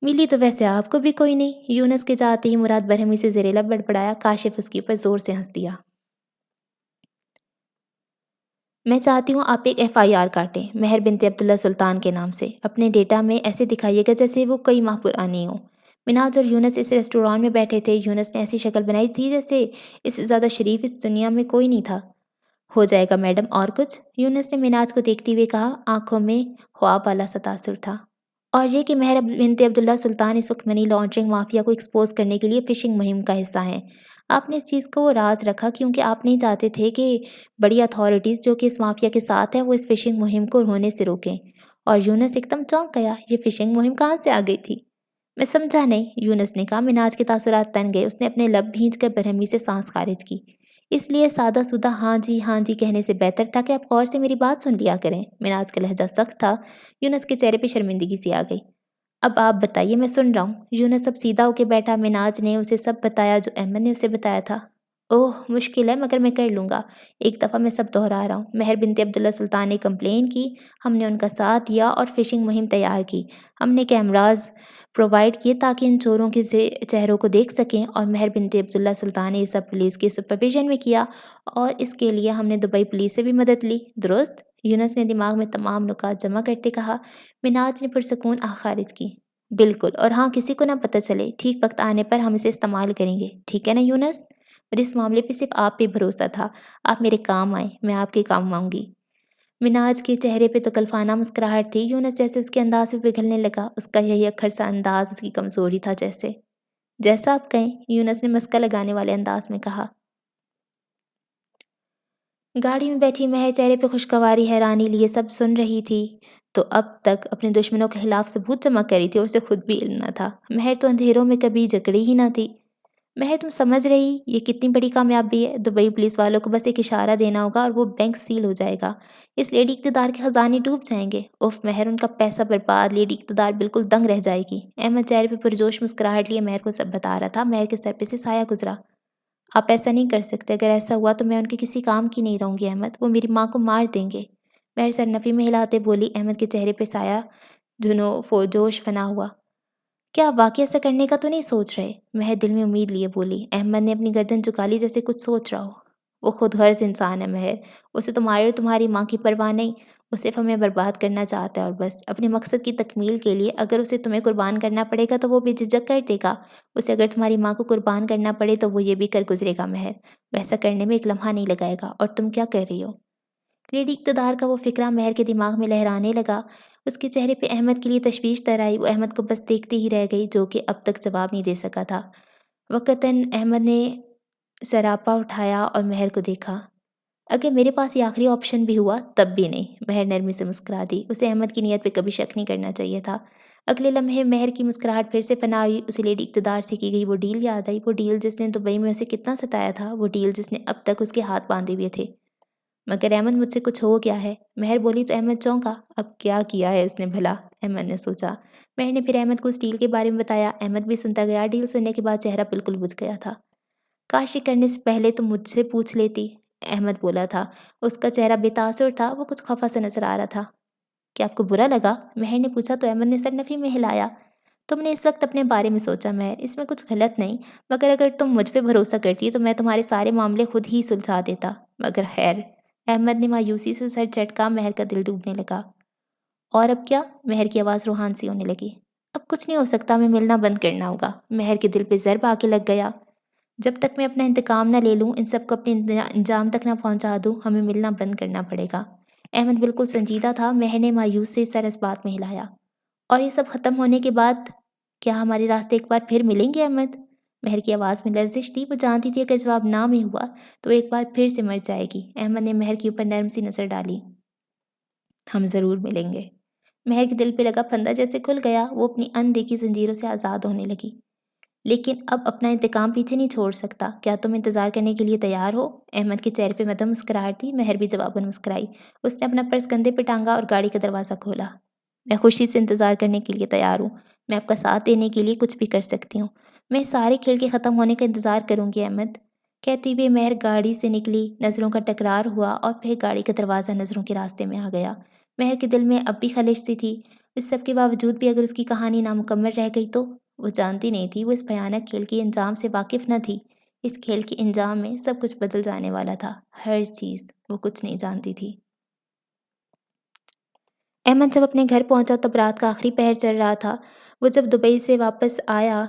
ملی تو ویسے آپ کو بھی کوئی نہیں۔ یونس کے جاتے ہی مراد برہمی سے زیر لب بڑبڑایا۔ کاشف اس کے اوپر زور سے ہنس دیا۔ میں چاہتی ہوں آپ ایک FIR کاٹیں، مہر بنت عبداللہ سلطان کے نام سے۔ اپنے ڈیٹا میں ایسے دکھائیے گا جیسے وہ کئی ماہ پرانی ہو۔ مناج اور یونس اس ریسٹوران میں بیٹھے تھے۔ یونس نے ایسی شکل بنائی تھی جیسے اس سے زیادہ شریف اس دنیا میں کوئی نہیں تھا۔ ہو جائے گا میڈم، اور کچھ؟ یونس نے مناج کو دیکھتے ہوئے کہا۔ آنکھوں میں خواب والا سا تاثر تھا۔ اور یہ کہ مہر بنت عبداللہ سلطان اس وقت منی لانڈرنگ مافیا کو ایکسپوز کرنے کے لیے فشنگ مہم کا حصہ ہیں۔ آپ نے اس چیز کو وہ راز رکھا کیونکہ آپ نہیں چاہتے تھے کہ بڑی اتھارٹیز جو کہ اس مافیا کے ساتھ ہیں وہ اس فشنگ مہم کو ہونے سے روکیں۔ اور یونس ایک دم چونک گیا۔ یہ فشنگ مہم کہاں سے آ گئی تھی؟ میں سمجھا نہیں، یونس نے کہا۔ مناج کے تاثرات تن گئے۔ اس نے اپنے لب بھینچ کر برہمی سے سانس خارج کی۔ اس لیے سادہ سودہ ہاں جی کہنے سے بہتر تھا کہ آپ غور سے میری بات سن لیا کریں۔ مناج کا لہجہ سخت تھا۔ یونس کے چہرے پہ شرمندگی سی آ گئی۔ اب آپ بتائیے، میں سن رہا ہوں۔ یونس اب سیدھا ہو کے بیٹھا۔ مناج نے اسے سب بتایا جو احمد نے اسے بتایا تھا۔ اوہ، مشکل ہے مگر میں کر لوں گا۔ ایک دفعہ میں سب دہرا رہا ہوں۔ مہر بنت عبداللہ سلطان نے کمپلین کی، ہم نے ان کا ساتھ دیا اور فشنگ مہم تیار کی۔ ہم نے کیمراز پرووائڈ کیے تاکہ ان چوروں کے چہروں کو دیکھ سکیں، اور مہر بنت عبداللہ سلطان نے یہ سب پولیس کے سپرویژن میں کیا، اور اس کے لیے ہم نے دبئی پولیس سے بھی مدد لی، درست؟ یونس نے دماغ میں تمام نکات جمع کرتے کہا۔ مناج نے پرسکون آہ خارج کی۔ بالکل، اور ہاں، کسی کو نہ پتہ چلے۔ ٹھیک وقت آنے پر ہم اسے استعمال کریں گے، ٹھیک ہے نا یونس؟ مجھے اس معاملے پہ صرف آپ پہ بھروسہ تھا۔ آپ میرے کام آئیں، میں آپ کے کام آؤں گی۔ مناج کے چہرے پہ تو کلفانہ مسکراہٹ تھی۔ یونس جیسے اس کے انداز پہ پگھلنے لگا۔ اس کا یہی اکھڑ سا انداز اس کی کمزوری تھا۔ جیسا آپ کہیں، یونس نے مسکا لگانے والے انداز میں کہا۔ گاڑی میں بیٹھی مہر چہرے پہ خوشگواری حیرانی لیے سب سن رہی تھی۔ تو اب تک اپنے دشمنوں کے خلاف ثبوت جمع کری تھی اور اسے خود بھی علم نہ تھا۔ مہر تو اندھیروں میں کبھی جکڑی ہی نہ تھی۔ مہر، تم سمجھ رہی یہ کتنی بڑی کامیابی ہے؟ دبئی پولیس والوں کو بس ایک اشارہ دینا ہوگا اور وہ بینک سیل ہو جائے گا۔ اس لیڈی اقتدار کے خزانے ڈوب جائیں گے۔ اف مہر، ان کا پیسہ برباد، لیڈی اقتدار بالکل دنگ رہ جائے گی۔ احمد چہرے پہ پرجوش مسکراہٹ لیے مہر کو سب بتا رہا تھا۔ مہر کے سر پہ سے سایہ گزرا۔ آپ ایسا نہیں کر سکتے۔ اگر ایسا ہوا تو میں ان کے کسی کام کی نہیں رہوں گی احمد، وہ میری ماں کو مار دیں گے۔ مہر سرنفی میں ہلاتے بولی۔ احمد کے چہرے پہ سایہ جوش فنا ہوا۔ کیا آپ واقعی ایسا کرنے کا تو نہیں سوچ رہے؟ مہر دل میں امید لیے بولی۔ احمد نے اپنی گردن جھکا لی جیسے کچھ سوچ رہا ہو۔ وہ خود غرض انسان ہے مہر، اسے تمہاری اور تمہاری ماں کی پرواہ نہیں۔ وہ صرف ہمیں برباد کرنا چاہتا ہے اور بس۔ اپنے مقصد کی تکمیل کے لیے اگر اسے تمہیں قربان کرنا پڑے گا تو وہ بے جھجک کر دے گا۔ اسے اگر تمہاری ماں کو قربان کرنا پڑے تو وہ یہ بھی کر گزرے گا مہر۔ وہ ایسا کرنے میں ایک لمحہ نہیں لگائے گا۔ اور تم کیا کر رہی ہو؟ لیڈی اقتدار کا وہ فکرہ مہر کے دماغ میں لہرانے لگا۔ اس کے چہرے پہ احمد کے لیے تشویش تر آئی۔ وہ احمد کو بس دیکھتی ہی رہ گئی جو کہ اب تک جواب نہیں دے سکا تھا۔ وقتاً احمد نے سراپا اٹھایا اور مہر کو دیکھا۔ اگر میرے پاس یہ آخری آپشن بھی ہوا تب بھی نہیں، مہر نرمی سے مسکرا دی۔ اسے احمد کی نیت پہ کبھی شک نہیں کرنا چاہیے تھا۔ اگلے لمحے مہر کی مسکراہٹ پھر سے فنا ہوئی۔ اسے لیڈی اقتدار سے کی گئی وہ ڈیل یاد آئی، وہ ڈیل جس نے دبئی میں اسے کتنا ستایا تھا، وہ ڈیل جس نے اب تک اس کے ہاتھ باندھے ہوئے تھے۔ مگر احمد مجھ سے کچھ ہو گیا ہے، مہر بولی تو احمد چونکا۔ اب کیا کیا ہے اس نے بھلا، احمد نے سوچا۔ مہر نے پھر احمد کو اس ڈیل کے بارے میں بتایا۔ احمد بھی سنتا گیا۔ ڈیل سننے کے بعد چہرہ بالکل بجھ گیا تھا۔ کاش یہ کرنے سے پہلے تم مجھ سے پوچھ لیتی، احمد بولا تھا۔ اس کا چہرہ بے تاثر تھا، وہ کچھ خفا سا نظر آ رہا تھا۔ کیا آپ کو برا لگا، مہر نے پوچھا تو احمد نے سر نفی میں ہلایا۔ تم نے اس وقت اپنے بارے میں سوچا مہر، اس میں کچھ غلط نہیں، مگر اگر تم مجھ پہ بھروسہ کرتی تو میں تمہارے سارے معاملے خود ہی سلجھا دیتا، مگر خیر۔ احمد نے مایوسی سے سر جھٹکا، مہر کا دل ڈوبنے لگا۔ اور اب کیا؟ مہر کی آواز روحان سی ہونے لگی۔ اب کچھ نہیں ہو سکتا، ہمیں ملنا بند کرنا ہوگا۔ مہر کے دل پہ ضرب آ کے لگ گیا۔ جب تک میں اپنا انتقام نہ لے لوں، ان سب کو اپنے انجام تک نہ پہنچا دوں، ہمیں ملنا بند کرنا پڑے گا۔ احمد بالکل سنجیدہ تھا۔ مہر نے مایوس سے سر اس بات میں ہلایا۔ اور یہ سب ختم ہونے کے بعد کیا ہمارے راستے ایک بار پھر ملیں گے احمد؟ مہر کی آواز میں لرزش تھی۔ وہ جانتی تھی اگر جواب نہ بھی ہوا تو ایک بار پھر سے مر جائے گی۔ احمد نے مہر کے اوپر نرم سی نظر ڈالی۔ ہم ضرور ملیں گے۔ مہر کے دل پہ لگا پھندا جیسے کھل گیا۔ وہ اپنی اندیکھی زنجیروں سے آزاد ہونے لگی۔ لیکن اب اپنا انتقام پیچھے نہیں چھوڑ سکتا۔ کیا تم انتظار کرنے کے لیے تیار ہو؟ احمد کے چہرے پہ مدھم مسکراہٹ تھی۔ مہر بھی جواباً مسکرائی۔ اس نے اپنا پرس کندھے پہ ٹانگا اور گاڑی کا دروازہ کھولا۔ میں خوشی سے انتظار کرنے کے لیے تیار ہوں۔ میں آپ کا ساتھ دینے کے لیے کچھ بھی کر سکتی ہوں۔ میں سارے کھیل کے ختم ہونے کا انتظار کروں گی احمد۔ کہتی ہوئے مہر گاڑی سے نکلی۔ نظروں کا ٹکرار ہوا اور پھر گاڑی کا دروازہ نظروں کے راستے میں آ گیا۔ مہر کے دل میں اب بھی خلش سی تھی۔ اس سب کے باوجود بھی اگر اس کی کہانی نامکمل رہ گئی تو؟ وہ جانتی نہیں تھی، وہ اس بھیانک کھیل کے انجام سے واقف نہ تھی۔ اس کھیل کے انجام میں سب کچھ بدل جانے والا تھا، ہر چیز۔ وہ کچھ نہیں جانتی تھی۔ احمد جب اپنے گھر پہنچا تب رات کا آخری پہر چل رہا تھا۔ وہ جب دبئی سے واپس آیا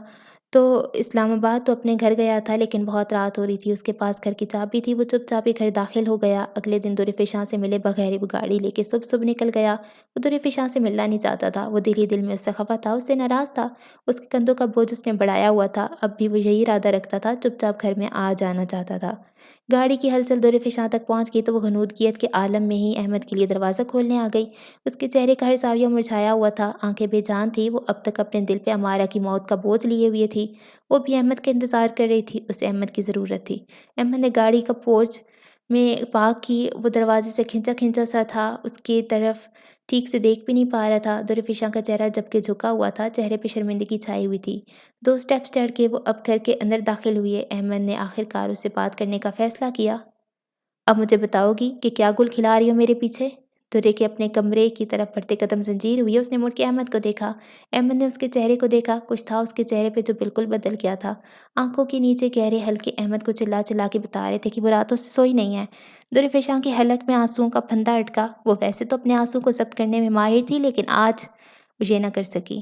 تو اسلام آباد تو اپنے گھر گیا تھا، لیکن بہت رات ہو رہی تھی۔ اس کے پاس گھر کی چابی تھی۔ وہ چپ چاپ گھر داخل ہو گیا۔ اگلے دن دورفشاں سے ملے بغیر وہ گاڑی لے کے صبح نکل گیا۔ وہ دورفشاں سے ملنا نہیں چاہتا تھا۔ وہ دل ہی دل میں اس سے خفا تھا، اس سے ناراض تھا۔ اس کے کندھوں کا بوجھ اس نے بڑھایا ہوا تھا۔ اب بھی وہ یہی ارادہ رکھتا تھا، چپ چاپ گھر میں آ جانا چاہتا تھا۔ گاڑی کی ہلچل دورفشاں تک پہنچ گئی تو وہ غنودگیت کے عالم میں ہی احمد کے لیے دروازہ کھولنے آ گئی۔ اس کے چہرے کا ہر زاویہ مرجھایا ہوا تھا، آنکھیں بے جان تھی۔ وہ اب تک اپنے دل پہ امارہ کی موت کا بوجھ لیے ہوئے تھی۔ وہ بھی احمد کا انتظار کر رہی تھی۔ اسے احمد کی ضرورت تھی۔ احمد نے گاڑی کا پورچ میں پارک کی۔ وہ دروازے سے کھنچا کھنچا سا تھا، اس کی طرف ٹھیک سے دیکھ بھی نہیں پا رہا تھا۔ دورفشاں کا چہرہ جبکہ جھکا ہوا تھا، چہرے پہ شرمندگی چھائی ہوئی تھی۔ 2 سٹیپس چڑھ کے وہ اب گھر کے اندر داخل ہوئے۔ احمد نے آخر کار اس سے بات کرنے کا فیصلہ کیا۔ اب مجھے بتاؤ گی کہ کیا گل کھلا رہی ہو میرے پیچھے؟ دورے کے اپنے کمرے کی طرف بڑھتے قدم زنجیر ہوئی۔ اس نے مڑ کے احمد کو دیکھا۔ احمد نے اس کے چہرے کو دیکھا۔ کچھ تھا اس کے چہرے پہ جو بالکل بدل گیا تھا۔ آنکھوں کے نیچے گہرے حلقے احمد کو چلا چلا کے بتا رہے تھے کہ وہ راتوں سے سوئی نہیں ہے۔ دورفشاں کے حلق میں آنسوؤں کا پھندا اٹکا۔ وہ ویسے تو اپنے آنسو کو ضبط کرنے میں ماہر تھی، لیکن آج وہ یہ نہ کر سکی۔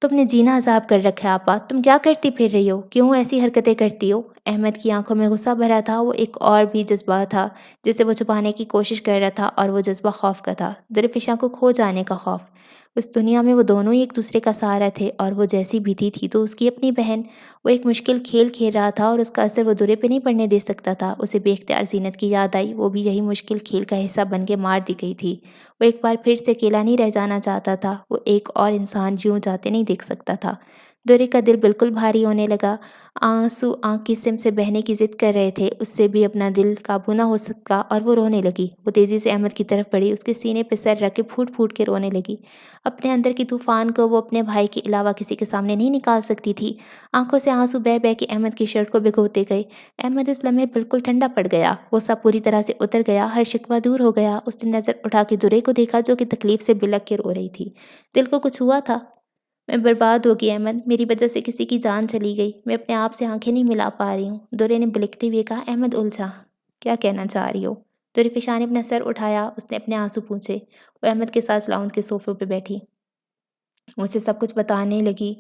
تم نے جینا عذاب کر رکھا ہے آپا، تم کیا کرتی پھر رہی ہو؟ کیوں ایسی حرکتیں کرتی ہو؟ احمد کی آنکھوں میں غصہ بھرا تھا۔ وہ ایک اور بھی جذبہ تھا جسے وہ چھپانے کی کوشش کر رہا تھا، اور وہ جذبہ خوف کا تھا، دورفشاں کو کھو جانے کا خوف۔ اس دنیا میں وہ دونوں ہی ایک دوسرے کا سہارا تھے، اور وہ جیسی بھی تھی تو اس کی اپنی بہن۔ وہ ایک مشکل کھیل کھیل رہا تھا اور اس کا اثر وہ دورے پہ نہیں پڑنے دے سکتا تھا۔ اسے بے اختیار زینت کی یاد آئی۔ وہ بھی یہی مشکل کھیل کا حصہ بن کے مار دی گئی تھی۔ وہ ایک بار پھر سے اکیلا نہیں رہ جانا چاہتا تھا۔ وہ ایک اور انسان یوں جاتے نہیں دیکھ سکتا تھا۔ دورے کا دل بالکل بھاری ہونے لگا۔ آنسو آنکھ کی سم سے بہنے کی ضد کر رہے تھے۔ اس سے بھی اپنا دل قابو نہ ہو سکا اور وہ رونے لگی۔ وہ تیزی سے احمد کی طرف بڑھی، اس کے سینے پہ سر رکھ کے پھوٹ پھوٹ کے رونے لگی۔ اپنے اندر کی طوفان کو وہ اپنے بھائی کے علاوہ کسی کے سامنے نہیں نکال سکتی تھی۔ آنکھوں سے آنسو بہہ بہہ کے احمد کی شرٹ کو بھگوتے گئے۔ احمد اس لمحے بالکل ٹھنڈا پڑ گیا۔ وہ سب پوری طرح سے اتر گیا، ہر شکوہ دور ہو گیا۔ اس نے نظر اٹھا کے دورے کو دیکھا جو کہ تکلیف سے بلک کے رو رہی تھی۔ دل کو کچھ ہوا تھا؟ میں برباد ہو گئی احمد، میری وجہ سے کسی کی جان چلی گئی، میں اپنے آپ سے آنکھیں نہیں ملا پا رہی ہوں، دورے نے بلکتے ہوئے کہا۔ احمد الجھا۔ کیا کہنا چاہ رہی ہو؟ دورفشاں نے اپنا سر اٹھایا۔ اس نے اپنے آنسو پوچھے۔ وہ احمد کے ساتھ لاؤنج کے صوفے پہ بیٹھی اسے سب کچھ بتانے لگی،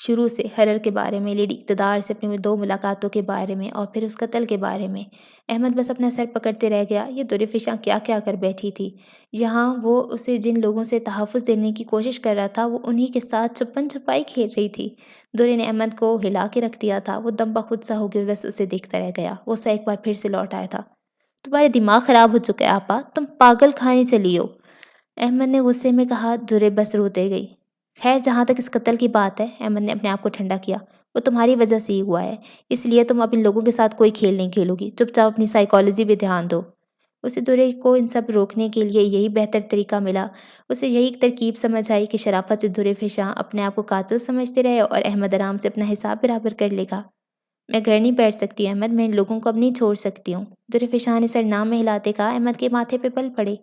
شروع سے ہرر کے بارے میں، لیڈی اقتدار سے اپنی 2 ملاقاتوں کے بارے میں، اور پھر اس قتل کے بارے میں۔ احمد بس اپنا سر پکڑتے رہ گیا۔ یہ دورفشاں کیا کیا کر بیٹھی تھی یہاں؟ وہ اسے جن لوگوں سے تحفظ دینے کی کوشش کر رہا تھا، وہ انہی کے ساتھ چھپن چھپائی کھیل رہی تھی۔ دورے نے احمد کو ہلا کے رکھ دیا تھا۔ وہ دم بخود سا ہو کے بس اسے دیکھتا رہ گیا۔ وہ سا ایک بار پھر سے لوٹ آیا تھا۔ تمہارے دماغ خراب ہو چکا ہے آپا، تم پاگل کھانے چلی ہو، احمد نے غصے میں کہا۔ دورے بس روتے گئی۔ خیر جہاں تک اس قتل کی بات ہے، احمد نے اپنے آپ کو ٹھنڈا کیا، وہ تمہاری وجہ سے ہی ہوا ہے، اس لیے تم اب ان لوگوں کے ساتھ کوئی کھیل نہیں کھیلو گی، چپ چاپ اپنی سائیکالوجی پہ دھیان دو۔ اسے دورے کو ان سب روکنے کے لیے یہی بہتر طریقہ ملا۔ اسے یہی ایک ترکیب سمجھ آئی کہ شرافت سے دورفشاں اپنے آپ کو قاتل سمجھتے رہے اور احمد آرام سے اپنا حساب برابر کر لے گا۔ میں گھر نہیں بیٹھ سکتی احمد، میں ان لوگوں کو اب نہیں چھوڑ سکتی ہوں، دورفشاں نے سر نام میں ہلاتے کہا۔ احمد کے ماتھے پہ بل پڑے۔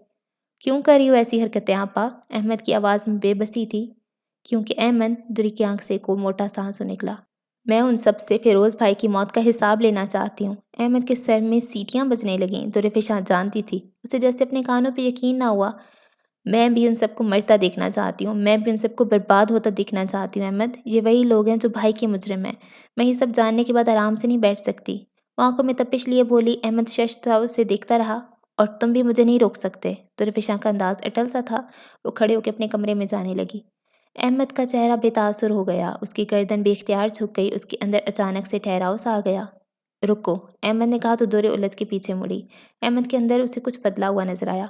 کیوں کر رہی ہو ایسی حرکتیں آپا؟ احمد کی آواز میں بے بسی تھی۔ کیونکہ احمد، دوری کی آنکھ سے کو موٹا سانس نکلا۔ میں ان سب سے فیروز بھائی کی موت کا حساب لینا چاہتی ہوں۔ احمد کے سر میں سیٹیاں بجنے لگیں۔ درفشاں جانتی تھی، اسے جیسے اپنے کانوں پہ یقین نہ ہوا۔ میں بھی ان سب کو مرتا دیکھنا چاہتی ہوں، میں بھی ان سب کو برباد ہوتا دیکھنا چاہتی ہوں احمد، یہ وہی لوگ ہیں جو بھائی کے مجرم ہیں۔ میں یہ سب جاننے کے بعد آرام سے نہیں بیٹھ سکتی۔ وہ آنکھوں میں تپش لیے بولی۔ احمد شش تھا اسے دیکھتا رہا۔ اور تم بھی مجھے نہیں روک سکتے۔ درفشاں کا انداز اٹل سا تھا۔ وہ کھڑے ہو کے اپنے کمرے میں جانے لگی۔ احمد کا چہرہ بے تاثر ہو گیا، اس کی گردن بے اختیار جھک گئی، اس کے اندر اچانک سے ٹھہراؤ سا آ گیا۔ رکو، احمد نے کہا تو دورے الجھ کے پیچھے مڑی۔ احمد کے اندر اسے کچھ بدلا ہوا نظر آیا۔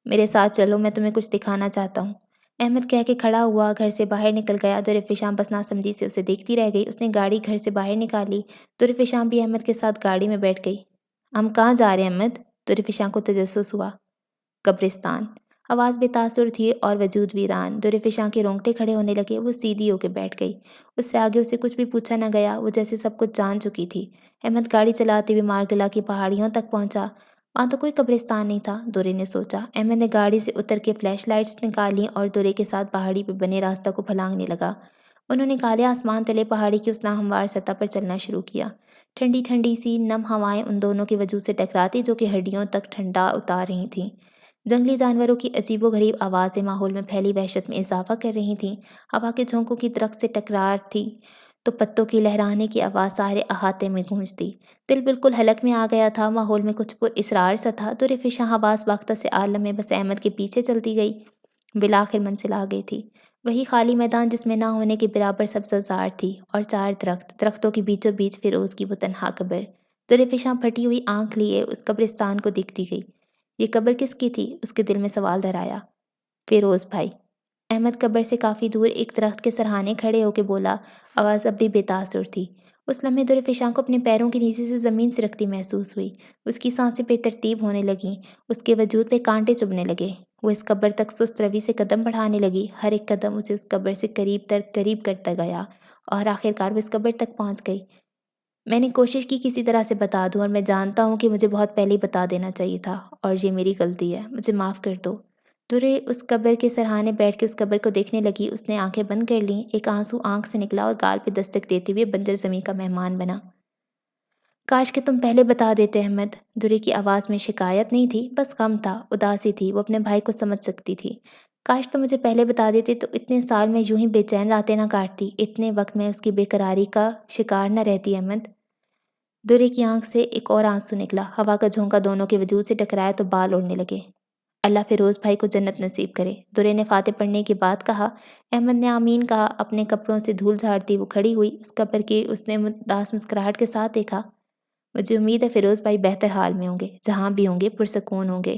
میرے ساتھ چلو، میں تمہیں کچھ دکھانا چاہتا ہوں۔ احمد کہہ کے کھڑا ہوا، گھر سے باہر نکل گیا۔ درفشاں بس ناسمجھی سے اسے دیکھتی رہ گئی۔ اس نے گاڑی گھر سے باہر نکالی۔ درفشاں بھی احمد کے ساتھ گاڑی میں بیٹھ گئی۔ ہم کہاں جا رہے ہیں احمد؟ درفشاں کو تجسس ہوا۔ قبرستان۔ آواز بے تاثر تھی اور وجود ویران۔ درفشاں کے رونگٹے کھڑے ہونے لگے، وہ سیدھی ہو کے بیٹھ گئی۔ اس سے آگے اسے کچھ بھی پوچھا نہ گیا، وہ جیسے سب کچھ جان چکی تھی۔ احمد گاڑی چلاتے ہوئے مارگلا کی پہاڑیوں تک پہنچا۔ وہاں تو کوئی قبرستان نہیں تھا، دورے نے سوچا۔ احمد نے گاڑی سے اتر کے فلیش لائٹس نکالیں اور دورے کے ساتھ پہاڑی پہ بنے راستہ کو پھلانگنے لگا۔ انہوں نے کالے آسمان تلے پہاڑی کی اس ناہموار سطح پر چلنا شروع کیا۔ ٹھنڈی ٹھنڈی سی نم ہوائیں ان دونوں کے وجود سے ٹکراتی جو کہ ہڈیوں تک ٹھنڈا اتار رہی تھیں۔ جنگلی جانوروں کی عجیب و غریب آوازیں ماحول میں پھیلی وحشت میں اضافہ کر رہی تھیں۔ ہوا کے جھونکوں کی درخت سے ٹکرار تھی تو پتوں کی لہرانے کی آواز سارے احاطے میں گونجتی۔ دل بالکل حلق میں آ گیا تھا، ماحول میں کچھ پر اسرار سا تھا۔ درفشاں حواس باختہ سے عالم میں بس احمد کے پیچھے چلتی گئی۔ بالآخر منزل آ گئی تھی، وہی خالی میدان جس میں نہ ہونے کے برابر سبزہ تھی اور 4 درخت، درختوں کے بیچوں بیچ فیروز کی وہ تنہا قبر۔ درفشاں پھٹی ہوئی آنکھ لیے اس قبرستان کو دیکھتی گئی۔ یہ قبر کس کی تھی؟ اس کے دل میں سوال دھرایا۔ فیروز بھائی۔ احمد قبر سے کافی دور ایک درخت کے سرہانے کھڑے ہو کے بولا، آواز اب بھی بے تاثر تھی۔ اس لمحے درفشاں کو اپنے پیروں کے نیچے سے زمین سرکتی محسوس ہوئی۔ اس کی سانسیں بے ترتیب ہونے لگیں، اس کے وجود پہ کانٹے چبھنے لگے۔ وہ اس قبر تک سست روی سے قدم بڑھانے لگی، ہر ایک قدم اسے اس قبر سے قریب تر قریب کرتا گیا اور آخرکار وہ اس قبر تک پہنچ گئی۔ میں نے کوشش کی کسی طرح سے بتا دوں، اور میں جانتا ہوں کہ مجھے بہت پہلے ہی بتا دینا چاہیے تھا، اور یہ میری غلطی ہے، مجھے معاف کر دو۔ درے اس قبر کے سرہانے بیٹھ کے اس قبر کو دیکھنے لگی۔ اس نے آنکھیں بند کر لیں، ایک آنسو آنکھ سے نکلا اور گال پہ دستک دیتے ہوئے بنجر زمیں کا مہمان بنا۔ کاش کہ تم پہلے بتا دیتے احمد۔ درے کی آواز میں شکایت نہیں تھی، بس غم تھا، اداسی تھی، وہ اپنے بھائی کو سمجھ سکتی تھی۔ کاش تم مجھے پہلے بتا دیتے تو اتنے سال میں یوں ہی بے چین راتیں نہ کاٹتی، اتنے وقت میں اس کی بے قراری کا شکار نہ رہتی احمد۔ درے کی آنکھ سے ایک اور آنسو نکلا، ہوا کا جھونکا دونوں کے وجود سے ٹکرایا تو بال اڑنے لگے۔ اللہ فیروز بھائی کو جنت نصیب کرے، درے نے فاتح پڑھنے کے بعد کہا۔ احمد نے آمین کہا، اپنے کپڑوں سے دھول جھاڑتی وہ کھڑی ہوئی۔ اس قبر کی اس نے اداس مسکراہٹ کے ساتھ دیکھا۔ مجھے امید ہے فیروز بھائی بہتر حال میں ہوں گے، جہاں بھی ہوں گے پرسکون ہوں گے۔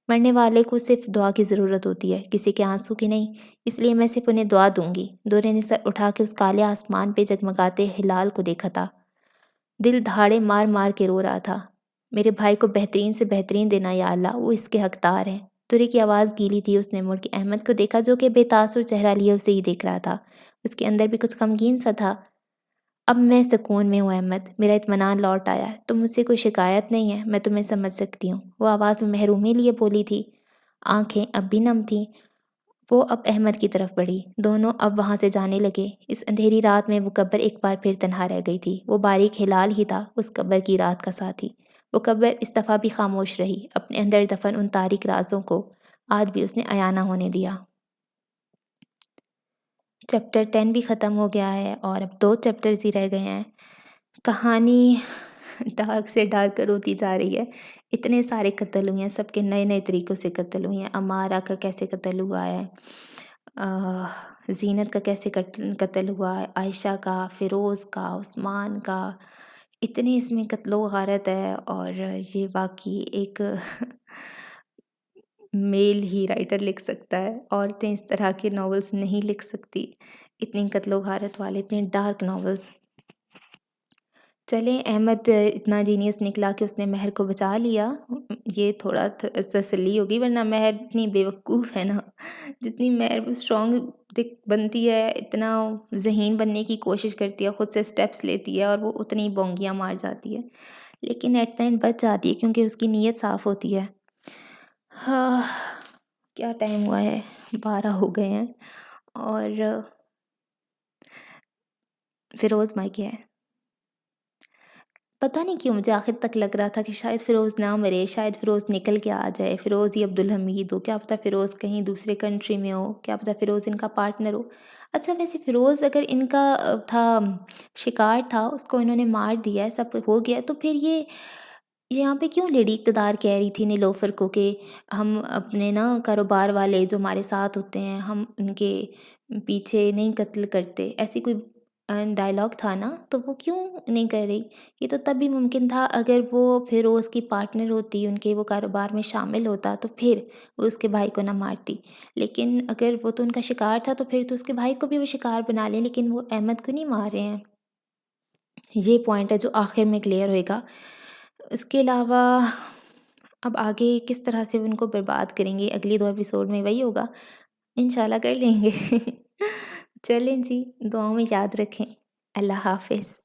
مرنے والے کو صرف دعا کی ضرورت ہوتی ہے، کسی کے آنسو کی نہیں، اس لیے میں صرف انہیں دعا دوں گی۔ درے نے سر اٹھا کے اس کالے آسمان پہ جگمگاتے ہلال کو دیکھا تھا۔ دل دھاڑے مار مار کے رو رہا تھا۔ میرے بھائی کو بہترین سے بہترین دینا یا اللہ، وہ اس کے حقدار ہیں۔ درے کی آواز گیلی تھی، اس نے مڑ کے احمد کو دیکھا جو کہ بے تاثر چہرہ لیے اسے ہی دیکھ رہا تھا۔ اس کے اندر بھی کچھ غمگین سا تھا۔ اب میں سکون میں ہوں احمد، میرا اطمینان لوٹ آیا ہے، تم مجھ سے کوئی شکایت نہیں ہے، میں تمہیں سمجھ سکتی ہوں۔ وہ آواز میں محرومی لیے بولی تھی، آنکھیں اب بھی نم تھیں۔ وہ اب احمد کی طرف بڑھی، دونوں اب وہاں سے جانے لگے۔ اس اندھیری رات میں وہ قبر ایک بار پھر تنہا رہ گئی تھی۔ وہ باریک ہلال ہی تھا اس قبر کی رات کا ساتھی۔ وہ قبر اس دفعہ بھی خاموش رہی، اپنے اندر دفن ان تاریک رازوں کو آج بھی اس نے عیاں نہ ہونے دیا۔ چیپٹر 10 بھی ختم ہو گیا ہے اور اب 2 چیپٹرز ہی رہ گئے ہیں۔ کہانی ڈارک سے ڈارکر ہوتی جا رہی ہے۔ اتنے سارے قتل ہوئے ہیں، سب کے نئے نئے طریقوں سے قتل ہوئے ہیں۔ امارہ کا کیسے قتل ہوا ہے، زینت کا کیسے قتل ہوا ہے، عائشہ کا، فیروز کا، عثمان کا، اتنے اس میں قتل و غارت ہے۔ اور یہ واقعی ایک میل ہی رائٹر لکھ سکتا ہے، عورتیں اس طرح کے ناولز نہیں لکھ سکتی، اتنی قتل و غارت والے، اتنے ڈارک ناولز۔ چلیں، احمد اتنا جینیس نکلا کہ اس نے مہر کو بچا لیا، یہ تھوڑا تسلی ہوگی، ورنہ مہر اتنی بیوقوف ہے نا، جتنی مہر اسٹرانگ بنتی ہے اتنا ذہین بننے کی کوشش کرتی ہے، خود سے سٹیپس لیتی ہے اور وہ اتنی بونگیاں مار جاتی ہے، لیکن ایٹ دا اینڈ بچ جاتی ہے کیونکہ اس کی نیت صاف ہوتی ہے۔ کیا ٹائم ہوا ہے، 12 ہو گئے ہیں، اور فیروز مر گیا ہے۔ پتہ نہیں کیوں مجھے آخر تک لگ رہا تھا کہ شاید فیروز نہ مرے، شاید فیروز نکل کے آ جائے، فیروز ہی عبدالحمید ہو، کیا پتہ فیروز کہیں دوسرے کنٹری میں ہو، کیا پتہ فیروز ان کا پارٹنر ہو۔ اچھا ویسے فیروز اگر ان کا تھا شکار تھا، اس کو انہوں نے مار دیا ہے، سب ہو گیا، تو پھر یہ یہاں پہ کیوں لیڈی اقتدار کہہ رہی تھی نیلوفر کو کہ ہم اپنے نا کاروبار والے جو ہمارے ساتھ ہوتے ہیں ہم ان کے پیچھے نہیں قتل کرتے، ایسی کوئی ڈائلاگ تھا نا، تو وہ کیوں نہیں کر رہی؟ یہ تو تب بھی ممکن تھا اگر وہ فیروز کی پارٹنر ہوتی، ان کے وہ کاروبار میں شامل ہوتا تو پھر وہ اس کے بھائی کو نہ مارتی، لیکن اگر وہ تو ان کا شکار تھا تو پھر تو اس کے بھائی کو بھی وہ شکار بنا لیں، لیکن وہ احمد کو نہیں مار رہے ہیں۔ یہ پوائنٹ ہے جو آخر میں کلیئر ہوئے گا۔ اس کے علاوہ اب آگے کس طرح سے ان کو برباد کریں گے، اگلی 2 ایپیسوڈ میں وہی ہوگا، انشاءاللہ کر لیں گے۔ چلیں جی، دعاؤں میں یاد رکھیں۔ اللہ حافظ۔